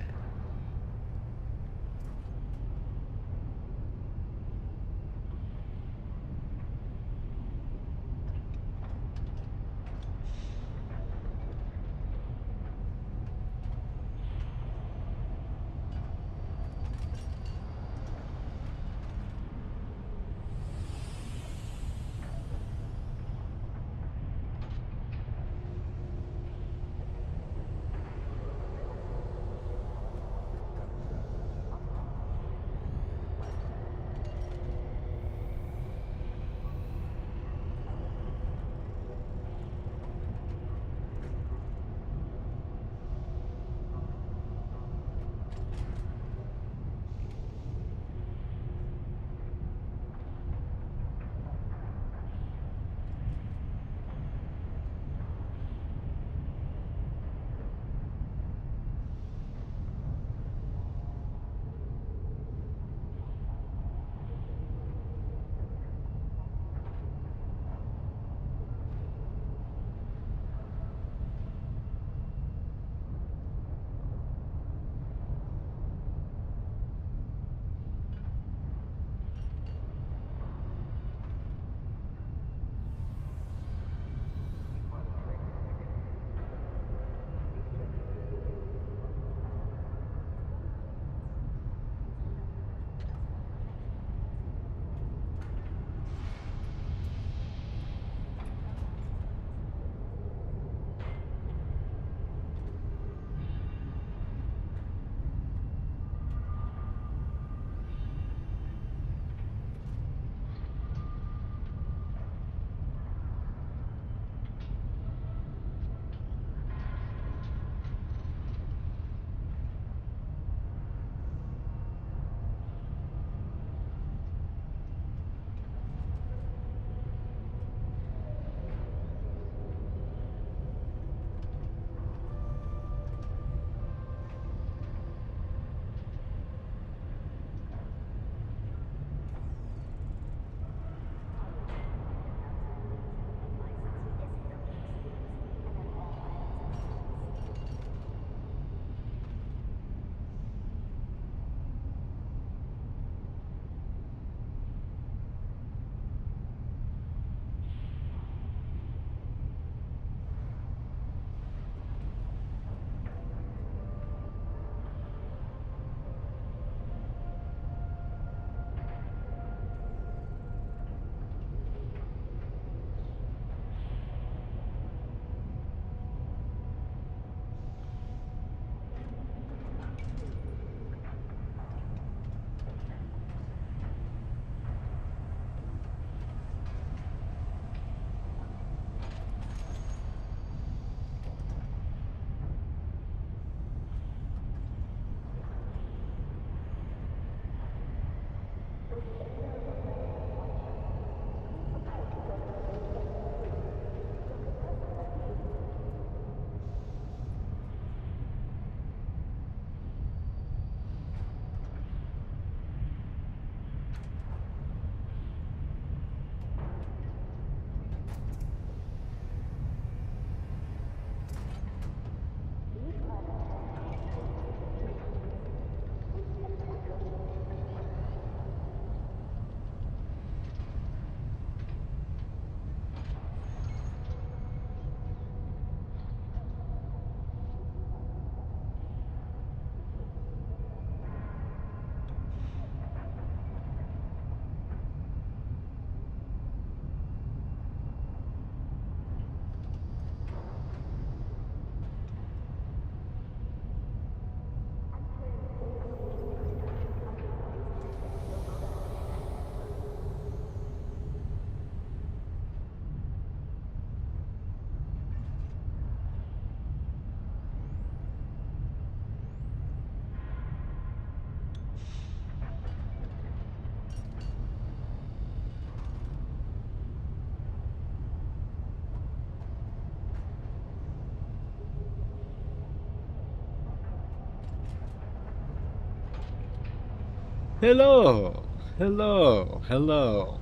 Hello. Hello. Hello.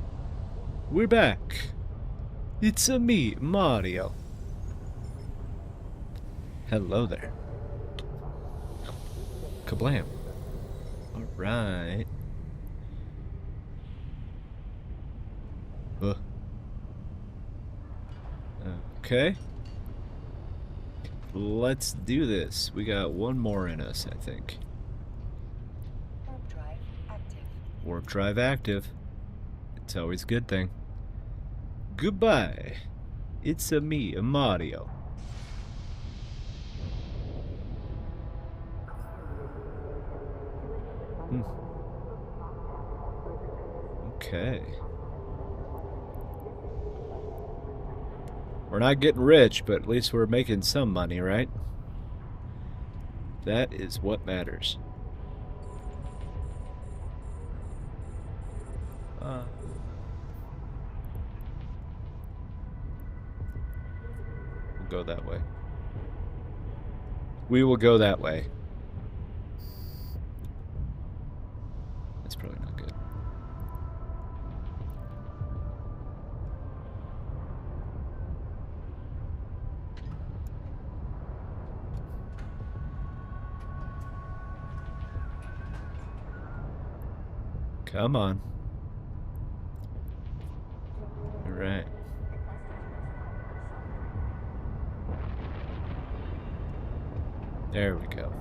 We're back. It's a me, Mario. Hello there. Kablam. Alright. Okay. Let's do this. We got one more in us, I think. Warp drive active. Warp drive active. It's always a good thing. Goodbye. It's a me, a Mario. Okay. We're not getting rich, but at least we're making some money, right? That is what matters. We'll go that way. We will go that way. That's probably not good. Come on. All right. There we go.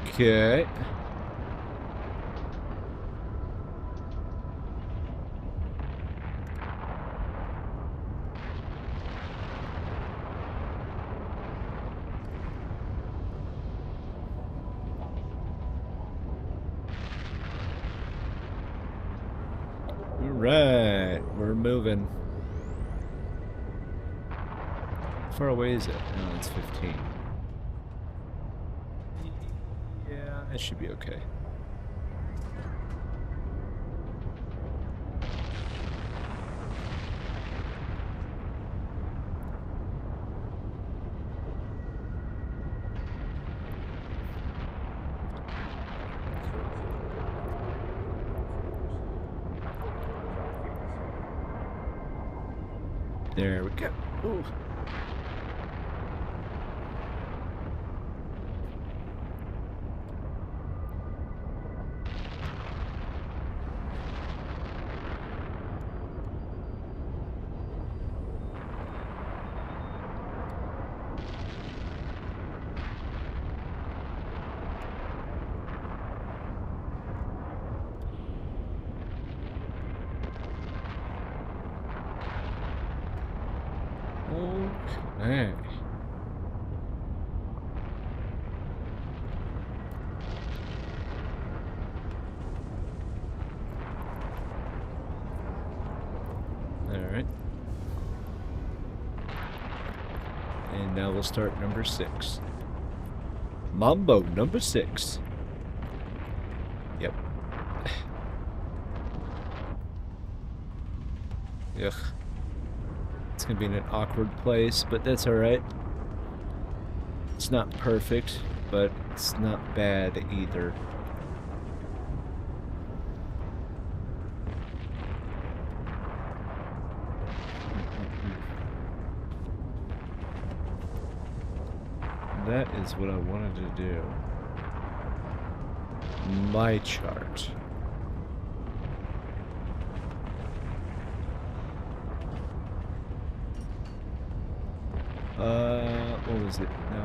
Okay. Alright, we're moving. How far away is it? Oh, it's 15. Yeah, it should be okay. There we go. Ooh. Okay. Alright. And now we'll start number 6. Mambo number 6. Yep. Ugh. It's gonna be in an awkward place, but that's alright. It's not perfect, but it's not bad either. That is what I wanted to do. My chart. What was it? No.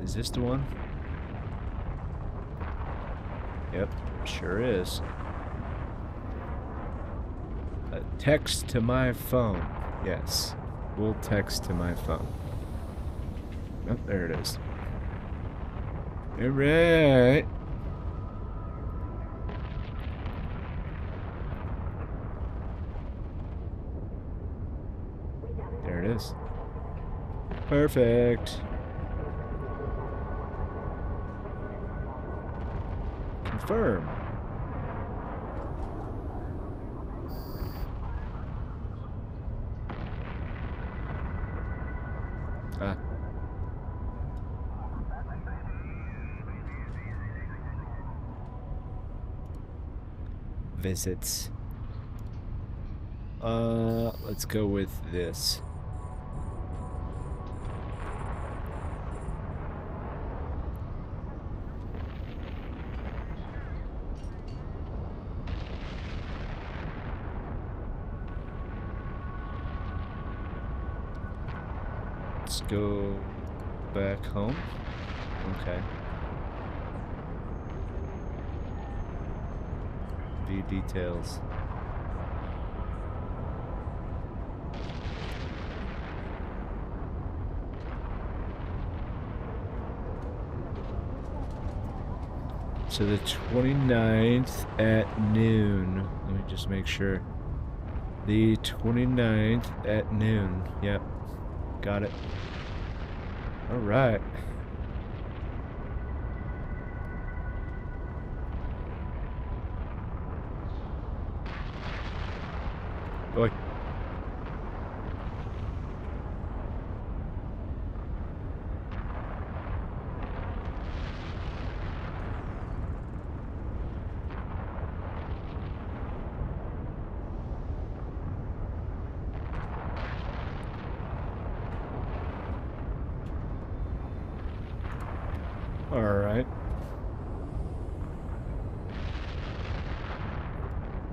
Is this the one? Yep, sure is. Text to my phone. Yes, we'll text to my phone. Oh, there it is. All right. There it is. Perfect. Confirm. Ah. Visits. Let's go with this. Let's go back home. Okay. View details. So the 29th at noon. Let me just make sure. The 29th at noon. Yep. Got it. All right. Oi. All right.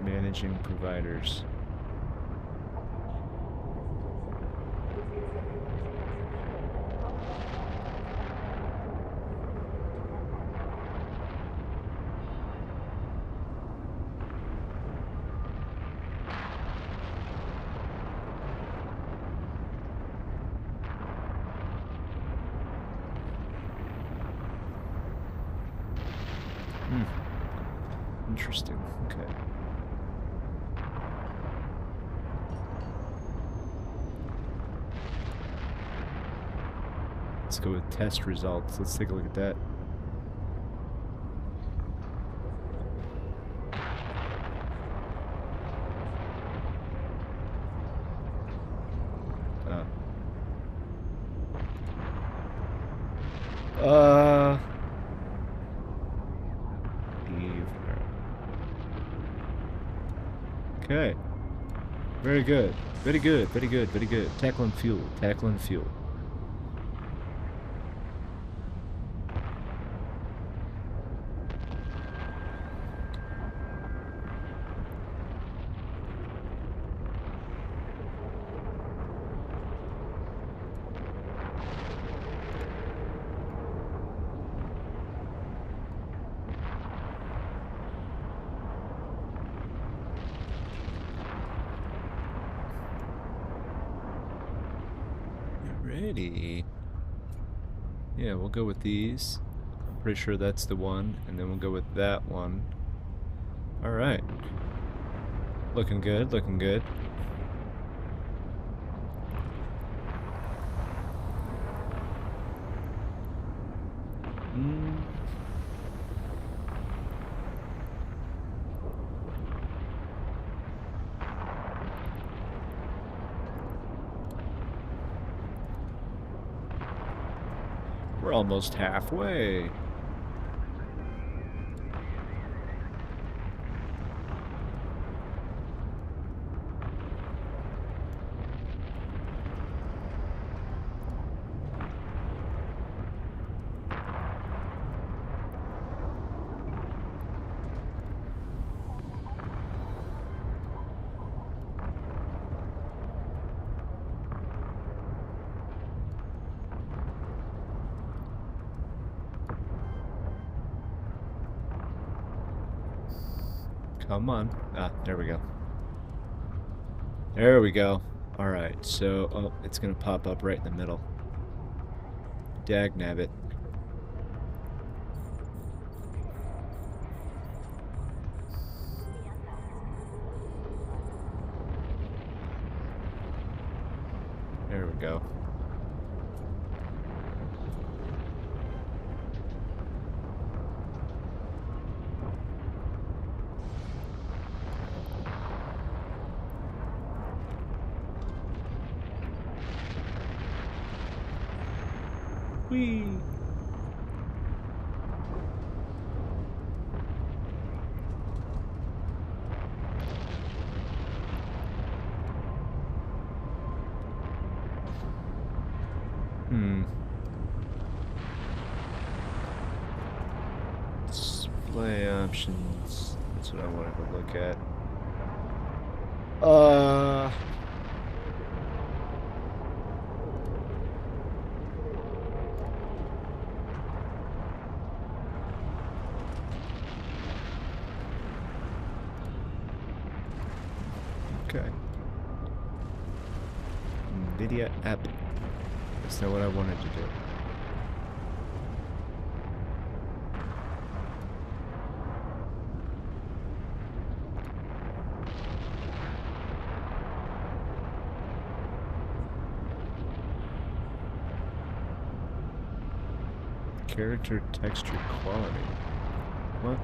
Managing providers. Interesting. Okay. Let's go with test results. Let's take a look at that. Okay. Very good. Very good. Very good. Very good. Tackling fuel. Tackling fuel. Alrighty. Yeah, we'll go with these. I'm pretty sure that's the one, and then we'll go with that one. Alright. Looking good, looking good. We're almost halfway. Come on. Ah, there we go. There we go. Alright, so, oh, it's gonna pop up right in the middle. Dagnabbit. There we go. Whee! Display options. That's what I wanted to look at. Okay. NVIDIA app. That's not what I wanted to do. Character texture quality. What?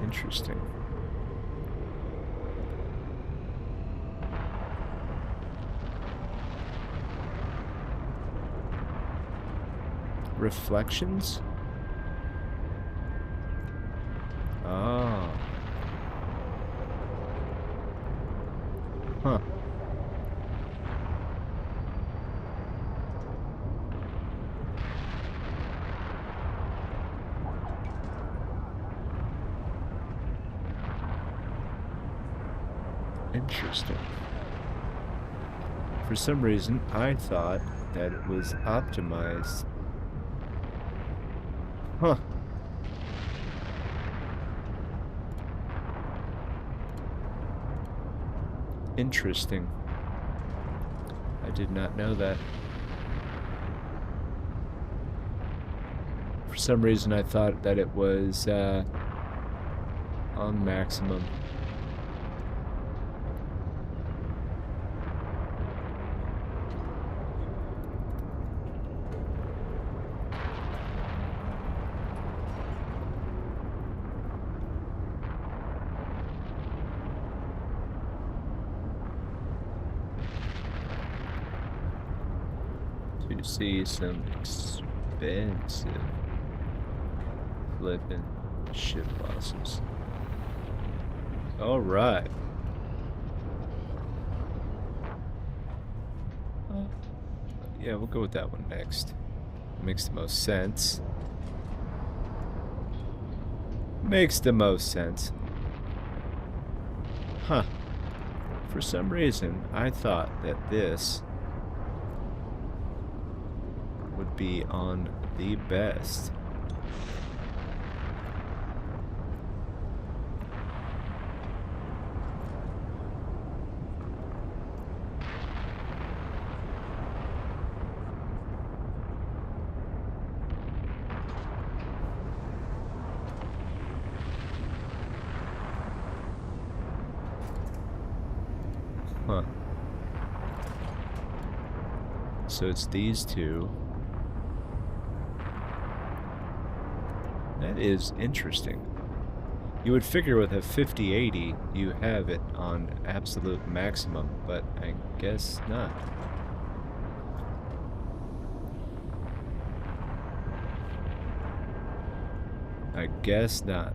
Interesting. Reflections? Oh. Huh. Interesting. For some reason, I thought that it was optimized. Huh. Interesting. I did not know that. For some reason, I thought that it was on maximum. To see some expensive flipping ship bosses. All right. Yeah, we'll go with that one next. Makes the most sense. Makes the most sense. Huh. For some reason, I thought that this would be on the best. Huh. So it's these two. That is interesting. You would figure with a 5080 you have it on absolute maximum, but I guess not. I guess not.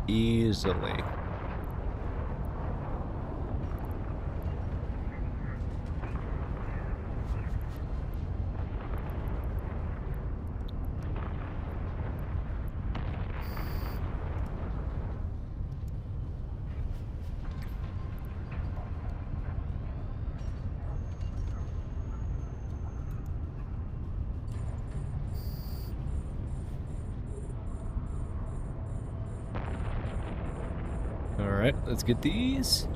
Easily. Alright, let's get these.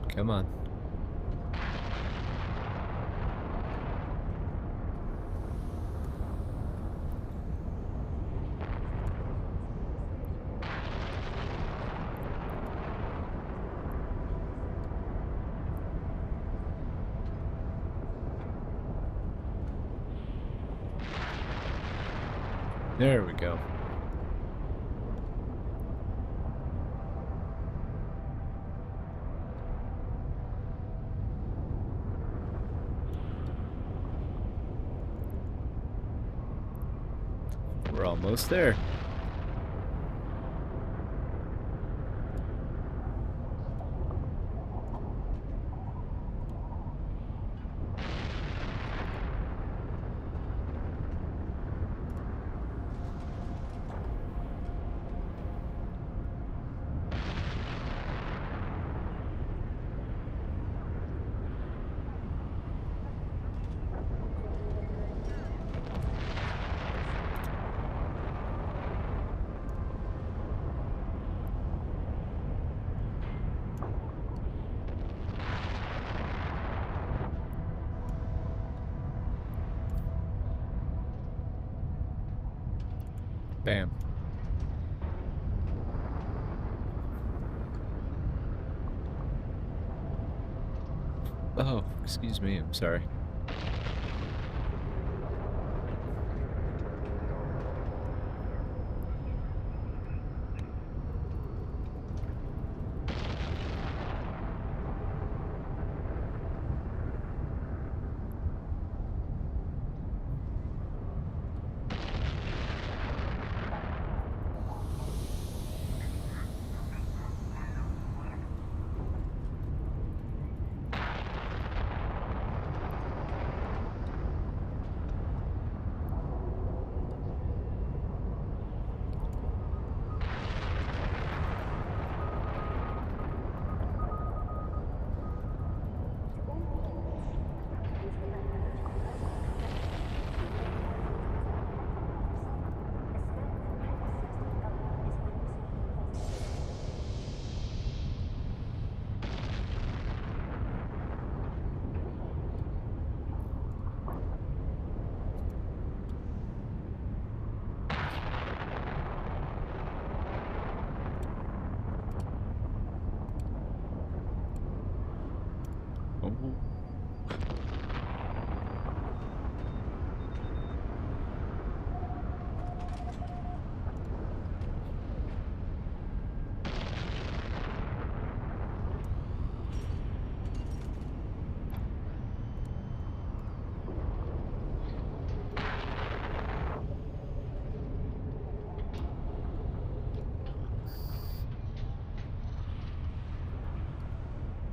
Come on. There we go. We're almost there. Bam. Oh, excuse me, I'm sorry. Oh.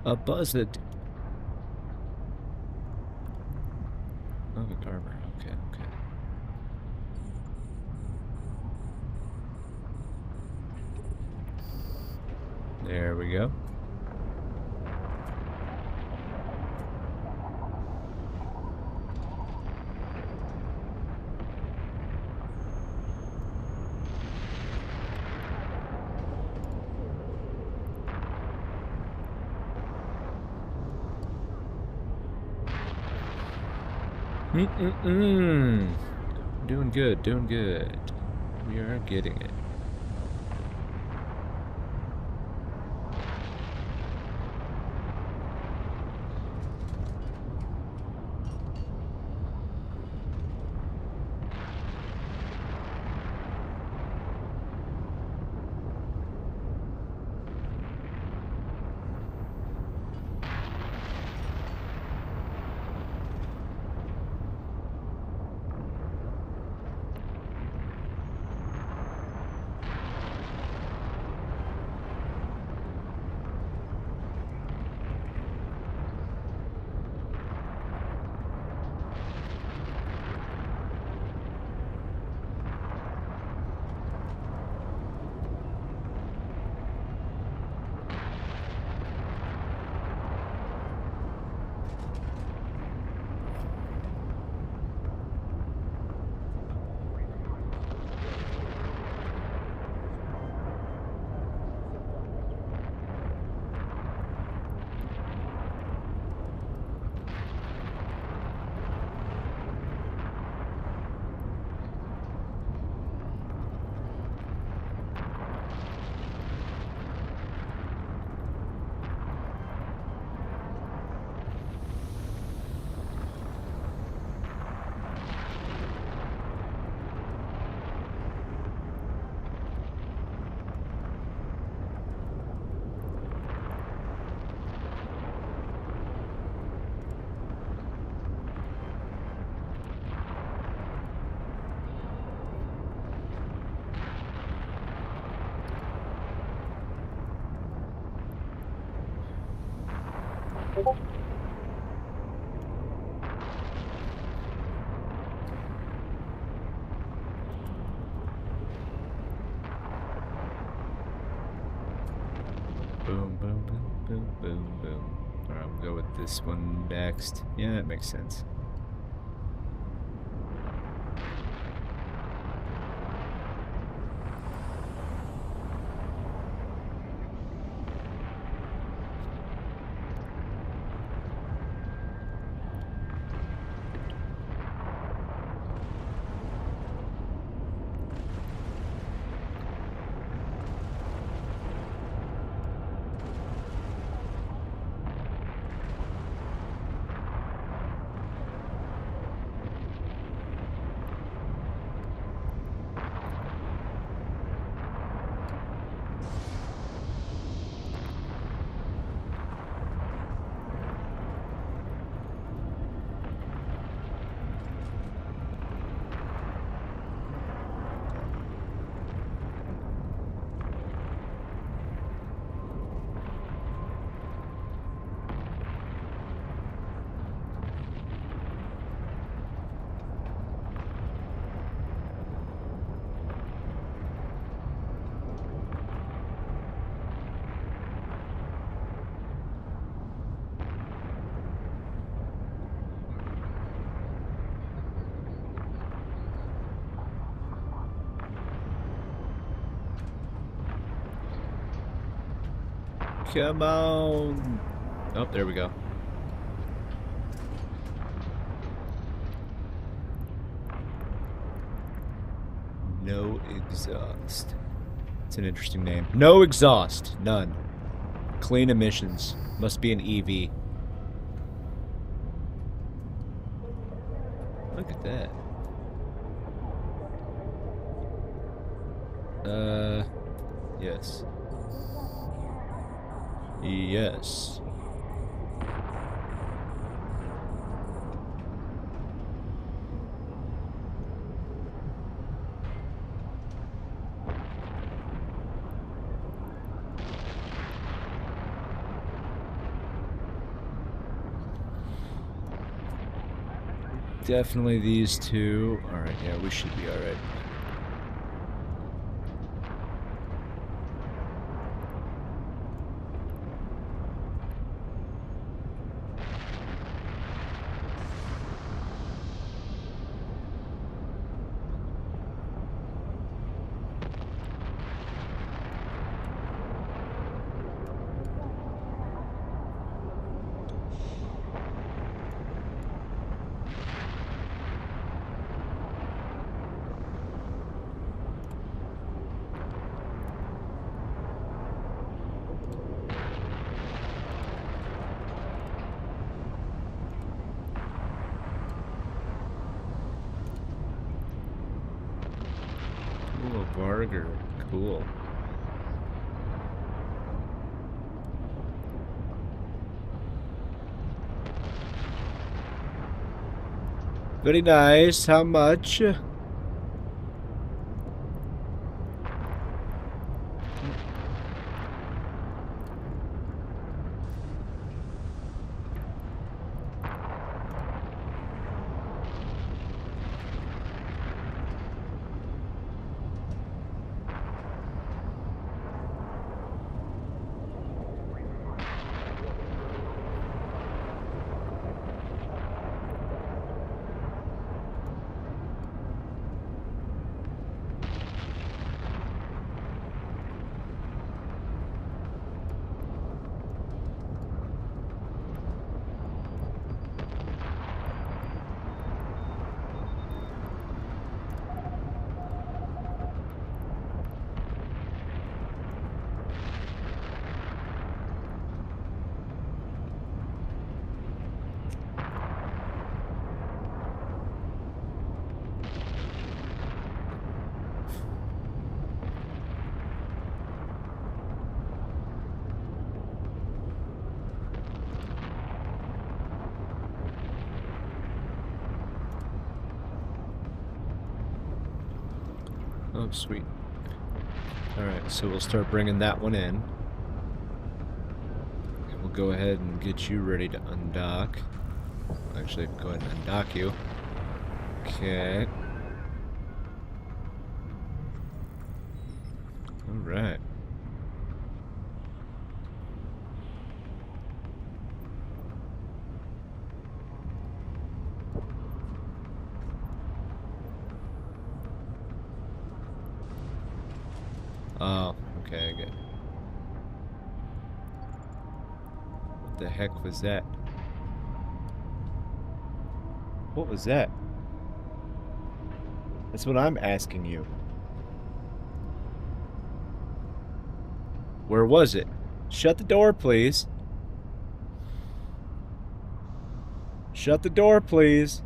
A buzzard. Oh, armor. Okay, okay. There we go. Doing good, doing good. We are getting it. Boom, boom, boom, boom, boom, boom. Alright, we'll go with this one next. Yeah, that makes sense. Come on! Oh, there we go. No exhaust. It's an interesting name. No exhaust. None. Clean emissions. Must be an EV. Look at that. Yes. Yes. Definitely these two. Alright, yeah, we should be alright. Cool burger. Cool. Very nice. How much? Oh, sweet. Alright, so we'll start bringing that one in. And we'll go ahead and get you ready to undock. Actually, go ahead and undock you. Okay. Alright. Oh, okay, I get it. What the heck was that? What was that? That's what I'm asking you. Where was it? Shut the door, please. Shut the door, please.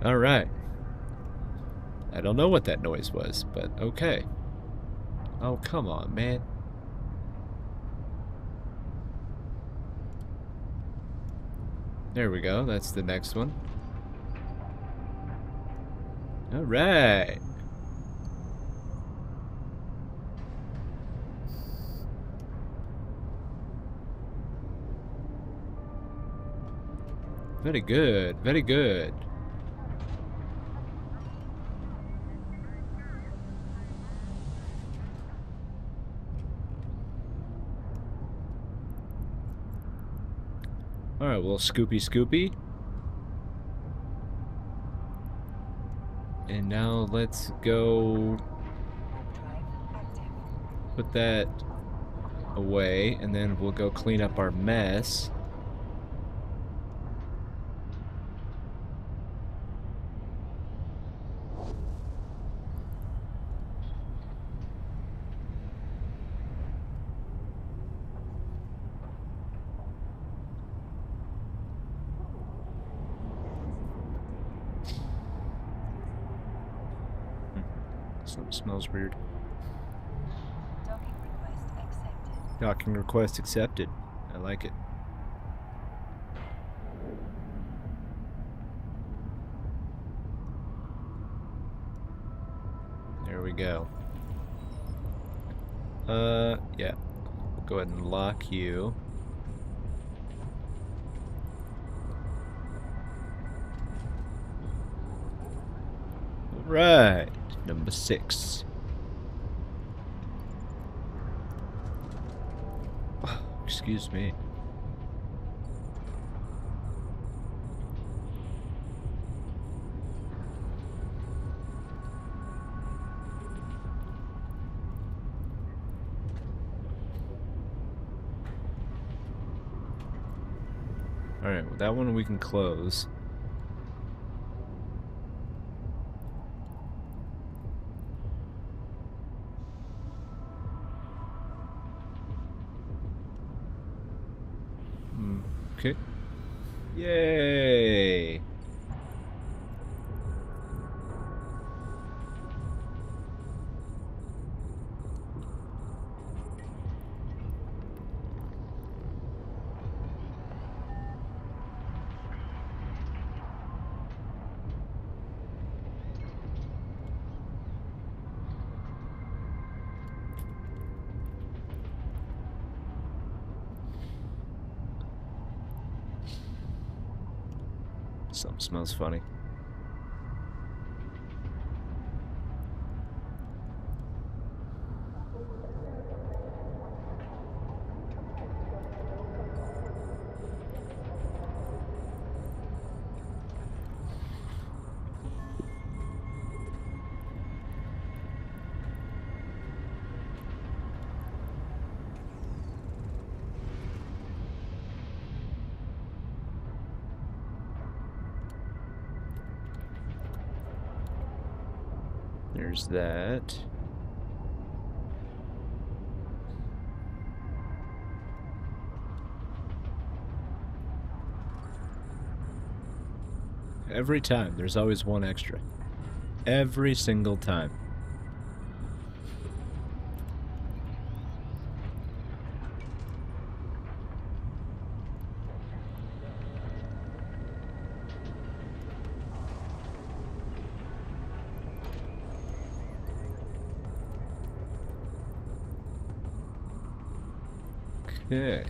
Alright. I don't know what that noise was, but okay. Oh, come on, man. There we go. That's the next one. Alright. Very good. Very good. Alright, well, Scoopy. And now let's go put that away, and then we'll go clean up our mess. Something smells weird. Docking request accepted. Docking request accepted. I like it. There we go. Yeah. We'll go ahead and lock you. Right. Number 6. Excuse me. Alright, well, that one we can close. Okay. Yay! Something smells funny. There's that. Every time, there's always one extra. Every single time. Okay.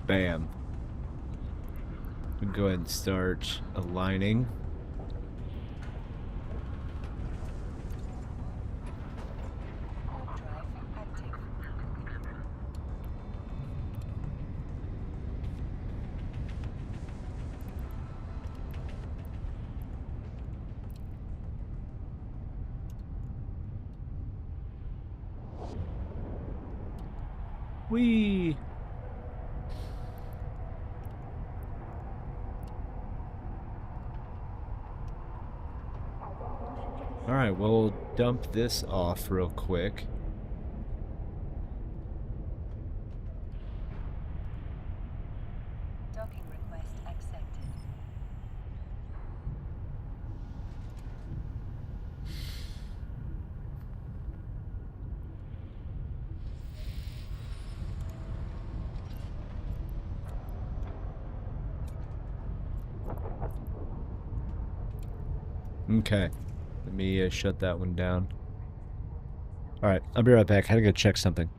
Bam. We'll go ahead and start aligning. Warp drive active. Whee! Alright, we'll dump this off real quick. Docking request accepted. Okay. Let me shut that one down. Alright, I'll be right back. I had to go check something.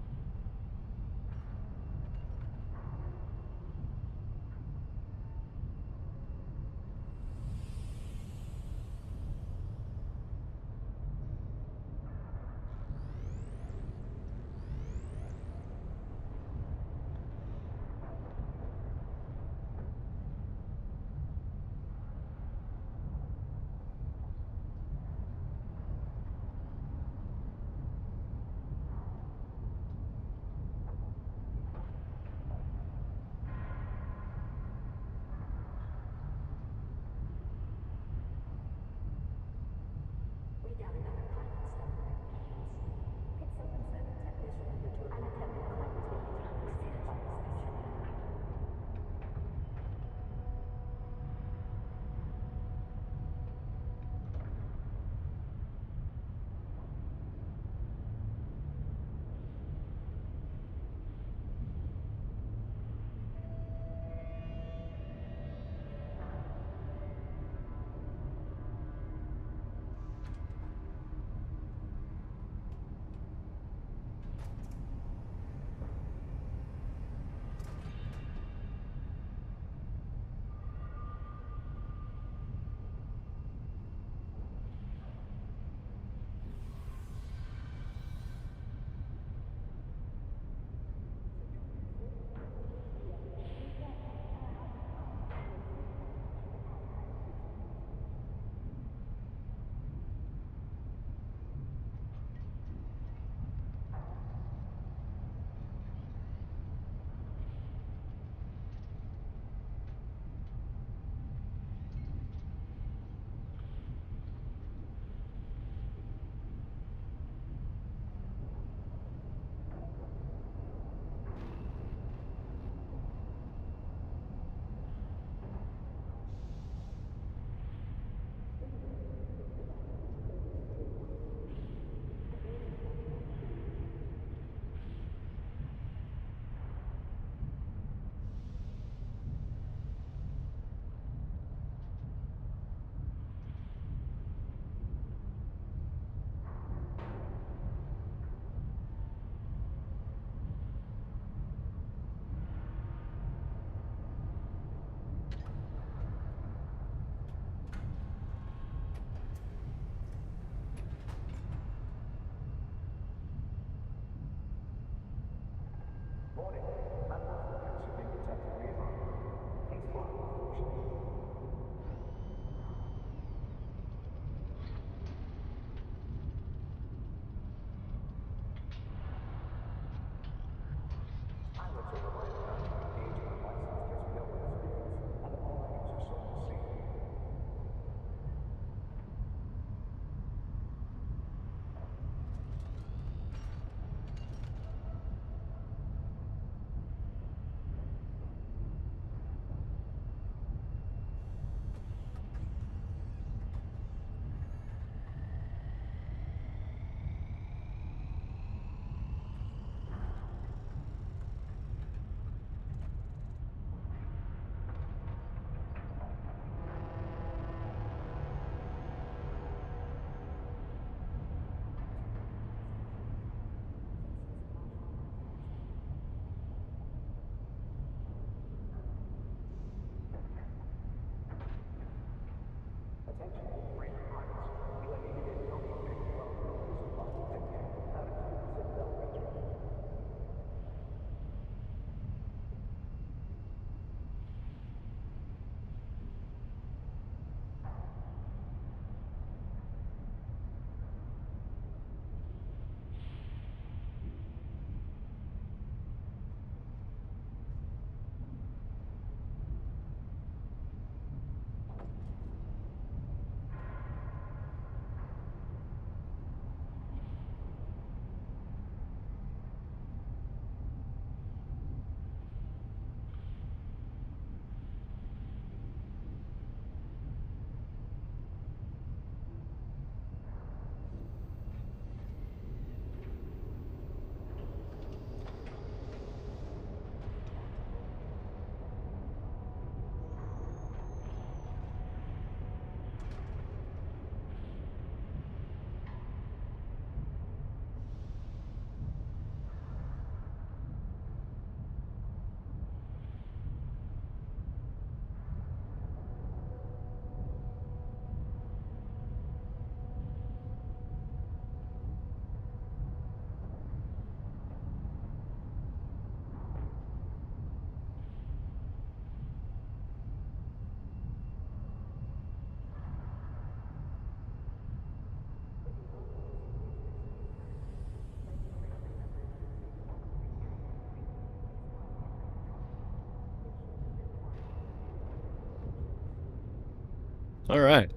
All right.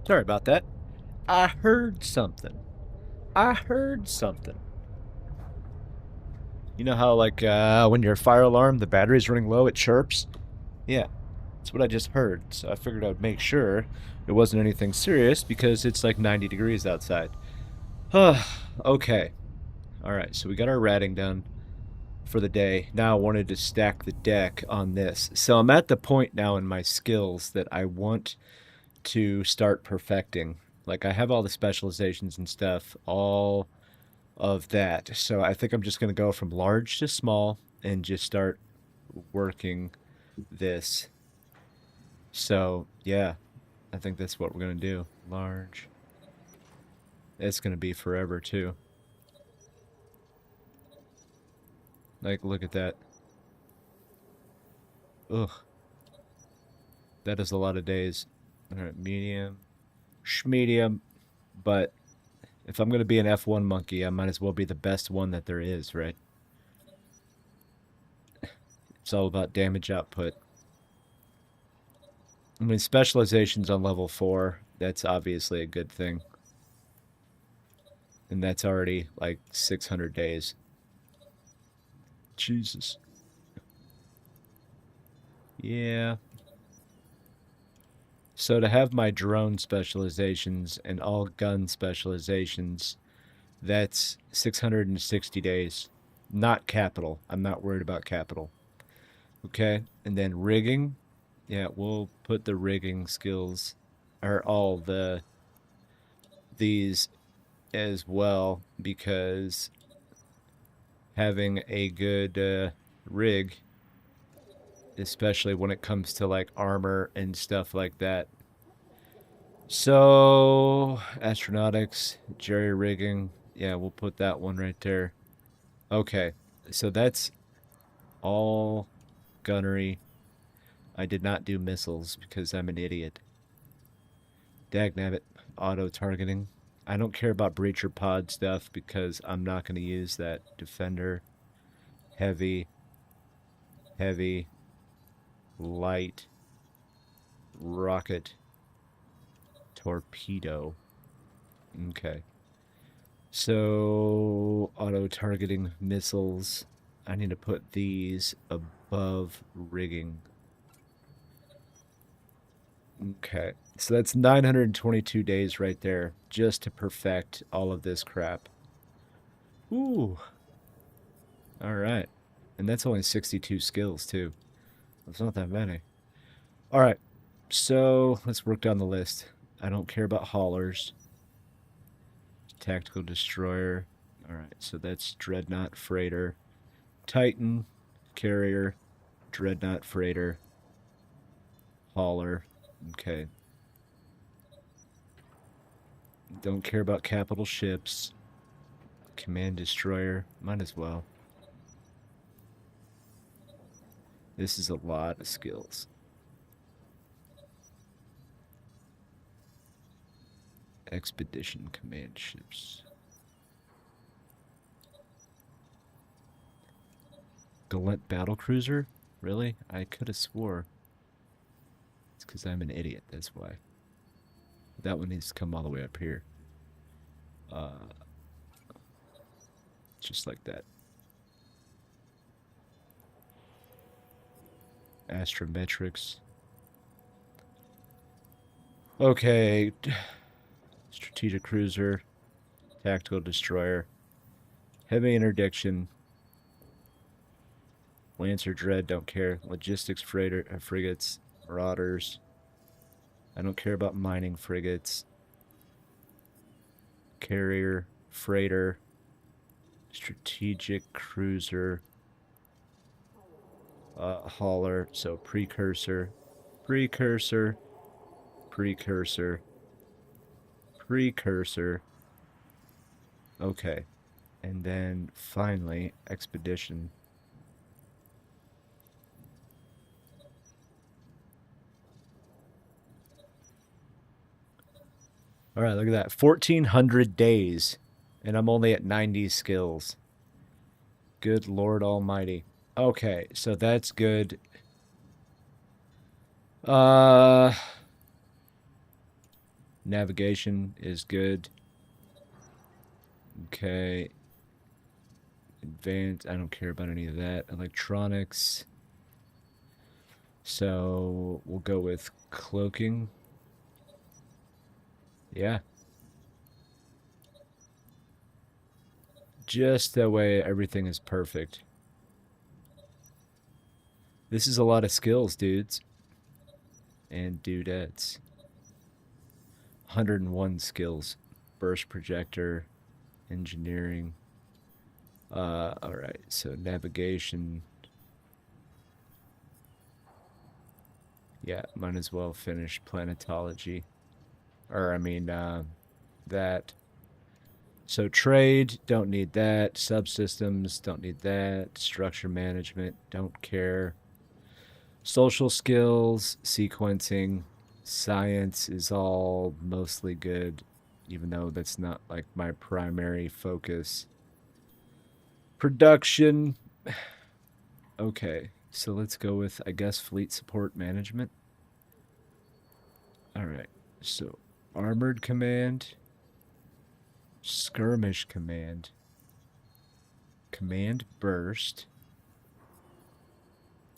Sorry about that. I heard something. I heard something. You know how, like, when your fire alarm, the battery's running low, it chirps? Yeah, that's what I just heard. So I figured I would make sure it wasn't anything serious because it's like 90 degrees outside. Okay. All right, so we got our ratting done for the day. Now I wanted to stack the deck on this. So I'm at the point now in my skills that I want to start perfecting. Like, I have all the specializations and stuff, all of that. So I think I'm just going to go from large to small and just start working this. So, yeah, I think that's what we're going to do. Large. It's going to be forever, too. Like, look at that. Ugh. That is a lot of days. All right, medium. Schmedium. But if I'm going to be an F1 monkey, I might as well be the best one that there is, right? It's all about damage output. I mean, specialization's on level 4. That's obviously a good thing. And that's already like 600 days. Jesus. Yeah. So to have my drone specializations and all gun specializations, that's 660 days. Not capital. I'm not worried about capital. Okay. And then rigging. Yeah, we'll put the rigging skills or all these as well because having a good rig, especially when it comes to like armor and stuff like that. So, astronautics, jerry rigging. Yeah, we'll put that one right there. Okay, so that's all gunnery. I did not do missiles because I'm an idiot. Dagnabbit, auto targeting. I don't care about breacher pod stuff because I'm not going to use that. Defender, heavy, heavy, light, rocket, torpedo. Okay. So, auto targeting missiles. I need to put these above rigging. Okay. So that's 922 days right there just to perfect all of this crap. Ooh. All right. And that's only 62 skills, too. That's not that many. All right. So let's work down the list. I don't care about haulers. Tactical destroyer. All right. So that's dreadnought, freighter, Titan, carrier, dreadnought, freighter, hauler. Okay. Don't care about capital ships. Command destroyer. Might as well. This is a lot of skills. Expedition command ships. Gallant battlecruiser? Really? I could have swore. It's because I'm an idiot, that's why. That one needs to come all the way up here. Just like that. Astrometrics. Okay. Strategic cruiser. Tactical destroyer. Heavy interdiction. Lancer dread, don't care. Logistics freighter, frigates. Marauders. I don't care about mining frigates. Carrier, freighter. Strategic cruiser. Hauler, so precursor, precursor, precursor, precursor. Okay. And then finally, expedition. All right, look at that. 1,400 days. And I'm only at 90 skills. Good Lord Almighty. Okay, so that's good. Navigation is good. Okay. Advanced, I don't care about any of that. Electronics. So we'll go with cloaking. Yeah. Just that way everything is perfect. This is a lot of skills, dudes. And dudettes. 101 skills. Burst projector. Engineering. Alright, so navigation. Yeah, might as well finish planetology. Or, I mean, that. So trade, don't need that. Subsystems, don't need that. Structure management, don't care. Social skills, sequencing, science is all mostly good, even though that's not like my primary focus. Production. Okay, so let's go with, I guess, fleet support management. Alright, so armored command, skirmish command, command burst,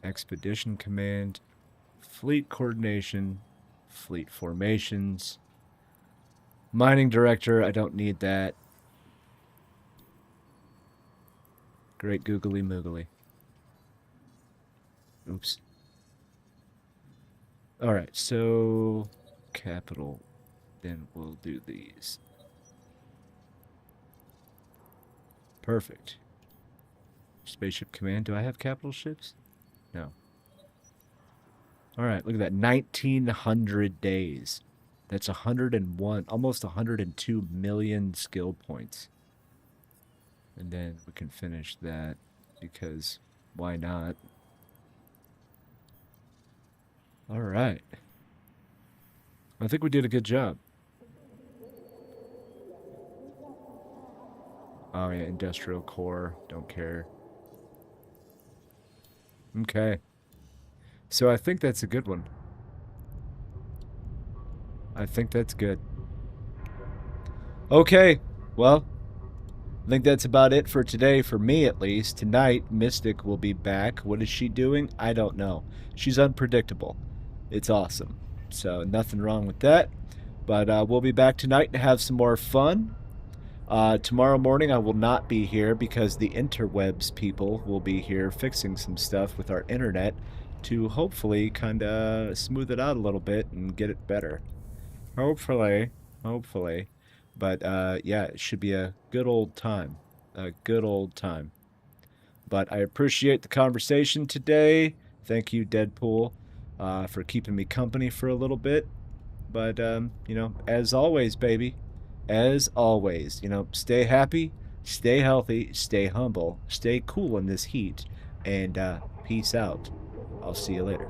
expedition command, fleet coordination, fleet formations, mining director, I don't need that. Great googly moogly. Oops. Alright, so capital, then we'll do these. Perfect. Spaceship command, do I have capital ships? No. Alright, look at that, 1900 days. That's 101, almost 102 million skill points. And then we can finish that, because why not? Alright. I think we did a good job. Oh yeah, industrial core, don't care. Okay. So I think that's a good one. I think that's good. Okay, well, I think that's about it for today, for me at least. Tonight, Mystic will be back. What is she doing? I don't know. She's unpredictable. It's awesome. So nothing wrong with that. But we'll be back tonight to have some more fun. Tomorrow morning I will not be here because the interwebs people will be here fixing some stuff with our internet to hopefully kind of smooth it out a little bit and get it better. Hopefully. Hopefully. But yeah, it should be a good old time. A good old time. But I appreciate the conversation today. Thank you, Deadpool, for keeping me company for a little bit. But, you know, as always, baby, as always, you know, stay happy, stay healthy, stay humble, stay cool in this heat, and peace out. I'll see you later.